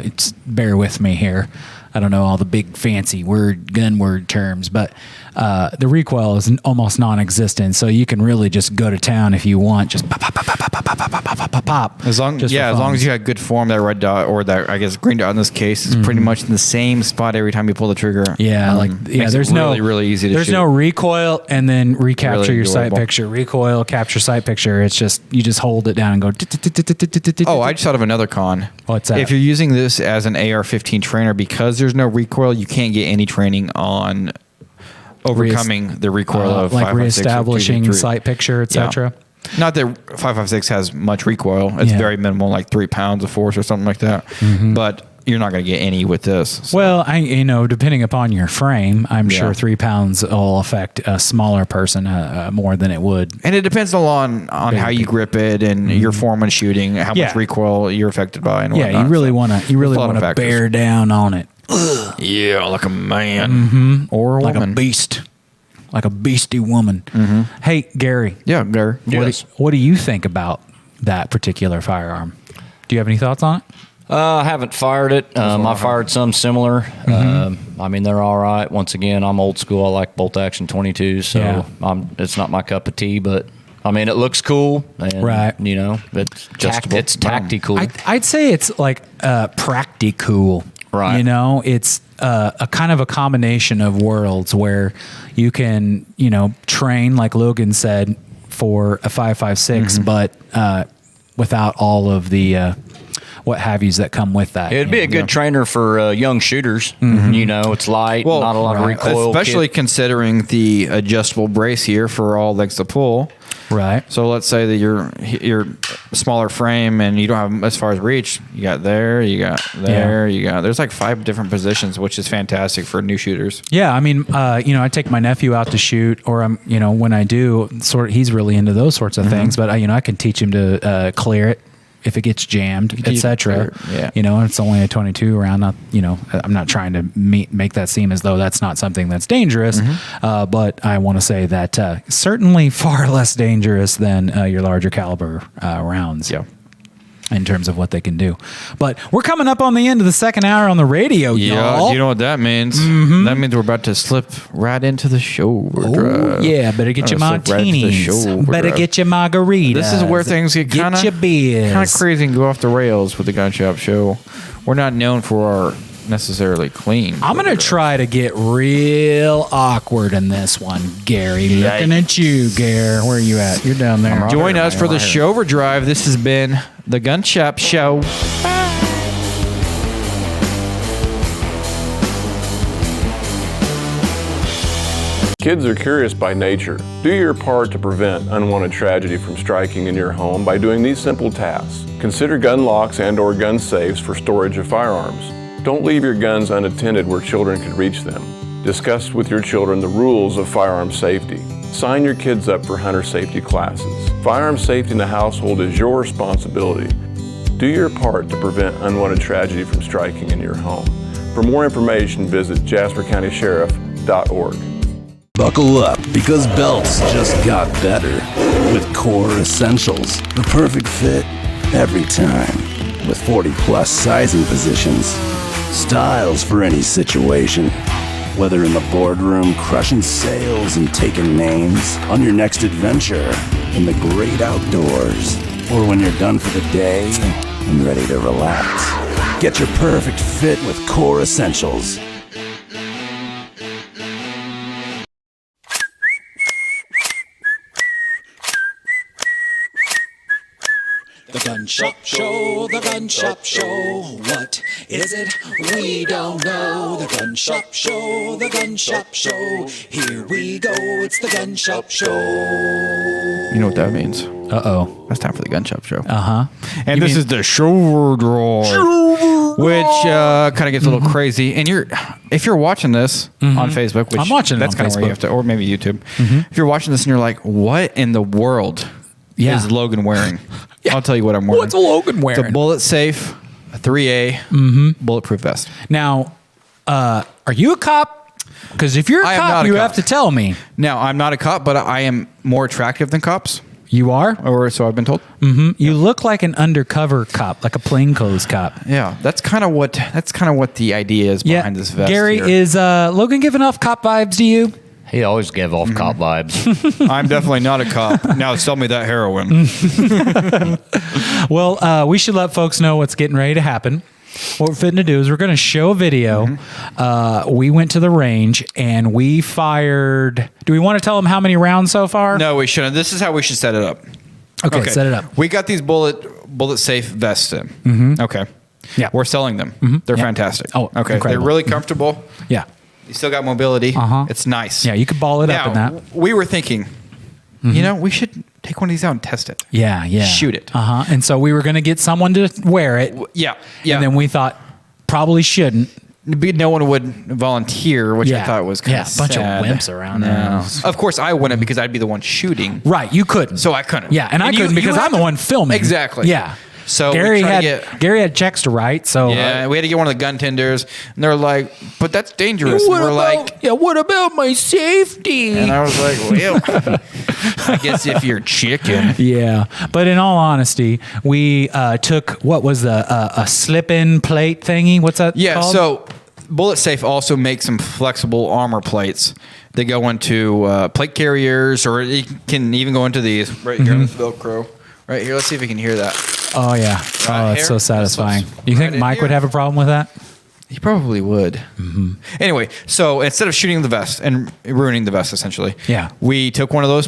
It's bear with me here. I don't know all the big fancy gun word terms, but the recoil is almost non-existent. So you can really just go to town if you want. Just pop, pop, pop, pop, pop, pop, pop, pop, pop, pop. As long as you had good form, that red dot or that I guess green dot in this case is pretty much in the same spot every time you pull the trigger. Yeah, there's really easy to shoot. There's no recoil and then recapture Really your sight enjoyable. picture. Recoil, capture sight picture. It's just you just hold it down and go. Oh, I just thought of another con. What's that? If you're using this as an AR-15 trainer, because there's no recoil, you can't get any training on overcoming the recoil of like 5.56 or reestablishing 2.3. sight picture, etc. Not that 5.56 has much recoil. It's very minimal, like 3 pounds of force or something like that. But you're not going to get any with this. So. Well, depending upon your frame, I'm sure 3 pounds will affect a smaller person more than it would. And it depends a lot on how you grip it and your form when shooting, how much recoil you're affected by, and whatnot. Yeah, you really want to bear down on it. Yeah, like a man or a like woman. A beast, like a beastie woman. Hey, Gary. Yeah, Gary. What do you think about that particular firearm? Do you have any thoughts on it? I haven't fired it. I fired some similar. I mean, they're all right. Once again, I'm old school. I like bolt action 22s, so it's not my cup of tea, but I mean, it looks cool. And, right. It's tactical. I'd say it's like practical. Right. It's a kind of a combination of worlds where you can, train, like Logan said, for a 5.56, but without all of the what have yous that come with that. It'd be a good trainer for young shooters. It's light, not a lot of recoil. Especially considering the adjustable brace here for all legs to pull. Right. So let's say that you're smaller frame and you don't have as far as reach. You got there, you got there, you got. There's like 5 different positions, which is fantastic for new shooters. Yeah, I mean, I take my nephew out to shoot, or when I do, he's really into those sorts of things. But I can teach him to clear it if it gets jammed, etc. It's only a 22 round. Not, I'm not trying to make that seem as though that's not something that's dangerous. But I want to say that certainly far less dangerous than your larger caliber rounds. Yeah. In terms of what they can do. But we're coming up on the end of the second hour on the radio, y'all. Do you know what that means? That means we're about to slip right into the shoulder drive. Yeah, better get your martinis. Better get your margaritas. This is where things get kind of crazy and go off the rails with the Gun Shop Show. We're not known for our necessarily clean. I'm going to try to get real awkward in this one, Gary. Looking at you, Gare. Where are you at? You're down there. Join us for the show drive. This has been the Gun Shop Show. Kids are curious by nature. Do your part to prevent unwanted tragedy from striking in your home by doing these simple tasks. Consider gun locks and/or gun safes for storage of firearms. Don't leave your guns unattended where children could reach them. Discuss with your children the rules of firearm safety. Sign your kids up for hunter safety classes. Firearm safety in the household is your responsibility. Do your part to prevent unwanted tragedy from striking in your home. For more information, visit JasperCountySheriff.org. Buckle up, because belts just got better. With Core Essentials, the perfect fit every time. With 40+ sizing positions. Styles for any situation. Whether in the boardroom, crushing sales and taking names, on your next adventure, in the great outdoors, or when you're done for the day and ready to relax. Get your perfect fit with Core Essentials. The Gun Shop Show, the Gun Shop Show. What is it? We don't know. The Gun Shop Show, the Gun Shop Show. Here we go, it's the Gun Shop Show. You know what that means? Uh-oh. That's time for the Gun Shop Show. Uh-huh. And this is the shoulder drive, which kind of gets a little crazy. And if you're watching this on Facebook, which I'm watching that's it on kind of where you Facebook. have to, or maybe YouTube. If you're watching this and you're like, what in the world is Logan wearing? I'll tell you what I'm wearing. What's Logan wearing? It's a BulletSafe, a 3A bulletproof vest. Now, are you a cop? Because if you're a cop, you have to tell me. Now, I'm not a cop, but I am more attractive than cops. You are? Or so I've been told. Mm-hmm. You look like an undercover cop, like a plainclothes cop. Yeah, that's kind of what the idea is behind this vest. Gary, here. is Logan giving off cop vibes to you? He always gave off cop vibes. I'm definitely not a cop. Now sell me that heroin. Well, we should let folks know what's getting ready to happen. What we're fitting to do is we're going to show a video. We went to the range and we fired. Do we want to tell them how many rounds so far? No, we shouldn't. This is how we should set it up. Okay, set it up. We got these BulletSafe vests in. Mm-hmm. Okay. Yeah. We're selling them. They're fantastic. Oh, okay. incredible. They're really comfortable. Yeah. You still got mobility. It's nice. Yeah, you could ball it up in that. We were thinking, we should take one of these out and test it. Yeah. Shoot it. And so we were going to get someone to wear it. Yeah. And then we thought, probably shouldn't. No one would volunteer, which I thought was kind of a bunch of wimps around there. Of course, I wouldn't because I'd be the one shooting. Right, you couldn't. So I couldn't. Yeah, and I couldn't because I'm the one filming. Exactly. Yeah. So Gary had checks to write. So we had to get one of the gun tenders, and they're like, "But that's dangerous." And we're like, what about my safety? and I was like, "Well, I guess if you're chicken." Yeah, but in all honesty, we took what was a slip-in plate thingy. What's that? Yeah. called? So BulletSafe also makes some flexible armor plates. They go into plate carriers, or you can even go into these right here on this Velcro. Right here. Let's see if we can hear that. Oh yeah. It's so satisfying. Do you think Mike would have a problem with that? He probably would. Anyway, so instead of shooting the vest and ruining the vest, essentially, we took one of those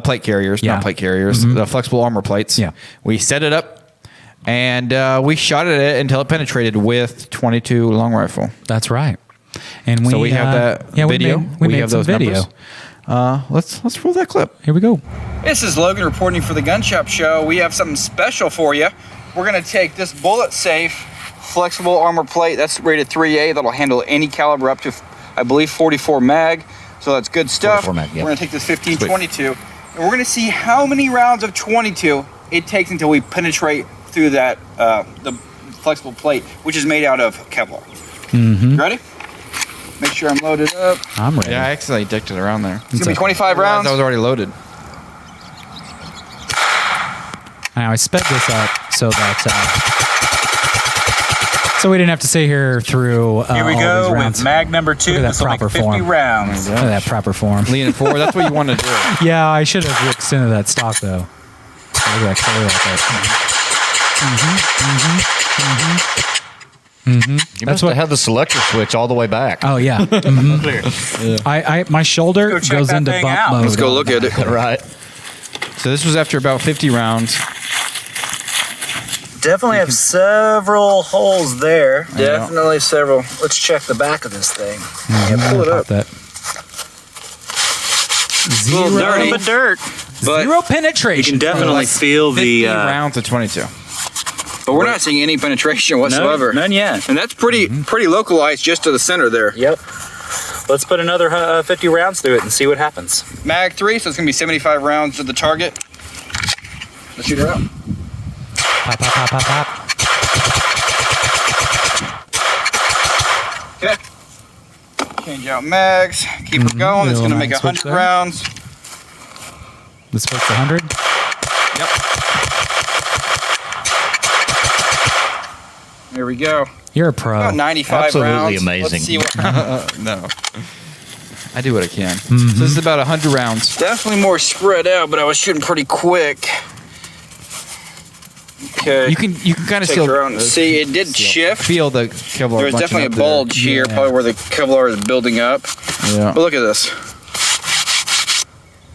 plate carriers, not plate carriers, the flexible armor plates. Yeah. We set it up, and we shot at it until it penetrated with .22 long rifle. That's right. And we so we have that video. We made have some those video. numbers. Let's roll that clip. Here we go. This is Logan reporting for the Gun Shop Show. We have something special for you. We're going to take this BulletSafe flexible armor plate. That's rated 3A. That'll handle any caliber up to, I believe, 44 mag. So that's good stuff. 44 mag, yeah. We're going to take this 15-22, and we're going to see how many rounds of 22 it takes until we penetrate through that the flexible plate, which is made out of Kevlar. Mm-hmm. You ready? Make sure I'm loaded up. I'm ready. Yeah, I accidentally dicked it around there. It's going to be 25 rounds. That was already loaded. Now I sped this up so that so we didn't have to sit here through. Here we all go these rounds. with mag number 2. Look at that This will make proper 50 form. rounds. Look at that proper form. Leaning forward. That's what you want to do. Yeah, I should have extended that stock though. Look at that color like that. You must have had the selector switch all the way back. Oh yeah. My shoulder goes into bump mode. Let's go look at it. Right. So this was after about 50 rounds. Definitely have several holes there. Definitely several. Let's check the back of this thing. Yeah, pull it up. That. It's a little dirty. But dirt. But Zero penetration. You can definitely feel 50 the rounds of 22. But we're not seeing any penetration whatsoever. None yet. And that's pretty localized just to the center there. Yep. Let's put another 50 rounds through it and see what happens. Mag 3, so it's going to be 75 rounds to the target. Let's shoot it out. Pop, pop, pop, pop, pop. Okay. Change out mags. Keep it going. It's going to make 100 rounds. This puts 100. Yep. There we go. You're a pro. About 95 Absolutely rounds. amazing. Let's see what No. I do what I can. So this is about 100 rounds. Definitely more spread out, but I was shooting pretty quick. Okay. You can kind of Take still her out and see it did shift. feel the Kevlar. There's bunching definitely a up there. bulge here, probably where the Kevlar is building up. Yeah. But look at this.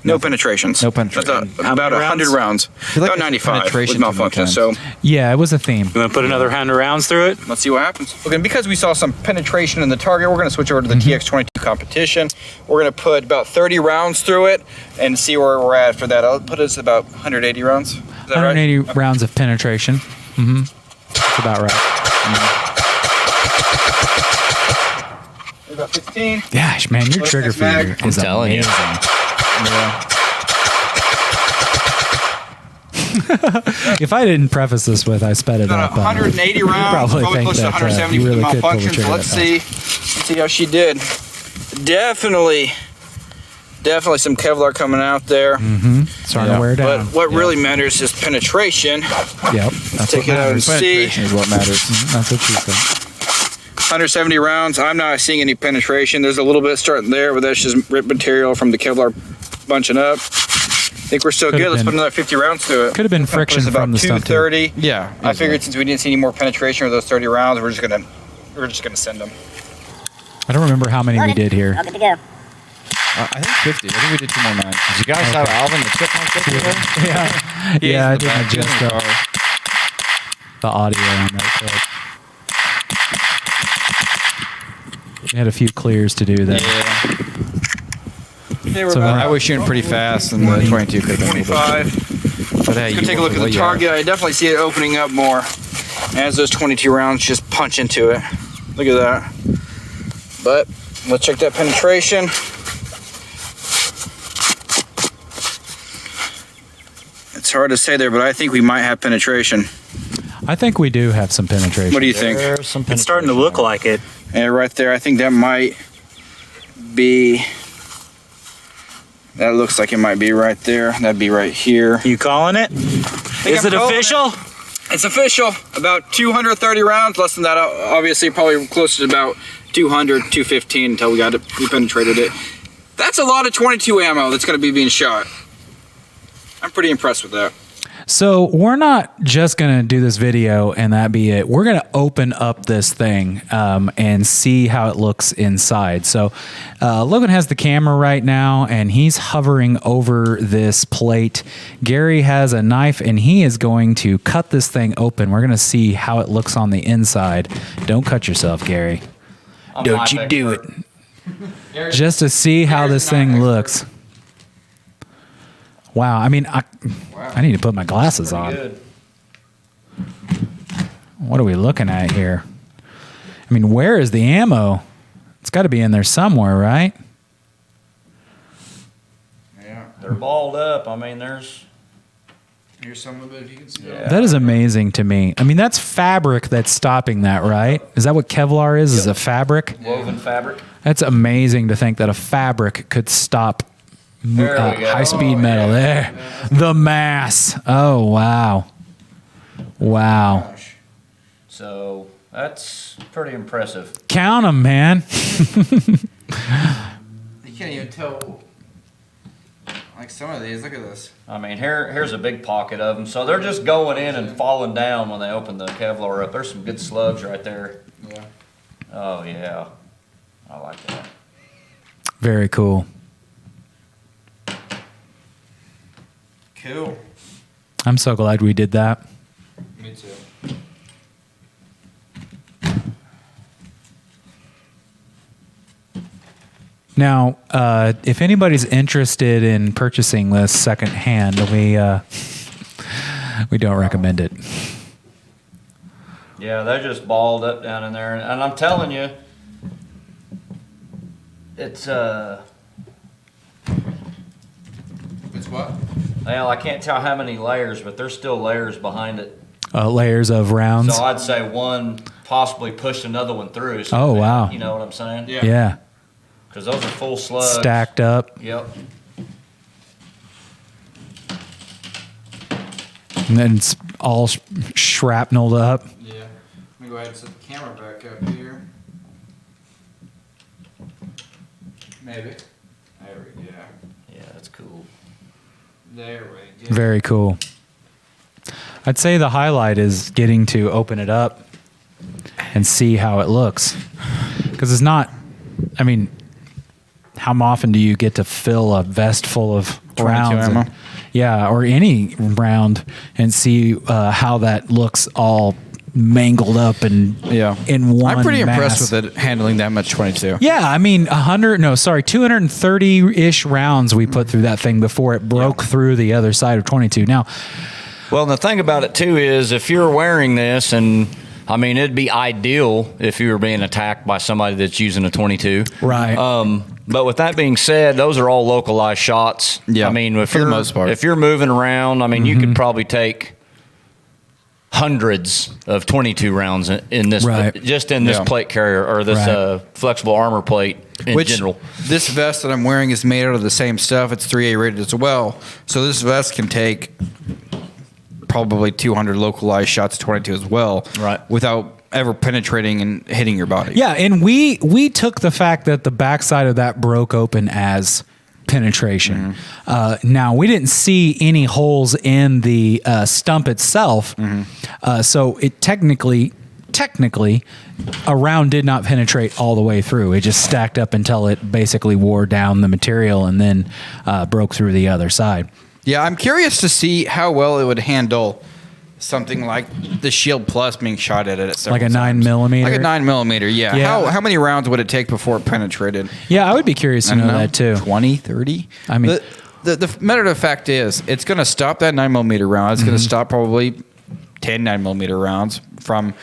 No penetrations. No penetration. That's about 100 rounds. like About 95 with penetration malfunction. too So Yeah, it was a theme. You want to put another 100 rounds through it? let's see what happens. Okay, and because we saw some penetration in the target, we're going to switch over to the TX22 competition. We're going to put about 30 rounds through it and see where we're at for that. I'll put us about 180 rounds. Is that 180 right? rounds of penetration. That's about right. About 15. Gosh, man, your What's trigger next mag? finger is telling you. amazing. If I didn't preface this with I sped it About up, 180 you'd rounds, probably probably think close to that 170 you with really the could pull the malfunction. So trigger let's that see how she did. Definitely Definitely some Kevlar coming out there. Starting to wear down. But what really matters is penetration. Yep. That's Take it out and see. Penetration is what matters. That's what she said. 170 rounds. I'm not seeing any penetration. There's a little bit starting there, but that's just rip material from the Kevlar bunching up. I think we're still good. Let's put another 50 rounds to it. Could have been friction from the stuff. 230. Yeah. I figured since we didn't see any more penetration with those 30 rounds, we're just gonna send them. I don't remember how many we did here. All good to go. I think 50. I think we did 2 more 9s. Did you guys have Alvin the chipmunk with you there? Yeah, I didn't adjust the audio on that clip. We had a few clears to do there. Yeah, So I was shooting pretty fast, and the 22 could have been 25. But hey, Let's go take a look at the target. I definitely see it opening up more as those 22 rounds just punch into it. Look at that. But let's check that penetration. It's hard to say there, but I think we might have penetration. I think we do have some penetration. What do you think? It's starting to look like it. Yeah, right there. I think that might be. That looks like it might be right there. That'd be right here. You calling it? Is it official? It's official. About 230 rounds. Less than that, obviously, probably closer to about 200, 215 until we penetrated it. That's a lot of 22 ammo that's going to be being shot. I'm pretty impressed with that. So we're not just going to do this video and that be it. We're going to open up this thing and see how it looks inside. So Logan has the camera right now, and he's hovering over this plate. Gary has a knife, and he is going to cut this thing open. We're going to see how it looks on the inside. Don't cut yourself, Gary. Don't you do it. Just to see how this thing looks. Wow, I mean, I need to put my glasses on. Good. What are we looking at here? I mean, where is the ammo? It's got to be in there somewhere, right? Yeah, they're balled up. I mean, Here's some of it if you can see Yeah. That is amazing to me. I mean, that's fabric that's stopping that, right? Is that what Kevlar is? Is a fabric? woven fabric. That's amazing to think that a fabric could stop high-speed metal. There. The mass. Oh, wow. Wow. So that's pretty impressive. Count them, man. You can't even tell. Like some of these, look at this. I mean, here's a big pocket of them. So they're just going in and falling down when they open the Kevlar up. There's some good slugs right there. Yeah. Oh, yeah. I like that. Very cool. Cool. I'm so glad we did that. Me too. Now, if anybody's interested in purchasing this secondhand, we don't recommend it. Yeah, they're just balled up down in there. And I'm telling you, it's what? Well, I can't tell how many layers, but there's still layers behind it. Layers of rounds. So I'd say one possibly pushed another one through. So Oh, wow. You know what I'm saying? Yeah. Because those are full slugs. Stacked up. Yep. And then it's all shrapneled up. Yeah. Let me go ahead and set the camera back up here. Maybe. There we go. Yeah, that's cool. There we go. Very cool. I'd say the highlight is getting to open it up and see how it looks. Because it's not, I mean, how often do you get to fill a vest full of 22 rounds? ammo? Yeah, or any round and see how that looks all mangled up and in one I'm pretty mass. impressed with it handling that much 22. Yeah, I mean, 230-ish rounds we put through that thing before it broke through the other side of 22. Now, well, and the thing about it, too, is if you're wearing this, and, I mean, it'd be ideal if you were being attacked by somebody that's using a 22. Right. But with that being said, those are all localized shots. Yeah. I mean, for the most part. If you're moving around, I mean, you could probably take hundreds of 22 rounds in this, just in this plate carrier or this flexible armor plate in general. This vest that I'm wearing is made out of the same stuff. It's 3A rated as well. So this vest can take probably 200 localized shots of 22 as well, without ever penetrating and hitting your body. Yeah, and we took the fact that the backside of that broke open as penetration. Now, we didn't see any holes in the stump itself, so it technically, a round did not penetrate all the way through. It just stacked up until it basically wore down the material and then broke through the other side. Yeah, I'm curious to see how well it would handle something like the Shield Plus being shot at it. Like a 9mm? Like a 9mm, yeah. How many rounds would it take before it penetrated? Yeah, I would be curious to know that too. 20, 30? I mean, the matter of fact is, it's going to stop that 9mm round. It's going to stop probably 10 9mm rounds from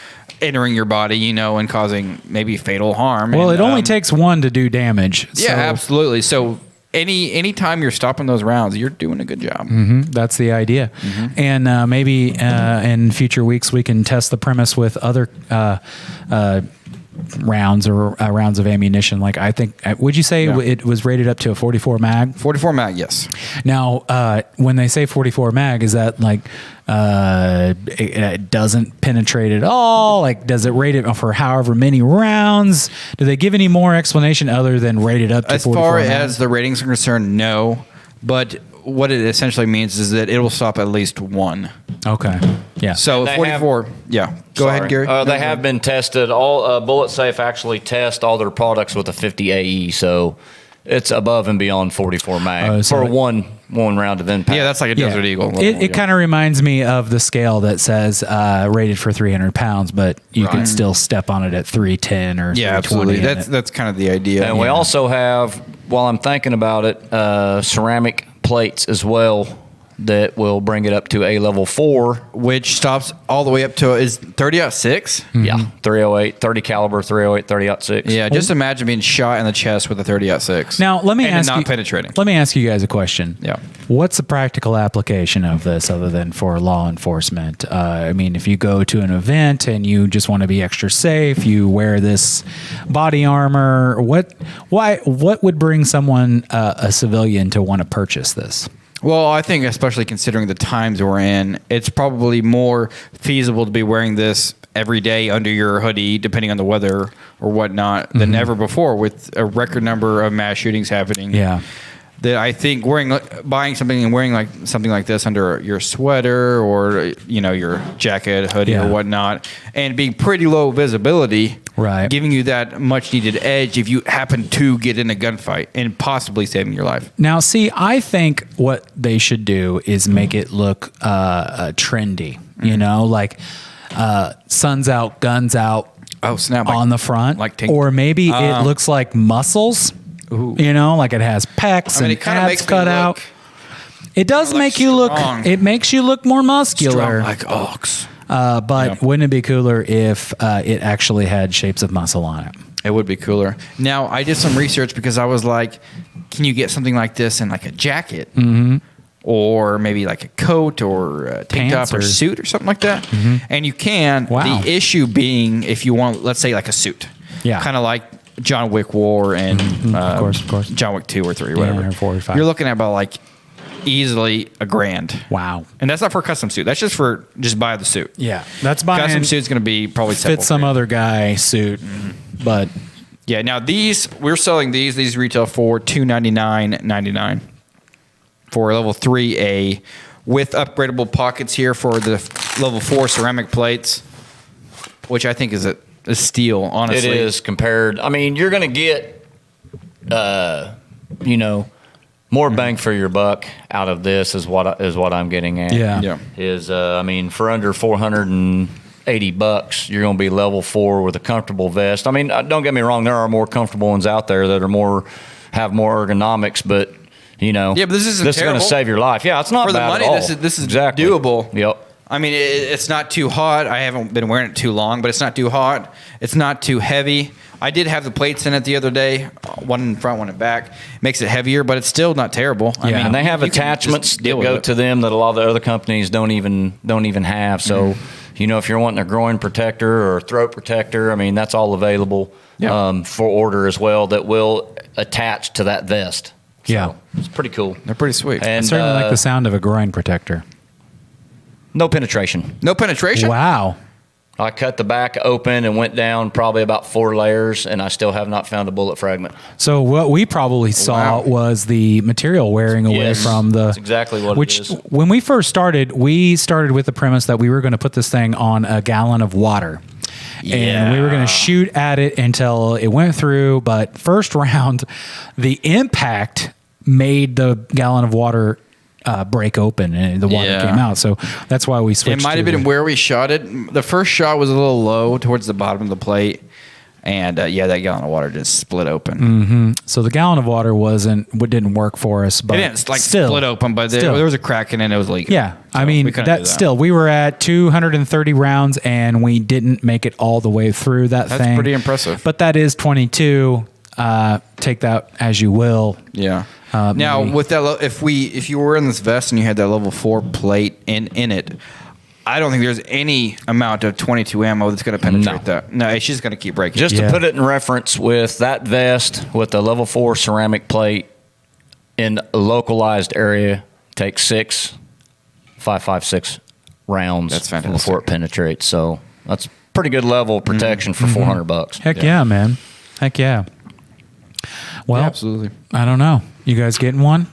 entering your body, and causing maybe fatal harm. Well, and, it only takes one to do damage. Yeah, absolutely. So any time you're stopping those rounds, you're doing a good job. That's the idea. And maybe in future weeks we can test the premise with other rounds or rounds of ammunition. Like, I think, would you say it was rated up to a 44 mag? 44 mag, yes. Now, when they say 44 mag, is that like it doesn't penetrate at all? Like, does it rate it for however many rounds? Do they give any more explanation other than rated up to 44 As far mag? as the ratings are concerned, no. But what it essentially means is that it will stop at least one. Okay. Yeah. So 44. Go ahead, Gary. They have been tested. All BulletSafe actually test all their products with a 50 AE, so it's above and beyond 44 mag for one round of impact. Yeah, that's like a Desert Eagle. It kind of reminds me of the scale that says rated for 300 pounds, but you can still step on it at 310 or 320. Absolutely. That's kind of the idea. And we also have, while I'm thinking about it, ceramic plates as well that will bring it up to a level 4, which stops all the way up to is 30-06. Yeah, 308, 30 caliber, 308, 30-06. Yeah, just imagine being shot in the chest with a 30-06. Now, let me and ask not you, penetrating. Let me ask you guys a question. Yeah. What's the practical application of this other than for law enforcement? I mean, if you go to an event and you just want to be extra safe, you wear this body armor. What would bring someone, a civilian, to want to purchase this? Well, I think especially considering the times we're in, it's probably more feasible to be wearing this every day under your hoodie, depending on the weather or whatnot, than ever before, with a record number of mass shootings happening. Yeah. That I think buying something and wearing something like this under your sweater or your jacket, hoodie or whatnot, and being pretty low visibility, giving you that much needed edge if you happen to get in a gunfight and possibly saving your life. Now, see, I think what they should do is make it look trendy. Like sun's out, guns out. Oh snap! On the front, or maybe it looks like muscles. Ooh. Like it has pecs and abs cut out. It does make you look. It makes you look more muscular, strong like ox. But wouldn't it be cooler if it actually had shapes of muscle on it? It would be cooler. Now, I did some research because I was like, can you get something like this in like a jacket? Or maybe like a coat or a tank top or suit or something like that? And you can. Wow. The issue being if you want, let's say like a suit. Yeah. Kind of like John Wick wore and of course. John Wick 2 or 3 or whatever. Or 4 or 5. You're looking at about like easily $1,000. Wow. And that's not for a custom suit. That's just for buy the suit. Yeah. That's buying custom suit's going to be probably fit some other guy suit. But yeah, now we're selling these retail for $299.99 for level 3A with upgradable pockets here for the level 4 ceramic plates, which I think is a steal, honestly. It is compared. I mean, you're going to get, more bang for your buck out of this is what I'm getting at. Yeah. For under $480, you're going to be level 4 with a comfortable vest. I mean, don't get me wrong, there are more comfortable ones out there that have more ergonomics, but but this is going to save your life. Yeah, it's not for the bad money. at all. This is exactly doable. Yep. I mean, it's not too hot. I haven't been wearing it too long, but it's not too hot. It's not too heavy. I did have the plates in it the other day, one in front, one in back. Makes it heavier, but it's still not terrible. I mean, and they have attachments that go to them that a lot of the other companies don't even have. So, You know, if you're wanting a groin protector or a throat protector, I mean, that's all available for order as well that will attach to that vest. So it's pretty cool. They're pretty sweet. I And certainly like the sound of a groin protector. no penetration. No penetration? Wow. I cut the back open and went down probably about 4 layers, and I still have not found a bullet fragment. So what we probably saw was the material wearing away from the... That's exactly what it is. When we first started, we started with the premise that we were going to put this thing on a gallon of water. And we were going to shoot at it until it went through. But first round, the impact made the gallon of water break open and the water came out. So that's why we switched. It might have been where we shot it. The first shot was a little low towards the bottom of the plate. And that gallon of water just split open. Mm-hmm. So the gallon of water didn't work for us. But it didn't split open, but there was a crack in it and it was leaking. Yeah. I mean, we were at 230 rounds and we didn't make it all the way through that thing. That's pretty impressive. But that is 22. Take that as you will. Yeah. Now, with that, if you were in this vest and you had that level 4 plate in it, I don't think there's any amount of 22 ammo that's going to penetrate that. No, it's just going to keep breaking. Just to put it in reference, with that vest with the level 4 ceramic plate in a localized area, takes 5.56 rounds. That's fantastic. Before it penetrates. So that's pretty good level of protection for $400. Heck yeah, man. Heck yeah. Well, absolutely. I don't know. You guys getting one?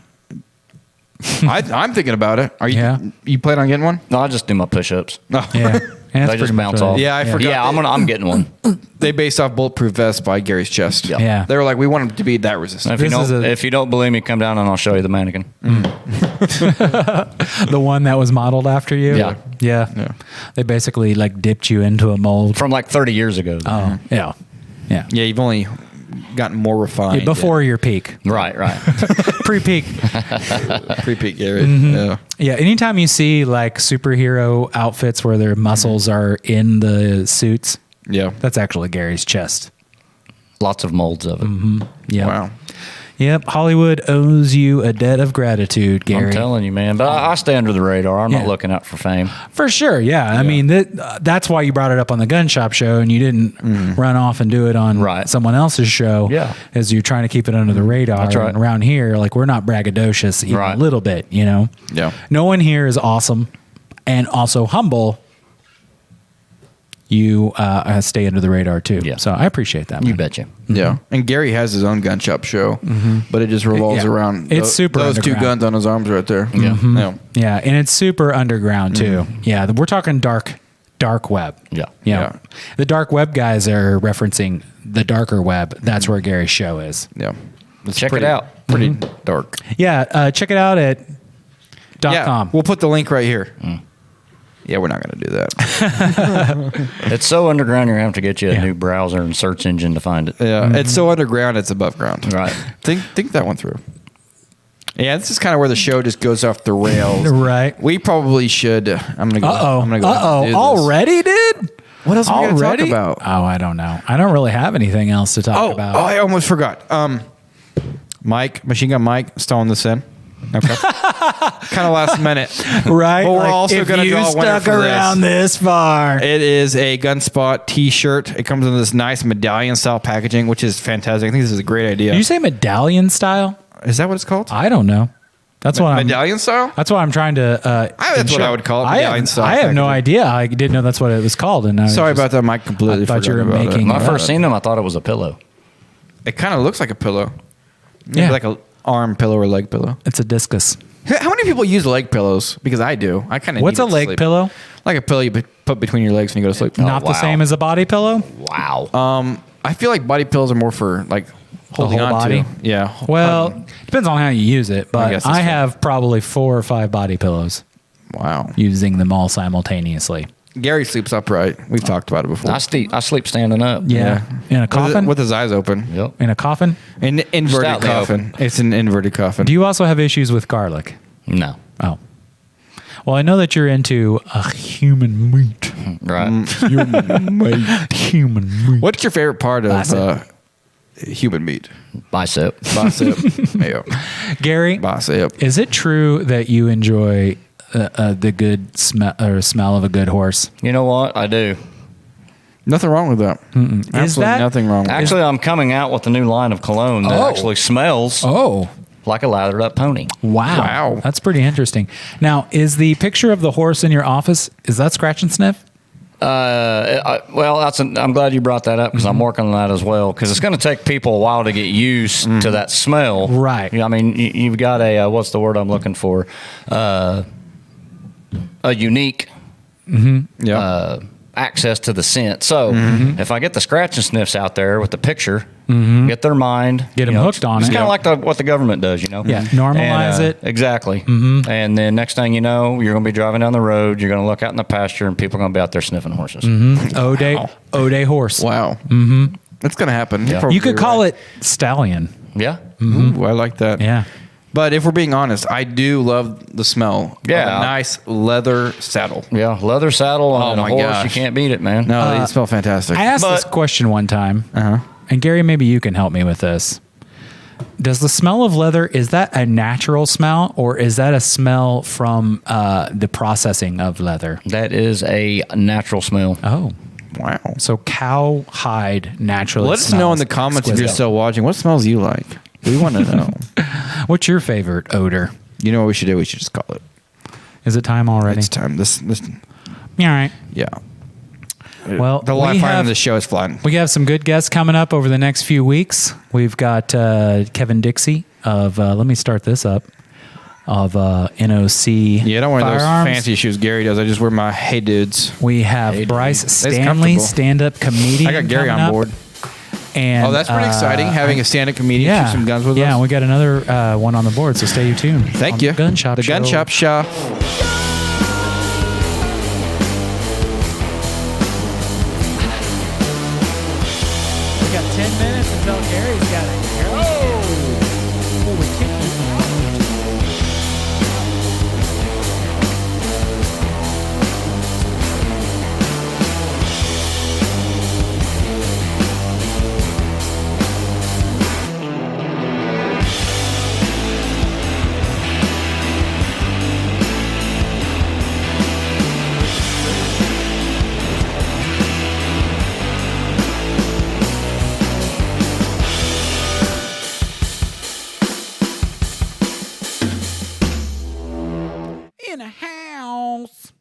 I'm thinking about it. Are you? You plan on getting one? No, I just do my push-ups. No. Yeah. They just bounce off. Yeah, I forgot. Yeah, I'm getting one. They based off Bulletproof Vest by Gary's Chest. Yeah. They were like, we want them to be that resistant. If you don't believe me, come down and I'll show you the mannequin. The one that was modeled after you? Yeah. They basically dipped you into a mold. From 30 years ago. Oh, yeah. Yeah. Yeah, you've only gotten more refined. Before your peak. Right. Pre-peak. Pre-peak Gary. Mm-hmm. Yeah. Anytime you see superhero outfits where their muscles are in the suits, that's actually Gary's chest. Lots of molds of it. Mm-hmm. Yeah. Wow. Yep. Hollywood owes you a debt of gratitude, Gary. I'm telling you, man. But I stay under the radar. I'm not looking out for fame. For sure. Yeah. I mean, that's why you brought it up on the Gun Shop show and you didn't run off and do it on someone else's show. Yeah. As you're trying to keep it under the radar. That's right. And around here, we're not braggadocious even a little bit, Yeah. No one here is awesome and also humble. You stay under the radar too. Yeah. So I appreciate that. You betcha. Yeah. And Gary has his own gun shop show, but it just revolves around it's super those two guns on his arms right there. Yeah. Yeah. And it's super underground too. Yeah. We're talking dark web. Yeah. The dark web guys are referencing the darker web. That's where Gary's show is. Yeah. Check it out. Pretty dark. Yeah. Check it out at .com. We'll put the link right here. Yeah, we're not going to do that. It's so underground, you're going to have to get you a new browser and search engine to find it. Yeah, it's so underground, it's above ground. Right. Think that one through. Yeah, this is kind of where the show just goes off the rails. Right. We probably should. I'm going to go. I'm gonna go ahead and do this. Already, dude? What else are we going to talk about? Oh, I don't know. I don't really have anything else to talk about. Oh, I almost forgot. Machine Gun Mike, installing this in. Okay. Kind of last minute. Right. But we're also going to draw a winner for around this far. It is a Gunspot t-shirt. It comes in this nice medallion style packaging, which is fantastic. I think this is a great idea. Did you say medallion style? Is that what it's called? I don't know. That's what medallion style? That's what I'm trying to that's what I would call it. Medallion style. I have no idea. I didn't know that's what it was called. And sorry about that, Mike. Completely thought you were making. When I first seen them, I thought it was a pillow. It kind of looks like a pillow. Yeah. Like a arm pillow or leg pillow. It's a discus. How many people use leg pillows? Because I do. I kind of. What's a leg pillow? Like a pillow you put between your legs when you go to sleep. Not the same as a body pillow. Wow. I feel like body pillows are more for holding whole on body. to. Yeah. Well, depends on how you use it, but I have probably 4 or 5 body pillows. Wow. Using them all simultaneously. Gary sleeps upright. We've talked about it before. I sleep standing up. Yeah. In a coffin? With his eyes open. Yep. In a coffin? An inverted coffin. It's an inverted coffin. Do you also have issues with garlic? No. Oh. Well, I know that you're into human meat. Right. Human meat. Human meat. What's your favorite part of human meat? Bicep. Bicep. Mayo. Gary, Bicep. is it true that you enjoy the good smell of a good horse? You know what? I do. Nothing wrong with that. Absolutely nothing wrong with that. Actually, I'm coming out with a new line of cologne that actually smells like a lathered up pony. Wow. That's pretty interesting. Now, is the picture of the horse in your office, is that scratch and sniff? I'm glad you brought that up because I'm working on that as well because it's going to take people a while to get used to that smell. Right. I mean, you've got a, what's the word I'm looking for? A unique access to the scent. So if I get the scratch and sniffs out there with the picture, get their mind, get them hooked on it's it. It's kind of like what the government does, you know? Yeah, normalize it. Exactly. And then next thing you know, you're going to be driving down the road, you're going to look out in the pasture, and people are going to be out there sniffing horses. O'Day horse. Wow. That's going to happen. Yeah. You could call it stallion. Yeah. Ooh, I like that. Yeah. But if we're being honest, I do love the smell of a nice leather saddle. Yeah, leather saddle on a horse. You can't beat it, man. No, they smell fantastic. I asked this question one time, and Gary, maybe you can help me with this. Does the smell of leather, is that a natural smell, or is that a smell from the processing of leather? That is a natural smell. Oh. Wow. So cow hide naturally Let us know in the comments if you're still watching. What smells you like? We want to know. What's your favorite odor? You know what we should do? We should just call it. Is it time already? It's time. This. Yeah, all right. Yeah. Well, the live fire of the show is flying. We have some good guests coming up over the next few weeks. We've got Kevin Dixie of, let me start this up, of NOC. Yeah, I don't wear those Firearms. fancy shoes Gary does. I just wear my Hey Dudes. We have Bryce Stanley, stand-up comedian. I got Gary on board. And, that's pretty exciting, having a stand-up comedian shoot some guns with us. Yeah, we got another one on the board, so stay tuned. Thank you. The Gun Shop The Gun Shop Show. We got 10 minutes until Gary's got it. In a house.